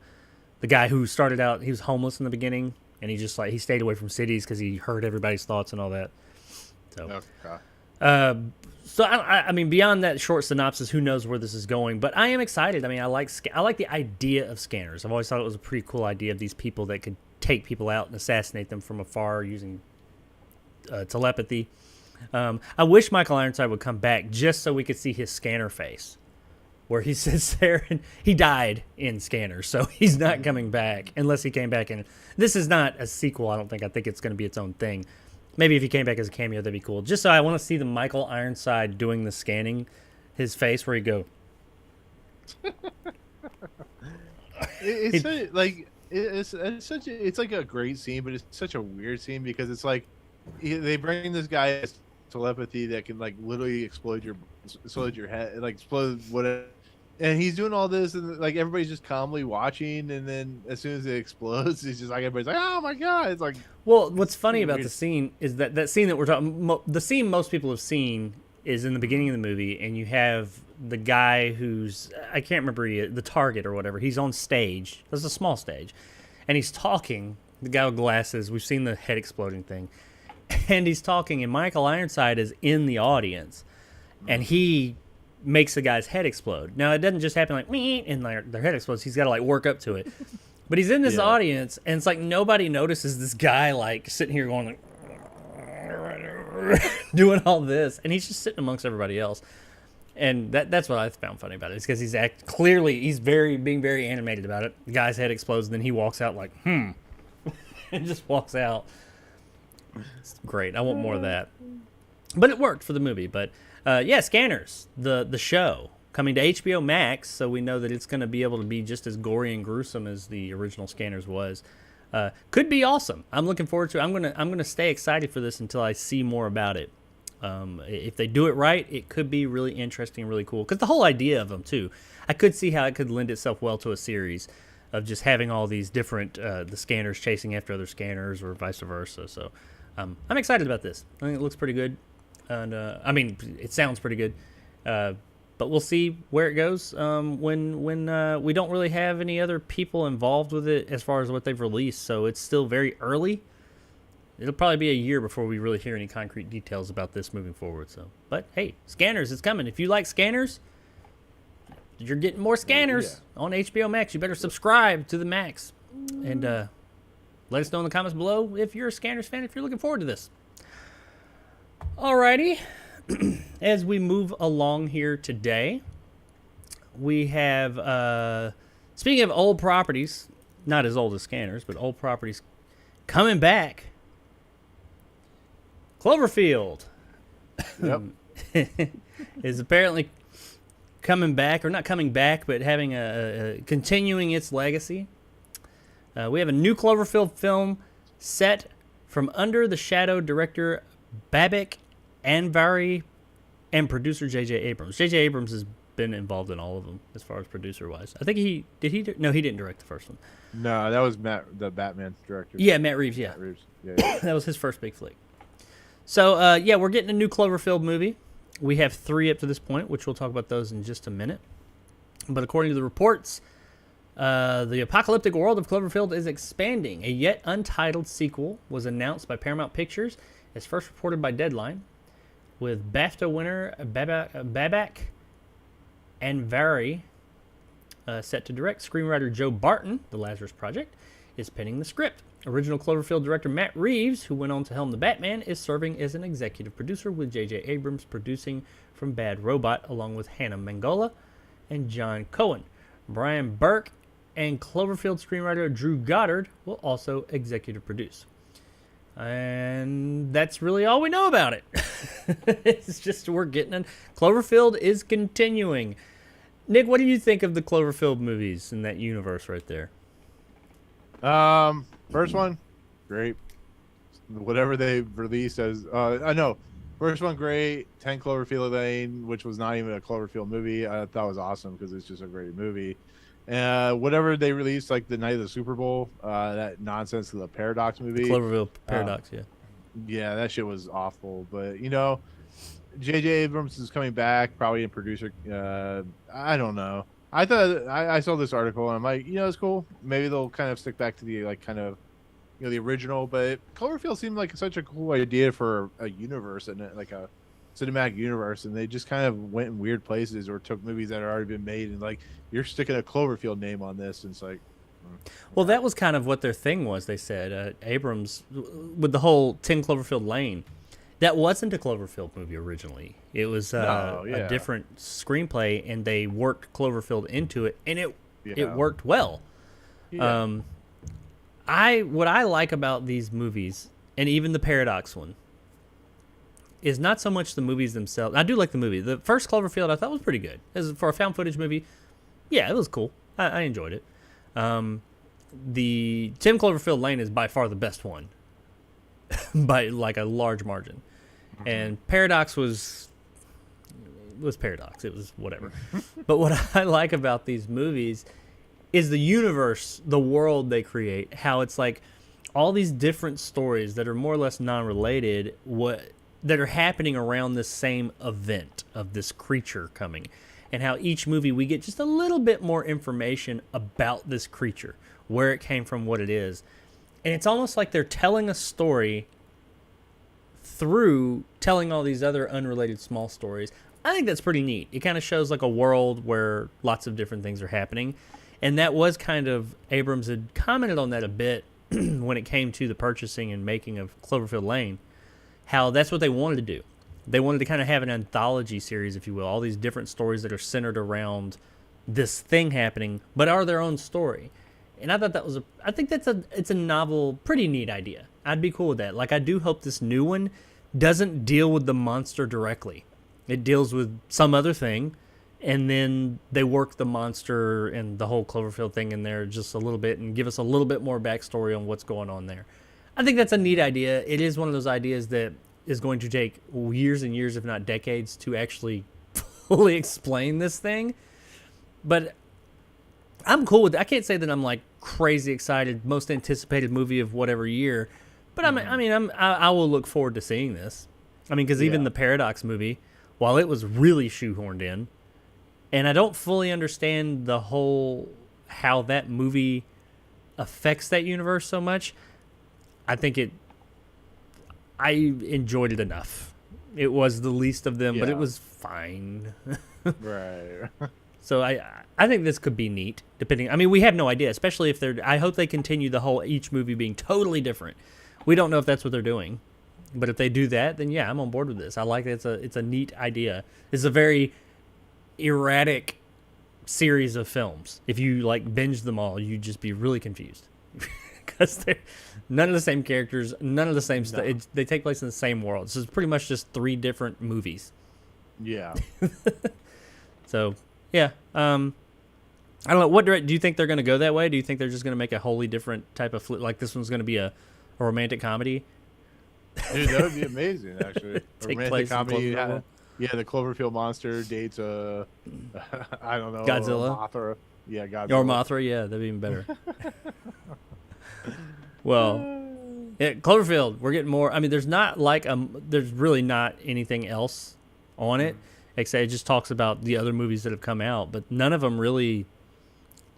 guy who started out. He was homeless in the beginning, and he just he stayed away from cities because he heard everybody's thoughts and all that. So, so I mean, beyond that short synopsis, who knows where this is going? But I am excited. I mean, I like the idea of scanners. I've always thought it was a pretty cool idea of these people that could take people out and assassinate them from afar using telepathy. I wish Michael Ironside would come back just so we could see his scanner face, where he sits there and he died in Scanners, so he's not coming back unless he came back. And this is not a sequel. I think it's going to be its own thing. Maybe if he came back as a cameo, that'd be cool. Just so I want to see the Michael Ironside doing the scanning, his face where he go. It's like a great scene, but it's such a weird scene because it's like they bring this guy as telepathy that can like literally explode your head, like explode whatever, and he's doing all this, and like everybody's just calmly watching, and then as soon as it explodes, it's just like everybody's like, "Oh my god!" It's like, well, what's funny about the scene is that scene that we're talking, the scene most people have seen is in the beginning of the movie, and you have the guy who's, I can't remember, the target or whatever. He's on stage. There's a small stage, and he's talking. The guy with glasses. We've seen the head exploding thing. And he's talking, and Michael Ironside is in the audience, and he makes the guy's head explode. Now, it doesn't just happen like, me, and their head explodes. He's got to, work up to it. But he's in this audience, and it's like nobody notices this guy, sitting here going, doing all this, and he's just sitting amongst everybody else. And that's what I found funny about it, is because he's being very animated about it. The guy's head explodes, and then he walks out and just walks out. It's great. I want more of that. But it worked for the movie. But yeah, Scanners, the show, coming to HBO Max, so we know that it's going to be able to be just as gory and gruesome as the original Scanners was. Could be awesome. I'm looking forward to it. I'm gonna stay excited for this until I see more about it. If they do it right, it could be really interesting and really cool. Because the whole idea of them, too, I could see how it could lend itself well to a series of just having all these different, the scanners chasing after other scanners or vice versa. So I'm excited about this. I think it looks pretty good. And I mean, it sounds pretty good. But we'll see where it goes when we don't really have any other people involved with it as far as what they've released. So it's still very early. It'll probably be a year before we really hear any concrete details about this moving forward. So, but hey, Scanners is coming. If you like Scanners, you're getting more Scanners on HBO Max. You better subscribe to the Max. And let us know in the comments below if you're a Scanners fan, if you're looking forward to this. Alrighty. As we move along here today, we have, speaking of old properties, not as old as Scanners, but old properties coming back. Cloverfield is apparently coming back, or not coming back, but having a continuing its legacy. We have a new Cloverfield film set from Under the Shadow director Babak Anvari and producer J.J. Abrams. J.J. Abrams has been involved in all of them as far as producer-wise. I think he didn't direct the first one. No, that was the Batman director. Yeah, Matt Reeves, yeah. Matt Reeves. Yeah. That was his first big flick. So, yeah, we're getting a new Cloverfield movie. We have 3 up to this point, which we'll talk about those in just a minute. But according to the reports, the apocalyptic world of Cloverfield is expanding. A yet untitled sequel was announced by Paramount Pictures, as first reported by Deadline, with BAFTA winner Babak Anvari set to direct. Screenwriter Joe Barton, The Lazarus Project, is penning the script. Original Cloverfield director Matt Reeves, who went on to helm The Batman, is serving as an executive producer, with J.J. Abrams producing from Bad Robot, along with Hannah Mangola and John Cohen. Brian Burke and Cloverfield screenwriter Drew Goddard will also executive produce. And that's really all we know about it. It's just we're getting in. Cloverfield is continuing. Nick, what do you think of the Cloverfield movies in that universe right there? First one, great. Whatever they released as, I know. First one, great. 10 Cloverfield Lane, which was not even a Cloverfield movie. I thought was awesome because it's just a great movie. Whatever they released, like the night of the Super Bowl, that nonsense of the Paradox movie. The Cloverfield Paradox, yeah. Yeah, that shit was awful. But, you know, J.J. Abrams is coming back, probably a producer. I don't know. I thought I saw this article and I'm like, you know, it's cool. Maybe they'll kind of stick back to the the original. But Cloverfield seemed like such a cool idea for a universe and like a cinematic universe, and they just kind of went in weird places or took movies that had already been made and like you're sticking a Cloverfield name on this, and it's like. Well, that was kind of what their thing was. They said Abrams with the whole 10 Cloverfield Lane. That wasn't a Cloverfield movie originally. It was a different screenplay, and they worked Cloverfield into it, and it worked well. Yeah. What I like about these movies, and even the Paradox one, is not so much the movies themselves. I do like the movie. The first Cloverfield I thought was pretty good. As for a found footage movie, yeah, it was cool. I enjoyed it. The 10 Cloverfield Lane is by far the best one. By like a large margin. And Paradox was Paradox. It was whatever. But what I like about these movies is the universe, the world they create, how it's like all these different stories that are more or less non-related, that are happening around this same event of this creature coming. And how each movie we get just a little bit more information about this creature, where it came from, what it is. And it's almost like they're telling a story through telling all these other unrelated small stories. I think that's pretty neat. It kind of shows like a world where lots of different things are happening. And that was kind of, Abrams had commented on that a bit when it came to the purchasing and making of Cloverfield Lane, how that's what they wanted to do. They wanted to kind of have an anthology series, if you will, all these different stories that are centered around this thing happening, but are their own story. And I thought that was it's a novel, pretty neat idea. I'd be cool with that. Like, I do hope this new one doesn't deal with the monster directly. It deals with some other thing, and then they work the monster and the whole Cloverfield thing in there just a little bit and give us a little bit more backstory on what's going on there. I think that's a neat idea. It is one of those ideas that is going to take years and years, if not decades, to actually fully explain this thing. But I'm cool with it. I can't say that I'm like crazy excited, most anticipated movie of whatever year, but I will look forward to seeing this. I mean, because even the Paradox movie, while it was really shoehorned in, and I don't fully understand the whole how that movie affects that universe so much, I enjoyed it enough. It was the least of them, but it was fine. Right. So I think this could be neat, depending. I mean, we have no idea, especially if they're. I hope they continue the whole each movie being totally different. We don't know if that's what they're doing, but if they do that, then yeah, I'm on board with this. I like it. It's a neat idea. It's a very erratic series of films. If you like binge them all, you'd just be really confused because they're none of the same characters, none of the same stuff. They take place in the same world. So it's pretty much just 3 different movies. Yeah. So yeah, I don't know. What do you think they're going to go that way? Do you think they're just going to make a wholly different type of like this one's going to be a romantic comedy? Dude, that would be amazing, actually. Take A place romantic in comedy. Cloverfield. Yeah, the Cloverfield monster dates I don't know, Godzilla. Mothra. Yeah, Godzilla. Or Mothra, yeah, that'd be even better. Well, yeah, Cloverfield, we're getting more. I mean, there's really not anything else on it, except it just talks about the other movies that have come out, but none of them really.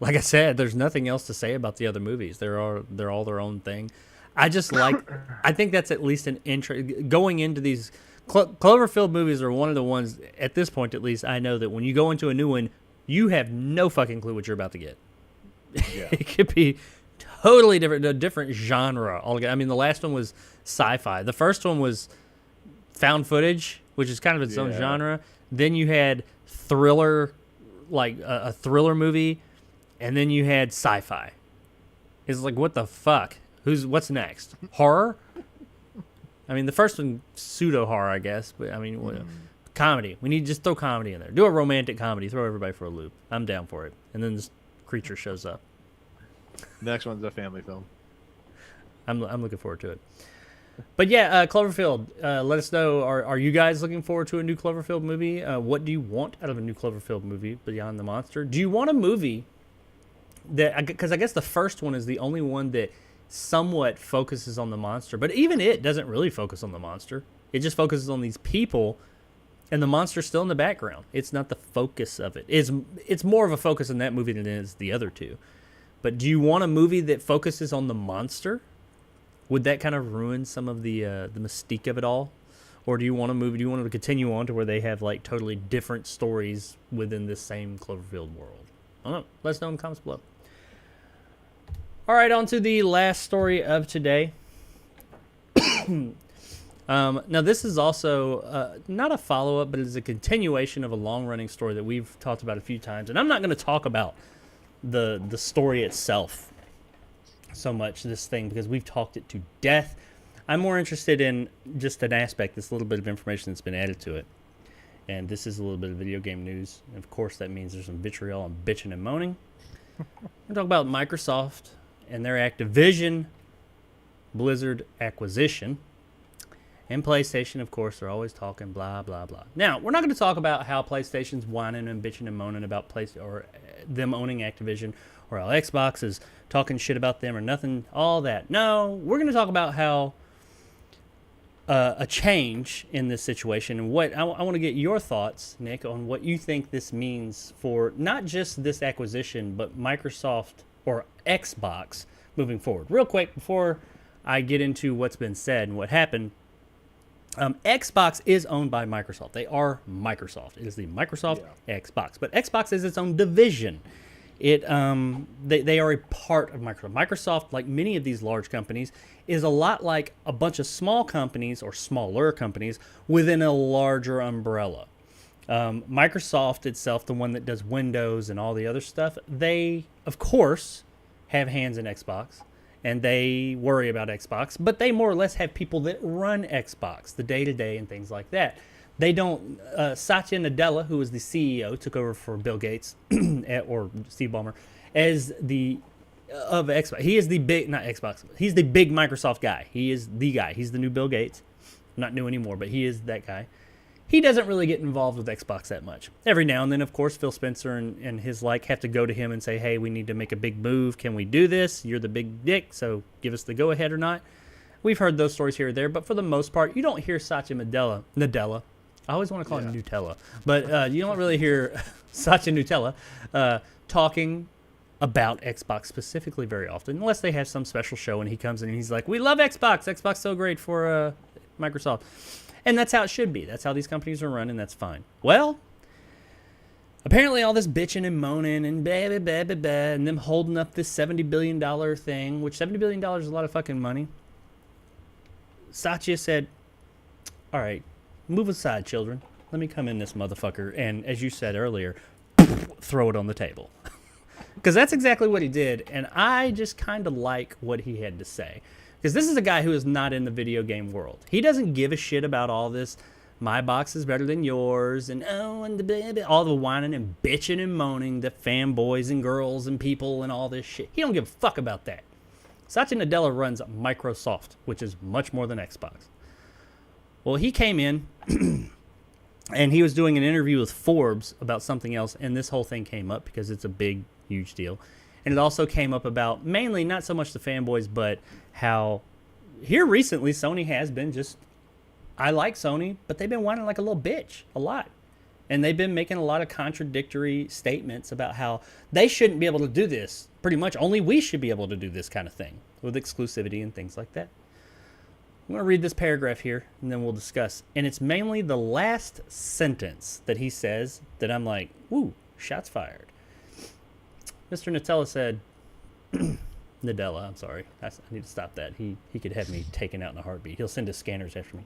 Like I said, there's nothing else to say about the other movies. They're all their own thing. I think that's at least an intro going into these. Cloverfield movies are one of the ones, at this point at least, I know that when you go into a new one, you have no fucking clue what you're about to get. Yeah. It could be totally different, a different genre. I mean, the last one was sci-fi. The first one was found footage, which is kind of its own genre. Then you had thriller, like a thriller movie, and then you had sci-fi. It's like, what the fuck? What's next? Horror? I mean, the first one, pseudo-horror, I guess. But, I mean, comedy. We need to just throw comedy in there. Do a romantic comedy. Throw everybody for a loop. I'm down for it. And then this creature shows up. The next one's a family film. I'm looking forward to it. But, yeah, Cloverfield, let us know. Are you guys looking forward to a new Cloverfield movie? What do you want out of a new Cloverfield movie beyond the monster? Do you want a movie that... Because I guess the first one is the only one that somewhat focuses on the monster, but even it doesn't really focus on the monster. It just focuses on these people, and the monster's still in the background. It's not the focus of it. It's more of a focus in that movie than it is the other two. But do you want a movie that focuses on the monster? Would that kind of ruin some of the mystique of it all? Or do you want a movie? Do you want to continue on to where they have like totally different stories within this same Cloverfield world? I don't know. Let us know in the comments below. All right, on to the last story of today. Now, this is also not a follow-up, but it is a continuation of a long-running story that we've talked about a few times. And I'm not going to talk about the story itself so much, this thing, because we've talked it to death. I'm more interested in just an aspect, this little bit of information that's been added to it. And this is a little bit of video game news. And of course, that means there's some vitriol and bitching and moaning. We're going to talk about Microsoft and their Activision Blizzard acquisition. And PlayStation, of course, they're always talking blah, blah, blah. Now, we're not going to talk about how PlayStation's whining and bitching and moaning about or them owning Activision, or how Xbox is talking shit about them or nothing, all that. No, we're going to talk about how a change in this situation, and what I want to get your thoughts, Nick, on what you think this means for not just this acquisition, but Microsoft or Xbox moving forward. Real quick, before I get into what's been said and what happened, Xbox is owned by Microsoft. They are Microsoft. It is the Microsoft Xbox. But Xbox is its own division. They are a part of Microsoft. Microsoft, like many of these large companies, is a lot like a bunch of small companies or smaller companies within a larger umbrella. Microsoft itself, the one that does Windows and all the other stuff, they, of course, have hands in Xbox. and they worry about Xbox, but they more or less have people that run Xbox, the day-to-day and things like that. They don't, Satya Nadella, who was the CEO, took over for Bill Gates, or Steve Ballmer, as the, of Xbox. He is the big, not Xbox, he's the big Microsoft guy. He is the guy. He's the new Bill Gates. Not new anymore, but he is that guy. He doesn't really get involved with Xbox that much. Every now and then, of course, Phil Spencer and his like have to go to him and say, hey, we need to make a big move. Can we do this? You're the big dick, so give us the go-ahead or not. We've heard those stories here or there, but for the most part, you don't hear Satya Nadella. I always want to call him Nutella. But you don't really hear Satya Nutella talking about Xbox specifically very often, unless they have some special show and he comes in and he's like, we love Xbox. Xbox so great for Microsoft. And that's how it should be. That's how these companies are run, and that's fine. Well, apparently all this bitching and moaning and blah, blah, blah, blah, blah, and them holding up this $70 billion thing, which $70 billion is a lot of fucking money. Satya said, all right, move aside, children. Let me come in this motherfucker, and as you said earlier, throw it on the table. Because that's exactly what he did, and I just kind of like what he had to say. Because this is a guy who is not in the video game world. He doesn't give a shit about all this, my box is better than yours, and oh, and all the whining and bitching and moaning that fanboys and girls and people and all this shit. He don't give a fuck about that. Satya Nadella runs Microsoft, which is much more than Xbox. Well, he came in, and he was doing an interview with Forbes about something else, and this whole thing came up because it's a big, huge deal. And it also came up about mainly not so much the fanboys, but how here recently Sony has been just, I like Sony, but they've been whining like a little bitch a lot. And they've been making a lot of contradictory statements about how they shouldn't be able to do this. Pretty much only we should be able to do this kind of thing with exclusivity and things like that. I'm going to read this paragraph here and then we'll discuss. And it's mainly the last sentence that he says that I'm like, woo, shots fired. Mr. Nutella said, Nadella, I'm sorry. I need to stop that. He could have me taken out in a heartbeat. He'll send his scanners after me.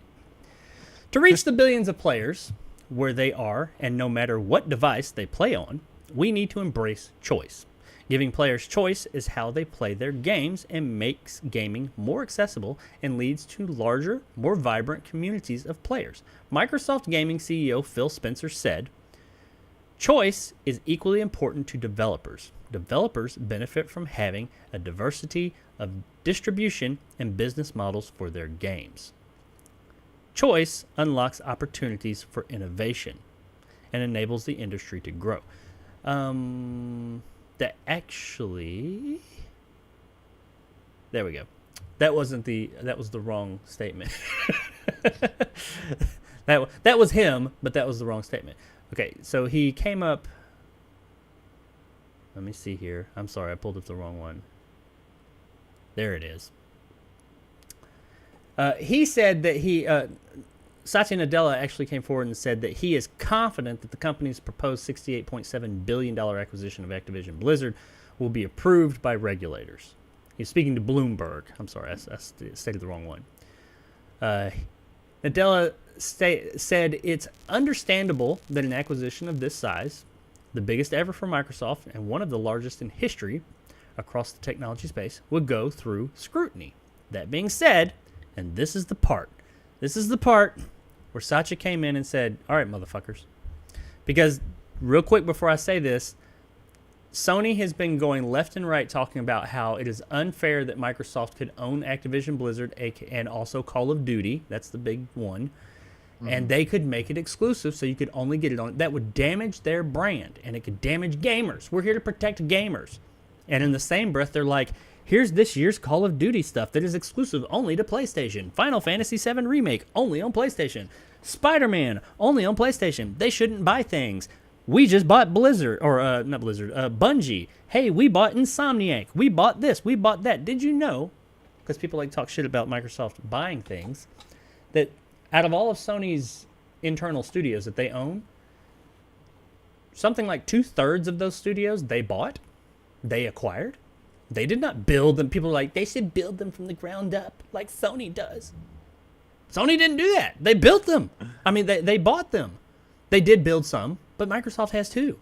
To reach the billions of players where they are, and no matter what device they play on, we need to embrace choice. Giving players choice is how they play their games and makes gaming more accessible and leads to larger, more vibrant communities of players. Microsoft Gaming CEO Phil Spencer said, choice is equally important to developers. Developers benefit from having a diversity of distribution and business models for their games. Choice unlocks opportunities for innovation and enables the industry to grow. That actually, there we go. That was the wrong statement. that was him, but that was the wrong statement. Okay, so he came up. Let me see here. I'm sorry, I pulled up the wrong one. There it is. He said that Satya Nadella actually came forward and said that he is confident that the company's proposed $68.7 billion acquisition of Activision Blizzard will be approved by regulators. He's speaking to Bloomberg. I'm sorry, I stated the wrong one. Nadella said it's understandable that an acquisition of this size, the biggest ever for Microsoft and one of the largest in history across the technology space, would go through scrutiny. That being said, and this is the part where Satya came in and said, all right, motherfuckers. Because real quick before I say this, Sony has been going left and right talking about how it is unfair that Microsoft could own Activision Blizzard and also Call of Duty. That's the big one. And they could make it exclusive so you could only get it on. That would damage their brand, and it could damage gamers. We're here to protect gamers. And in the same breath, they're like, here's this year's Call of Duty stuff that is exclusive only to PlayStation. Final Fantasy VII Remake, only on PlayStation. Spider-Man, only on PlayStation. They shouldn't buy things. We just bought Blizzard, or not Blizzard, Bungie. Hey, we bought Insomniac. We bought this. We bought that. Did you know, because people like to talk shit about Microsoft buying things, that out of all of Sony's internal studios that they own, something like 2/3 of those studios they bought, they acquired. They did not build them. People are like, they should build them from the ground up like Sony does. Sony didn't do that. They built them. I mean, they bought them. They did build some, but Microsoft has too.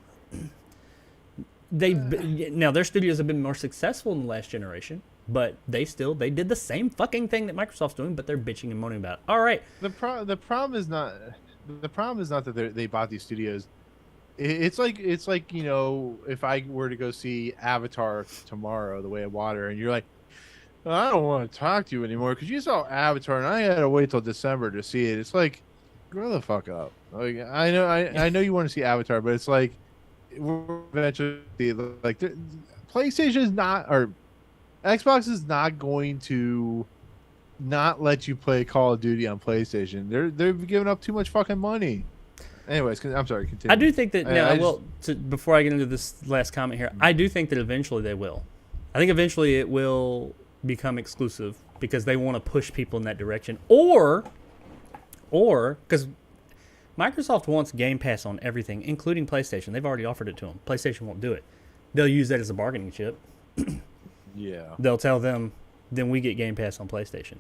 Now, their studios have been more successful in the last generation, But they did the same fucking thing that Microsoft's doing, but they're bitching and moaning about it. All right. The problem is not that they bought these studios. It's like if I were to go see Avatar tomorrow, The Way of Water, and you're like, I don't want to talk to you anymore because you saw Avatar and I had to wait till December to see it. It's like, grow the fuck up. Like I know you want to see Avatar, but it's like we're eventually like PlayStation is not, or Xbox is not going to not let you play Call of Duty on PlayStation. They're giving up too much fucking money. Anyways, I'm sorry. Continue. I do think that before I get into this last comment here, I do think that eventually they will. I think eventually it will become exclusive because they want to push people in that direction, or because Microsoft wants Game Pass on everything, including PlayStation. They've already offered it to them. PlayStation won't do it. They'll use that as a bargaining chip. Yeah. They'll tell them, then we get Game Pass on PlayStation.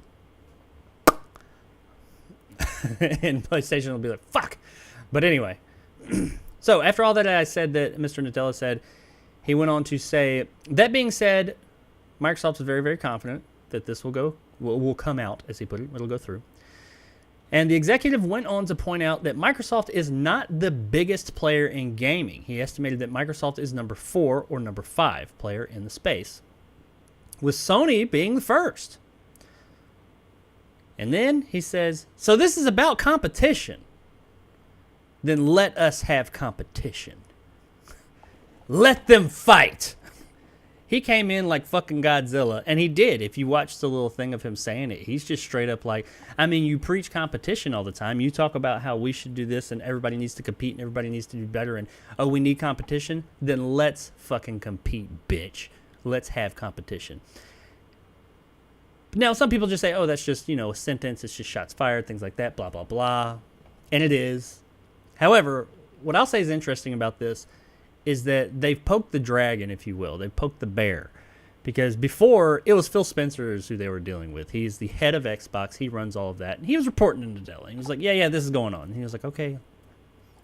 And PlayStation will be like, fuck. But anyway, so after all that I said that Mr. Nadella said, he went on to say, that being said, Microsoft is very, very confident that this will come out, as he put it. It'll go through. And the executive went on to point out that Microsoft is not the biggest player in gaming. He estimated that Microsoft is number 4 or number 5 player in the space, with Sony being the first. And then he says, so this is about competition. Then let us have competition. Let them fight. He came in like fucking Godzilla, and he did. If you watch the little thing of him saying it, he's just straight up like, I mean, you preach competition all the time. You talk about how we should do this and everybody needs to compete and everybody needs to do better and, oh, we need competition? Then let's fucking compete, bitch. Let's have competition. Now, some people just say, oh, that's just, a sentence. It's just shots fired, things like that, blah, blah, blah. And it is. However, what I'll say is interesting about this is that they've poked the dragon, if you will. They've poked the bear. Because before, it was Phil Spencer who they were dealing with. He's the head of Xbox. He runs all of that. And he was reporting to Nadella. He was like, yeah, this is going on. And he was like, okay.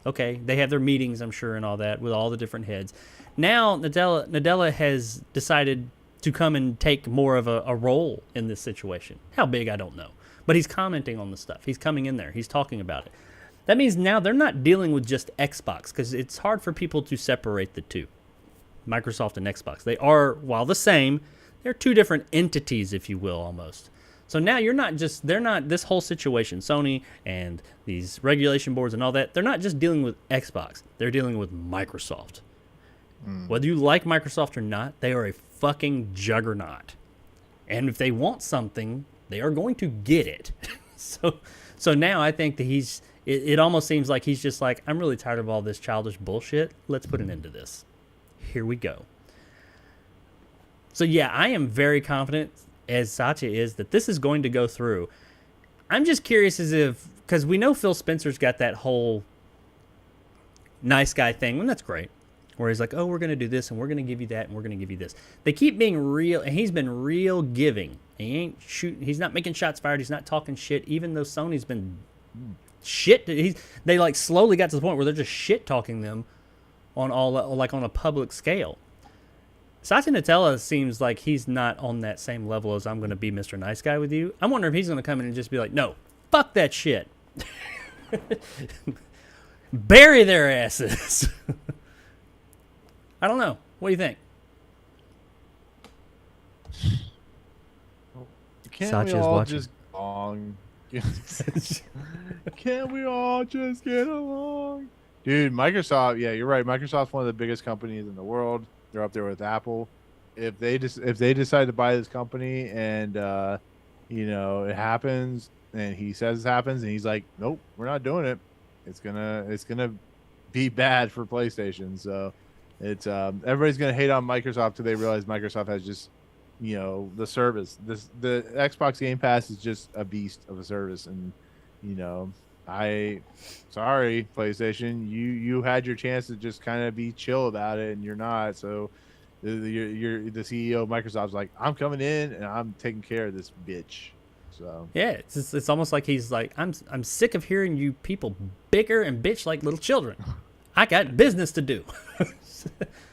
They have their meetings, I'm sure, and all that with all the different heads. Now, Nadella has decided to come and take more of a role in this situation. How big, I don't know. But he's commenting on the stuff. He's coming in there. He's talking about it. That means now they're not dealing with just Xbox, because it's hard for people to separate the two, Microsoft and Xbox. They are, while the same, they're two different entities, if you will, almost. So now they're not, this whole situation, Sony and these regulation boards and all that, they're not just dealing with Xbox. They're dealing with Microsoft. Whether you like Microsoft or not, they are a fucking juggernaut. And if they want something, they are going to get it. So now I think that it almost seems like he's just like, I'm really tired of all this childish bullshit. Let's put an end to this. Here we go. So yeah, I am very confident, as Satya is, that this is going to go through. I'm just curious because we know Phil Spencer's got that whole nice guy thing, and that's great. Where he's like, oh, we're going to do this, and we're going to give you that, and we're going to give you this. They keep being real, and he's been real giving. He ain't shooting. He's not making shots fired. He's not talking shit, even though Sony's been shit. They like slowly got to the point where they're just shit talking them on on a public scale. Satya Nadella seems like he's not on that same level as I'm going to be Mr. Nice Guy with you. I'm wondering if he's going to come in and just be like, no, fuck that shit. Bury their asses. I don't know. What do you think? Can't Satya's we all watching. just get along? Can't we all just get along? Dude, Microsoft, yeah, you're right. Microsoft's one of the biggest companies in the world. They're up there with Apple. If they decide to buy this company and it happens and he says it happens and he's like, nope, we're not doing it. It's gonna be bad for PlayStation. So it's everybody's gonna hate on Microsoft till they realize Microsoft has just the service. The Xbox Game Pass is just a beast of a service, and sorry PlayStation, you had your chance to just kind of be chill about it, and you're not. So you're the CEO of Microsoft's like, I'm coming in and I'm taking care of this bitch. So yeah, it's almost like he's like, I'm sick of hearing you people bicker and bitch like little children. I got business to do.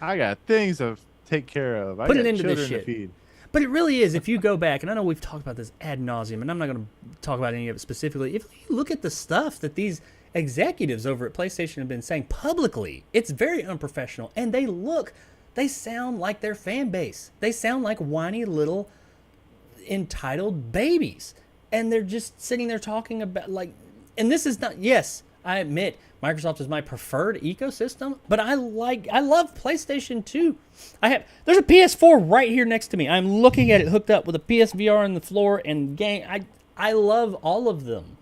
I got things to take care of. I Put got it into this children to shit. feed. But it really is. If you go back, and I know we've talked about this ad nauseum, and I'm not going to talk about any of it specifically. If you look at the stuff that these executives over at PlayStation have been saying publicly, it's very unprofessional. And they sound like their fan base. They sound like whiny little entitled babies. And they're just sitting there talking about, like, and this is not, yes, I admit Microsoft is my preferred ecosystem, but I love PlayStation 2. There's a PS4 right here next to me. I'm looking at it hooked up with a PSVR on the floor and game. I love all of them.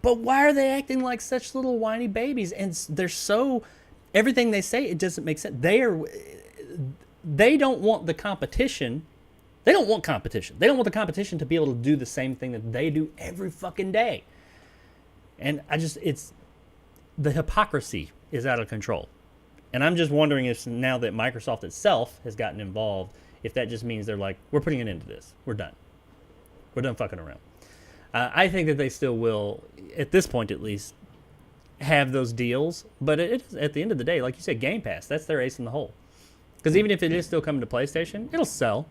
But why are they acting like such little whiny babies? And they're so, everything they say, it doesn't make sense. They don't want the competition. They don't want competition. They don't want the competition to be able to do the same thing that they do every fucking day. And it's the hypocrisy is out of control. And I'm just wondering if now that Microsoft itself has gotten involved, if that just means they're like, we're putting an end to this. We're done. We're done fucking around. I think that they still will, at this point at least, have those deals. But at the end of the day, like you said, Game Pass, that's their ace in the hole. Because even if it is still coming to PlayStation, it'll sell.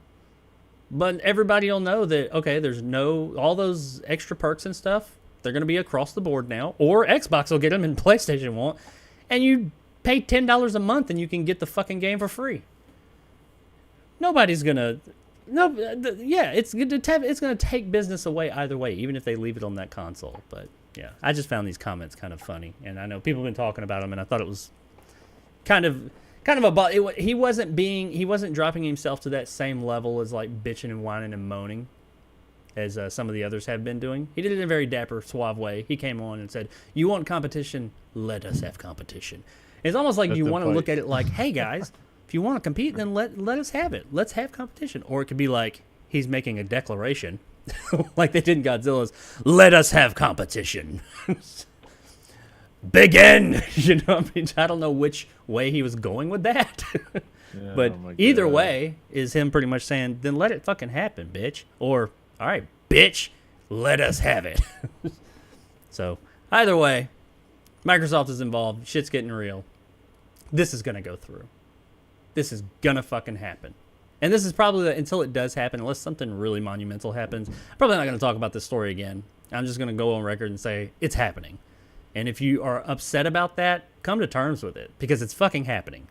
But everybody will know that, okay, there's all those extra perks and stuff, they're going to be across the board now. Or Xbox will get them and PlayStation won't. And you pay $10 a month and you can get the fucking game for free. Nobody's going to... No, yeah, it's going to take business away either way, even if they leave it on that console. But yeah, I just found these comments kind of funny, and I know people have been talking about them, and I thought it was kind of he wasn't dropping himself to that same level as like bitching and whining and moaning as some of the others have been doing. He did it in a very dapper, suave way. He came on and said, "You want competition? Let us have competition." And it's almost like you want to look at it like, "Hey guys." If you want to compete, then let us have it. Let's have competition. Or it could be like he's making a declaration, like they did in Godzilla's, let us have competition. Begin! You know, I mean, I don't know which way he was going with that. Yeah, but oh my either God. way is him pretty much saying, then let it fucking happen, bitch. Or, all right, bitch, let us have it. So, either way, Microsoft is involved. Shit's getting real. This is going to go through. This is gonna fucking happen. And this is probably, until it does happen, unless something really monumental happens, I'm probably not gonna talk about this story again. I'm just gonna go on record and say, it's happening. And if you are upset about that, come to terms with it, because it's fucking happening.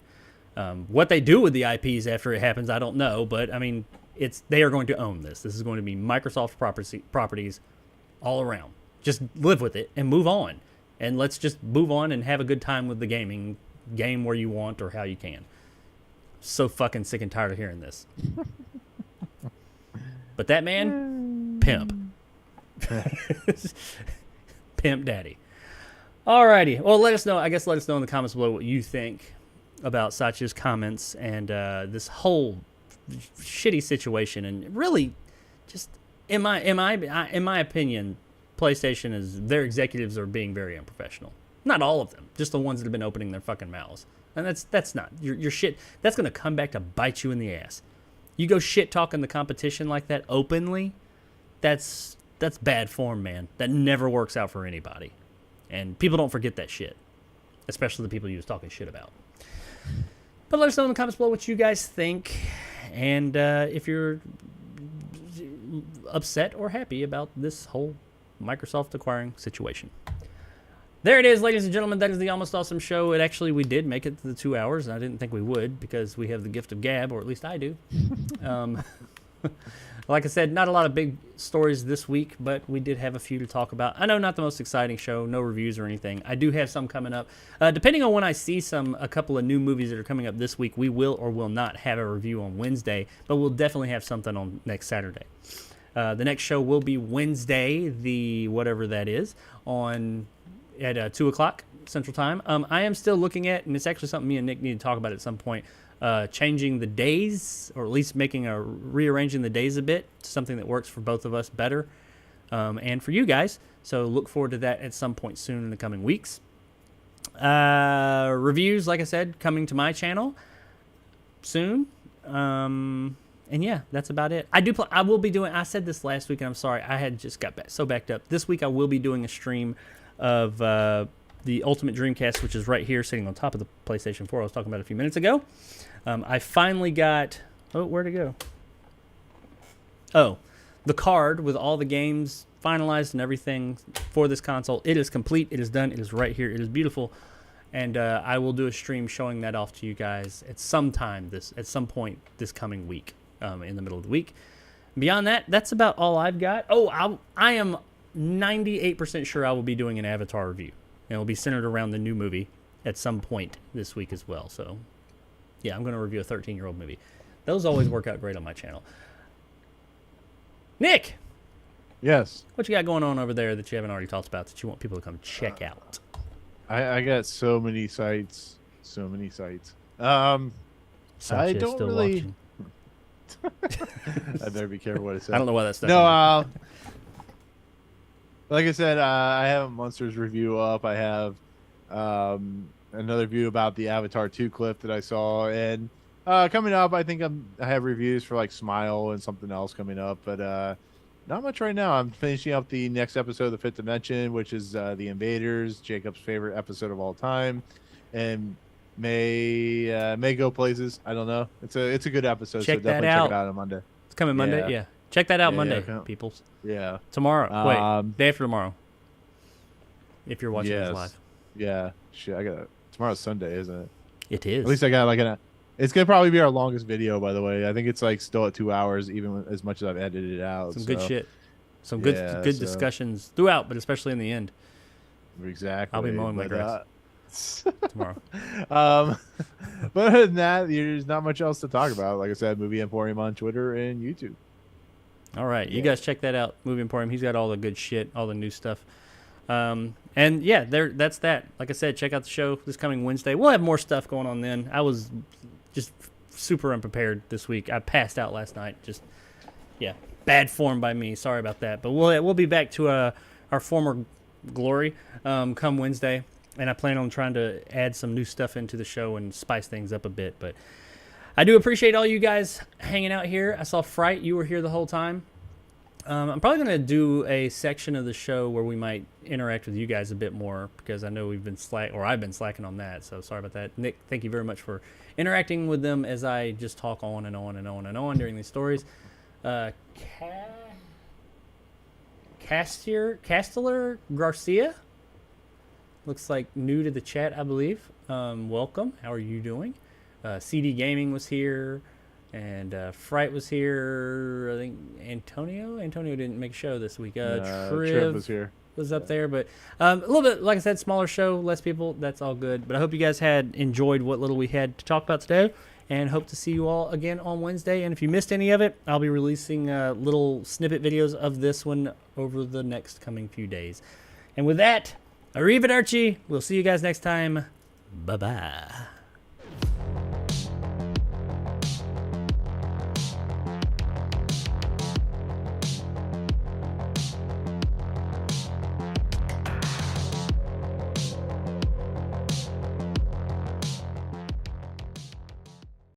What they do with the IPs after it happens, I don't know, but I mean, they are going to own this. This is going to be Microsoft properties all around. Just live with it and move on. And let's just move on and have a good time with the game where you want or how you can. So fucking sick and tired of hearing this. But that man, pimp. Pimp daddy. Alrighty. Well, let us know in the comments below what you think about Satya's comments and this whole shitty situation. And really, just in my opinion, PlayStation their executives are being very unprofessional. Not all of them, just the ones that have been opening their fucking mouths. And that's not your shit. That's gonna come back to bite you in the ass. You go shit talking the competition like that openly. That's bad form, man. That never works out for anybody. And people don't forget that shit, especially the people you was talking shit about. But let us know in the comments below what you guys think, and if you're upset or happy about this whole Microsoft acquiring situation. There it is, ladies and gentlemen. That is the Almost Awesome Show. We did make it to the 2 hours, and I didn't think we would because we have the gift of gab, or at least I do. Like I said, not a lot of big stories this week, but we did have a few to talk about. I know not the most exciting show, no reviews or anything. I do have some coming up. Depending on when I see a couple of new movies that are coming up this week, we will or will not have a review on Wednesday, but we'll definitely have something on next Saturday. The next show will be Wednesday, the whatever that is, at 2 o'clock Central Time. I am still looking at, and it's actually something me and Nick need to talk about at some point, changing the days, or at least rearranging the days a bit, something that works for both of us better, and for you guys. So look forward to that at some point soon in the coming weeks. Reviews, like I said, coming to my channel soon. And yeah, that's about it. I will be doing, I said this last week, and I'm sorry, I had just got so backed up. This week I will be doing a stream of the Ultimate Dreamcast, which is right here sitting on top of the PlayStation 4 I was talking about a few minutes ago. I finally got... Oh, where'd it go? Oh, the card with all the games finalized and everything for this console. It is complete. It is done. It is right here. It is beautiful. And I will do a stream showing that off to you guys at some point this coming week, in the middle of the week. Beyond that, that's about all I've got. Oh, I am 98% sure I will be doing an Avatar review. And it will be centered around the new movie at some point this week as well. So, yeah, I'm going to review a 13-year-old movie. Those always work out great on my channel. Nick, Yes. what you got going on over there that you haven't already talked about that you want people to come check out? I got so many sites. So many sites. Satya is don't still really- watching. I better be careful what I say. I don't know why that's stuck. No, like I said, I have a Monsters review up. I have another view about the Avatar 2 clip that I saw, and coming up, I think I have reviews for like Smile and something else coming up, but not much right now. I'm finishing up the next episode of The Fifth Dimension, which is The Invaders, Jacob's favorite episode of all time, and may go places. I don't know. It's a good episode. Check so that definitely out. check it out on Monday. It's coming Monday. Yeah. Yeah. Check that out Yeah, Monday, yeah. peoples. Yeah. Tomorrow. Wait, day after tomorrow. If you're watching this Yes. live. Yeah. Shit, I got tomorrow's Sunday, isn't it? It is. At least I got like it's gonna probably be our longest video, by the way. I think it's like still at 2 hours, even as much as I've edited it out. some good so- shit. Some Yeah, good so- discussions throughout, but especially in the end Exactly. I'll be mowing my but, grass. tomorrow. But other than that, there's not much else to talk about. Like I said, Movie Emporium on Twitter and YouTube. All right, you Yeah. guys check that out. Movie Emporium. He's got all the good shit, all the new stuff. And yeah, that's that. Like I said, check out the show this coming Wednesday. We'll have more stuff going on then. I was just super unprepared this week. I passed out last night. Just bad form by me. Sorry about that. But we'll be back to our former glory come Wednesday. And I plan on trying to add some new stuff into the show and spice things up a bit. But I do appreciate all you guys hanging out here. I saw Fright. You were here the whole time. I'm probably going to do a section of the show where we might interact with you guys a bit more because I know I've been slacking on that. So sorry about that. Nick, thank you very much for interacting with them as I just talk on and on and on and on during these stories. Casteller Garcia looks like new to the chat, I believe. Welcome. How are you doing? CD Gaming was here. And Fright was here. I think Antonio didn't make a show this week. Triv was here. Was up there, but a little bit, like I said, smaller show, less people. That's all good. But I hope you guys had enjoyed what little we had to talk about today, and hope to see you all again on Wednesday. And if you missed any of it, I'll be releasing little snippet videos of this one over the next coming few days. And with that, arrivederci. We'll see you guys next time. Bye-bye.